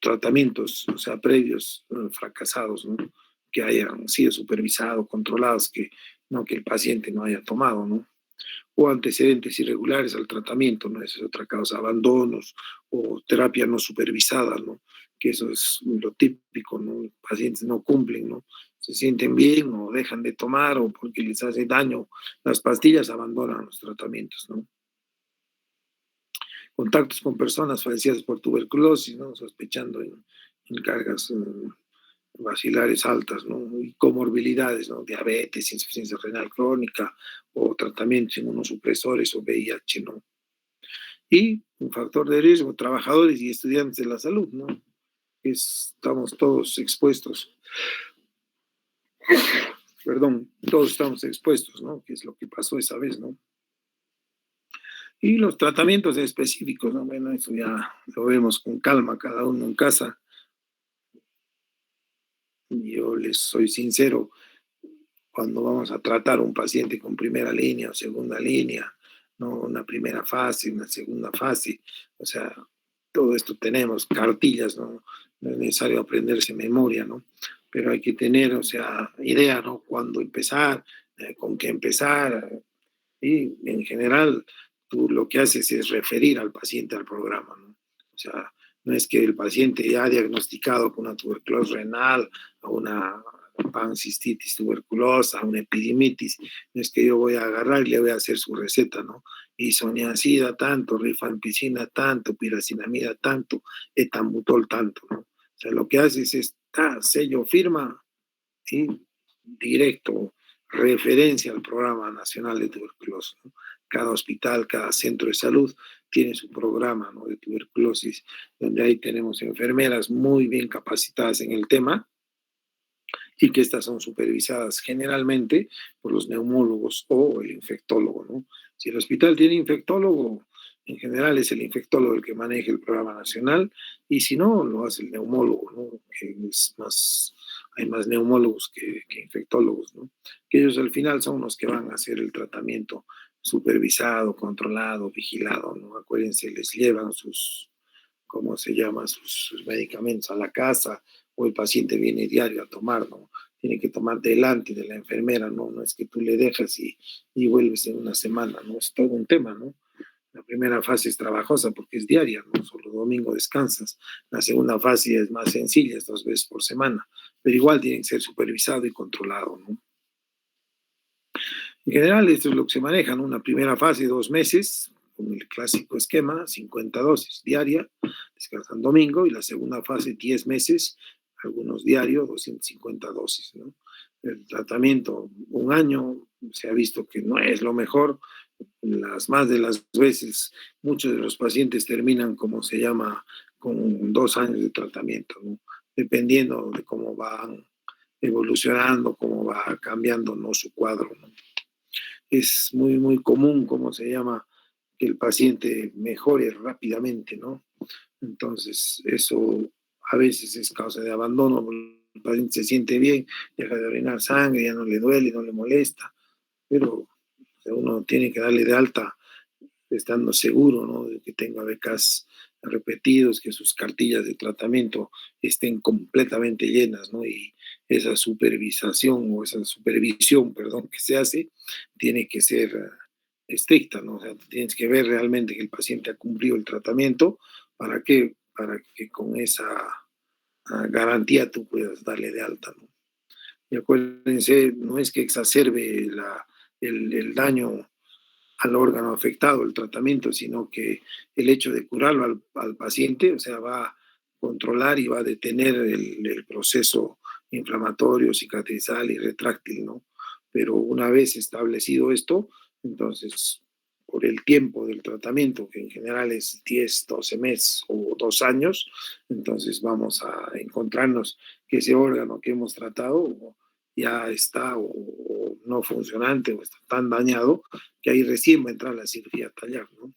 tratamientos, o sea, previos fracasados, ¿no? Que hayan sido supervisados, controlados, que no que el paciente no haya tomado, ¿no? O antecedentes irregulares al tratamiento, ¿no? Esa es otra causa, abandonos o terapia no supervisada, ¿no? Que eso es lo típico, ¿no? Los pacientes no cumplen, ¿no? Se sienten bien o dejan de tomar o porque les hace daño las pastillas, abandonan los tratamientos, ¿no? Contactos con personas fallecidas por tuberculosis, ¿no? Sospechando en cargas vacilares altas, ¿no? Y comorbilidades, ¿no? Diabetes, insuficiencia renal crónica o tratamientos inmunosupresores o VIH, ¿no? Y un factor de riesgo, trabajadores y estudiantes de la salud, ¿no? Estamos todos expuestos, perdón, todos estamos expuestos, ¿no? Que es lo que pasó esa vez, ¿no? Y los tratamientos específicos, ¿no? Bueno, eso ya lo vemos con calma, cada uno en casa. Yo les soy sincero, cuando vamos a tratar a un paciente con primera línea o segunda línea, ¿no? Una primera fase, una segunda fase, o sea, todo esto tenemos, cartillas, ¿no? No es necesario aprenderse memoria, ¿no? Pero hay que tener, o sea, idea, ¿no? Cuándo empezar, con qué empezar, y en general tú lo que haces es referir al paciente al programa, ¿no? O sea, no es que el paciente ya diagnosticado con una tuberculosis renal o una pancistitis tuberculosa, una epidimitis, no es que yo voy a agarrar y le voy a hacer su receta, ¿no? Isoniazida tanto, rifampicina tanto, piracinamida tanto, etambutol tanto, ¿no? O sea, lo que haces es, sello, firma y directo, referencia al Programa Nacional de Tuberculosis, ¿no? Cada hospital, cada centro de salud tiene su programa, ¿no? De tuberculosis, donde ahí tenemos enfermeras muy bien capacitadas en el tema y que estas son supervisadas generalmente por los neumólogos o el infectólogo, ¿no? Si el hospital tiene infectólogo, en general es el infectólogo el que maneja el programa nacional, y si no, lo hace el neumólogo, ¿no? Que es más, hay más neumólogos que infectólogos, ¿no? Que ellos al final son los que van a hacer el tratamiento supervisado, controlado, vigilado, ¿no? Acuérdense, les llevan sus, ¿cómo se llama? Sus medicamentos a la casa, o el paciente viene diario a tomar, ¿no? Tiene que tomar delante de la enfermera, ¿no? No es que tú le dejas y vuelves en una semana, ¿no? Es todo un tema, ¿no? La primera fase es trabajosa porque es diaria, ¿no? Solo domingo descansas. La segunda fase es más sencilla, es 2 veces por semana, pero igual tiene que ser supervisado y controlado, ¿no? En general, esto es lo que se maneja, ¿no? Una primera fase, 2 meses, con el clásico esquema, 50 dosis diaria, descansan domingo, y la segunda fase, 10 meses, algunos diarios, 250 dosis, ¿no? El tratamiento, 1 año, se ha visto que no es lo mejor. Las más de las veces, muchos de los pacientes terminan, como se llama, con 2 años de tratamiento, ¿no? Dependiendo de cómo van evolucionando, cómo va cambiando, ¿no? Su cuadro, ¿no? Es muy, muy común, como se llama, que el paciente mejore rápidamente, ¿no? Entonces, eso a veces es causa de abandono, el paciente se siente bien, deja de orinar sangre, ya no le duele, no le molesta, pero o sea, uno tiene que darle de alta estando seguro, ¿no? De que tenga becas repetidos, que sus cartillas de tratamiento estén completamente llenas, ¿no? Y esa supervisación o esa supervisión, perdón, que se hace, tiene que ser estricta, ¿no? O sea, tienes que ver realmente que el paciente ha cumplido el tratamiento para que con esa garantía tú puedas darle de alta, ¿no? Y acuérdense, no es que exacerbe el daño al órgano afectado, el tratamiento, sino que el hecho de curarlo al paciente, o sea, va a controlar y va a detener el proceso inflamatorio, cicatrizal y retráctil, ¿no? Pero una vez establecido esto, entonces, por el tiempo del tratamiento, que en general es 10, 12 meses o 2 años, entonces vamos a encontrarnos que ese órgano que hemos tratado ya está o no funcionante o está tan dañado que ahí recién va a entrar la cirugía a tallar, ¿no?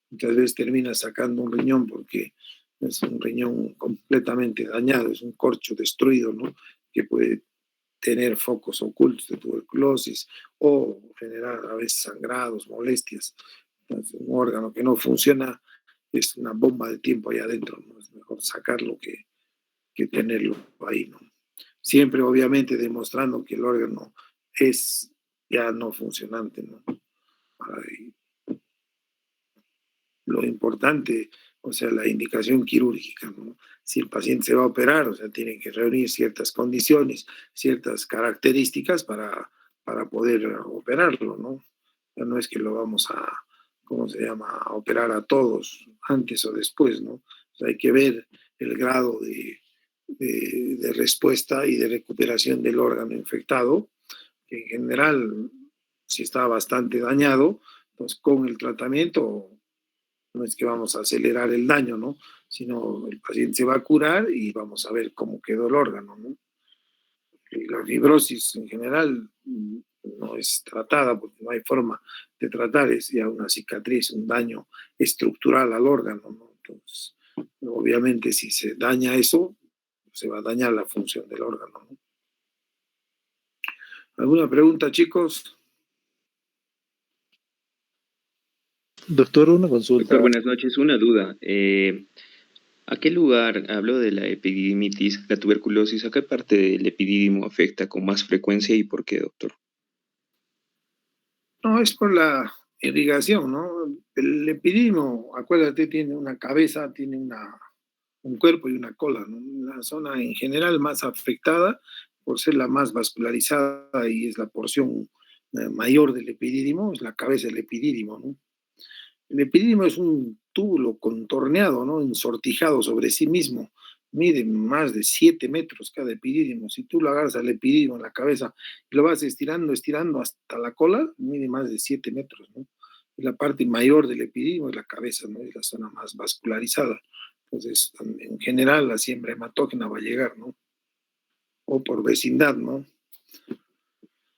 Muchas veces termina sacando un riñón porque es un riñón completamente dañado, es un corcho destruido, ¿no? Que puede tener focos ocultos de tuberculosis o generar a veces sangrados, molestias. Entonces, un órgano que no funciona es una bomba de tiempo ahí adentro, ¿no? Es mejor sacarlo que tenerlo ahí, ¿no? Siempre, obviamente, demostrando que el órgano es ya no funcionante, ¿no? Ahí, lo importante, o sea, la indicación quirúrgica, ¿no? Si el paciente se va a operar, o sea, tiene que reunir ciertas condiciones, ciertas características para poder operarlo, ¿no? Ya no es que lo vamos a, ¿cómo se llama?, a operar a todos antes o después, ¿no? O sea, hay que ver el grado de respuesta y de recuperación del órgano infectado, que en general, si está bastante dañado, pues con el tratamiento no es que vamos a acelerar el daño, ¿no? Sino el paciente se va a curar y vamos a ver cómo quedó el órgano, ¿no? Y la fibrosis en general no es tratada porque no hay forma de tratar, es ya una cicatriz, un daño estructural al órgano, ¿no? Entonces, obviamente si se daña eso, se va a dañar la función del órgano, ¿no? ¿Alguna pregunta, chicos? Doctor, una Doctor, consulta. buenas noches. Una duda. ¿A qué lugar, hablo de la epididimitis, la tuberculosis, a qué parte del epididimo afecta con más frecuencia y por qué, doctor? No, es por la irrigación, ¿no? El epididimo, acuérdate, tiene una cabeza, tiene un cuerpo y una cola, ¿no? La zona en general más afectada, por ser la más vascularizada y es la porción mayor del epidídimo, es la cabeza del epidídimo, ¿no? El epidídimo es un túbulo contorneado, ¿no? Ensortijado sobre sí mismo. Mide más de 7 metros cada epidídimo. Si tú lo agarras al epidídimo en la cabeza y lo vas estirando, estirando hasta la cola, mide más de 7 metros, ¿no? Y la parte mayor del epidídimo es la cabeza, ¿no? Es la zona más vascularizada. Entonces, en general, la siembra hematógena va a llegar, ¿no? O por vecindad, ¿no?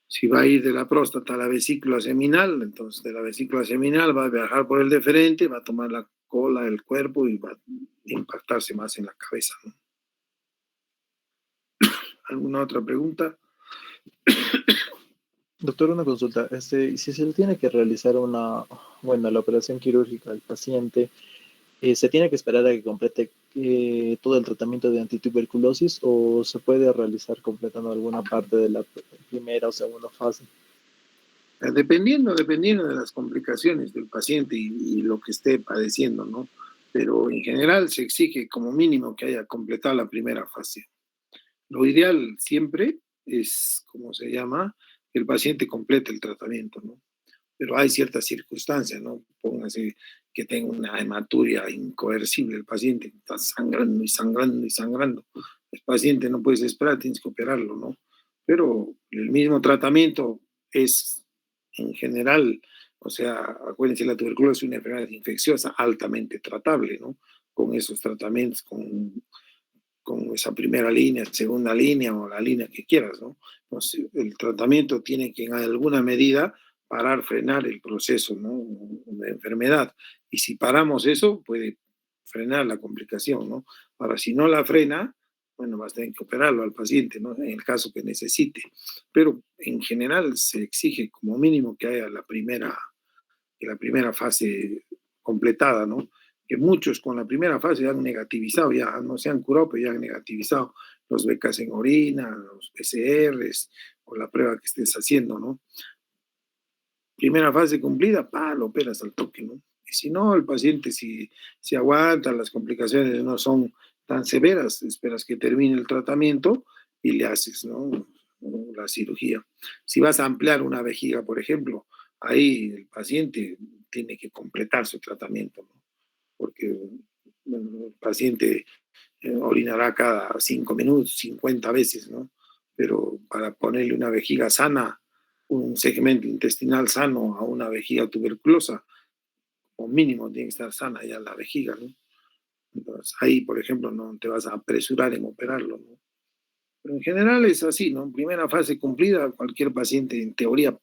Si va a ir de la próstata a la vesícula seminal, entonces de la vesícula seminal va a viajar por el deferente, va a tomar la cola, el cuerpo y va a impactarse más en la cabeza, ¿no? ¿Alguna otra pregunta? Doctor, una consulta. Si se le tiene que realizar la operación quirúrgica al paciente, ¿se tiene que esperar a que complete todo el tratamiento de antituberculosis o se puede realizar completando alguna parte de la primera o segunda fase? Dependiendo de las complicaciones del paciente y lo que esté padeciendo, ¿no? Pero en general se exige como mínimo que haya completado la primera fase. Lo ideal siempre es, ¿cómo se llama?, que el paciente complete el tratamiento, ¿no? Pero hay ciertas circunstancias, ¿no? Póngase que tenga una hematuria incoercible, el paciente está sangrando y sangrando y sangrando. El paciente no puedes esperar, tienes que operarlo, ¿no? Pero el mismo tratamiento es en general, o sea, acuérdense, la tuberculosis es una enfermedad infecciosa altamente tratable, ¿no? Con esos tratamientos, con esa primera línea, segunda línea o la línea que quieras, ¿no? Entonces, el tratamiento tiene que en alguna medida parar, frenar el proceso, ¿no?, de enfermedad. Y si paramos eso, puede frenar la complicación, ¿no? Ahora, si no la frena, bueno, vas a tener que operarlo al paciente, ¿no?, en el caso que necesite. Pero en general se exige como mínimo que haya la primera fase completada, ¿no? Que muchos con la primera fase ya han negativizado, ya no se han curado, pero ya han negativizado los becas en orina, los PCRs o la prueba que estés haciendo, ¿no? Primera fase cumplida, lo operas al toque, ¿no? Y si no, el paciente, si aguanta, las complicaciones no son tan severas, esperas que termine el tratamiento y le haces, ¿no?, la cirugía. Si vas a ampliar una vejiga, por ejemplo, ahí el paciente tiene que completar su tratamiento, ¿no? Porque bueno, el paciente orinará cada 5 minutos, 50 veces, ¿no? Pero para ponerle una vejiga sana, un segmento intestinal sano a una vejiga tuberculosa, o mínimo tiene que estar sana ya la vejiga, ¿no? Entonces, ahí, por ejemplo, no te vas a apresurar en operarlo, ¿no? Pero en general es así, ¿no? Primera fase cumplida, cualquier paciente en teoría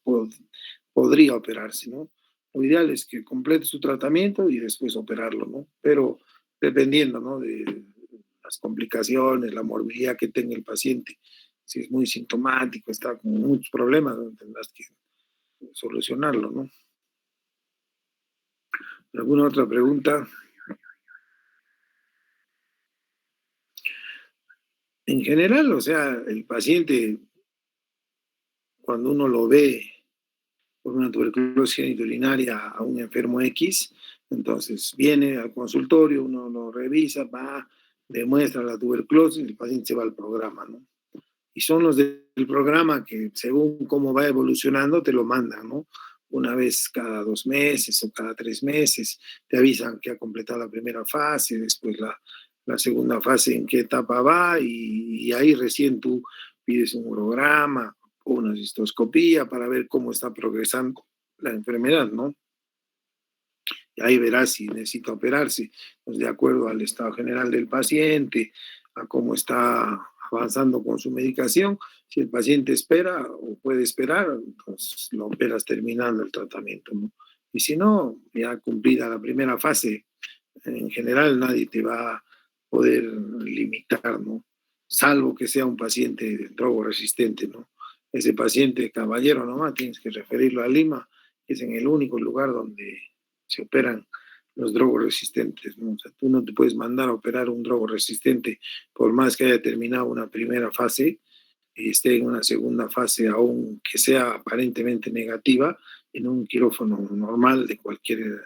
podría operarse, ¿no? Lo ideal es que complete su tratamiento y después operarlo, ¿no? Pero dependiendo, ¿no?, de las complicaciones, la morbilidad que tenga el paciente. Si es muy sintomático, está con muchos problemas, ¿no?, tendrás que solucionarlo, ¿no? ¿Alguna otra pregunta? En general, o sea, el paciente, cuando uno lo ve por una tuberculosis genitourinaria a un enfermo X, entonces viene al consultorio, uno lo revisa, va, demuestra la tuberculosis, el paciente se va al programa, ¿no? Y son los del programa que según cómo va evolucionando te lo mandan, ¿no? Una vez cada 2 meses o cada 3 meses, te avisan que ha completado la primera fase, después la segunda fase en qué etapa va y ahí recién tú pides un urograma o una cistoscopía para ver cómo está progresando la enfermedad, ¿no? Y ahí verás si necesita operarse, pues de acuerdo al estado general del paciente, a cómo está avanzando con su medicación. Si el paciente espera o puede esperar, entonces lo operas terminando el tratamiento, ¿no? Y si no, ya cumplida la primera fase, en general nadie te va a poder limitar, ¿no? Salvo que sea un paciente drogoresistente, ¿no? Ese paciente, caballero nomás, tienes que referirlo a Lima, que es en el único lugar donde se operan los drogoresistentes, ¿no? O sea, tú no te puedes mandar a operar un drogoresistente por más que haya terminado una primera fase y esté en una segunda fase, aún que sea aparentemente negativa, en un quirófano normal de cualquier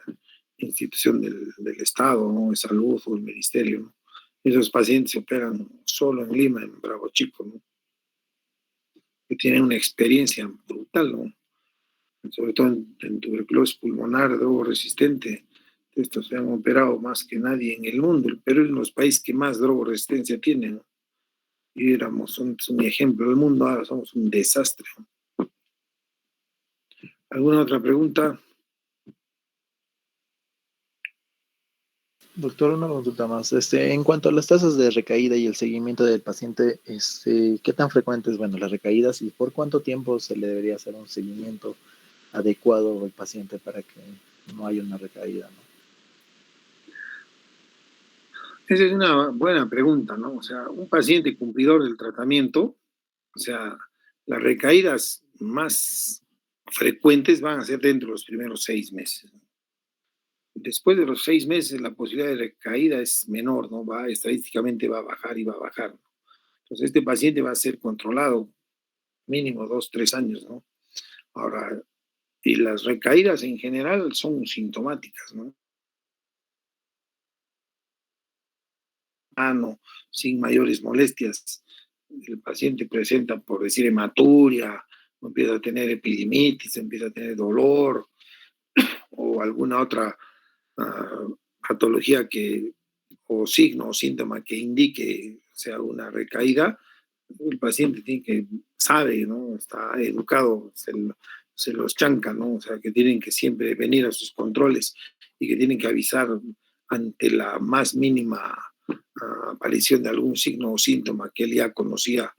institución del Estado, ¿no? De salud o el ministerio, ¿no? Esos pacientes se operan solo en Lima, en Bravo Chico, ¿no? Que tienen una experiencia brutal, ¿no? Sobre todo en tuberculosis pulmonar, drogo resistente. Estos se han operado más que nadie en el mundo. El Perú es uno de los países que más drogo-resistencia tiene, ¿no? Y éramos un ejemplo del mundo, ahora somos un desastre. ¿Alguna otra pregunta? Doctor, una consulta más. En cuanto a las tasas de recaída y el seguimiento del paciente, ¿qué tan frecuentes, bueno, las recaídas y por cuánto tiempo se le debería hacer un seguimiento adecuado al paciente para que no haya una recaída, ¿no? Esa es una buena pregunta, ¿no? O sea, un paciente cumplidor del tratamiento, o sea, las recaídas más frecuentes van a ser dentro de los primeros 6 meses. Después de los 6 meses, la posibilidad de recaída es menor, ¿no? Estadísticamente va a bajar y va a bajar, ¿no? Entonces, este paciente va a ser controlado mínimo 2, 3 años, ¿no? Ahora, y las recaídas en general son sintomáticas, ¿no? No, sin mayores molestias. El paciente presenta, por decir, hematuria, empieza a tener epidimitis, empieza a tener dolor o alguna otra patología o signo o síntoma que indique sea una recaída, el paciente sabe, ¿no? Está educado, se los chanca, ¿no? O sea, que tienen que siempre venir a sus controles y que tienen que avisar ante la más mínima aparición de algún signo o síntoma que él ya conocía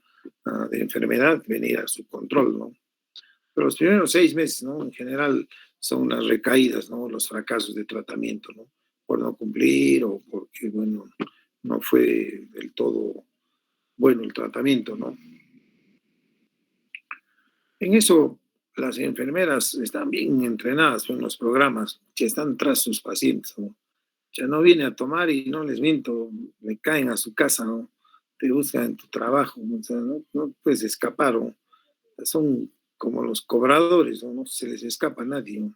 de enfermedad, venir a su control, ¿no? Pero los primeros 6 meses, ¿no? En general son las recaídas, ¿no? Los fracasos de tratamiento, ¿no? Por no cumplir o porque, bueno, no fue del todo bueno el tratamiento, ¿no? En eso las enfermeras están bien entrenadas en los programas que están tras sus pacientes, ¿no? Ya no viene a tomar y no les miento, le caen a su casa, ¿no? Te buscan en tu trabajo, ¿no? O sea, no puedes escapar, ¿no? Son como los cobradores, ¿no? No se les escapa a nadie, ¿no?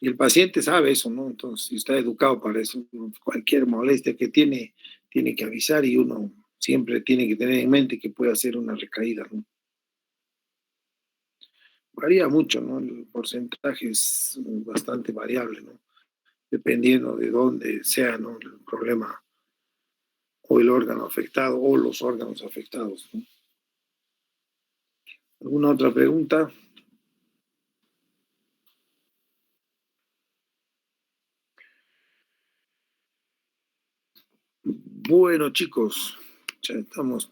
Y el paciente sabe eso, ¿no? Entonces está educado para eso, ¿no? Cualquier molestia que tiene que avisar y uno siempre tiene que tener en mente que puede hacer una recaída, ¿no? Varía mucho, ¿no? El porcentaje es bastante variable, ¿no? Dependiendo de dónde sea, ¿no? El problema o el órgano afectado o los órganos afectados, ¿no? ¿Alguna otra pregunta? Bueno, chicos, ya estamos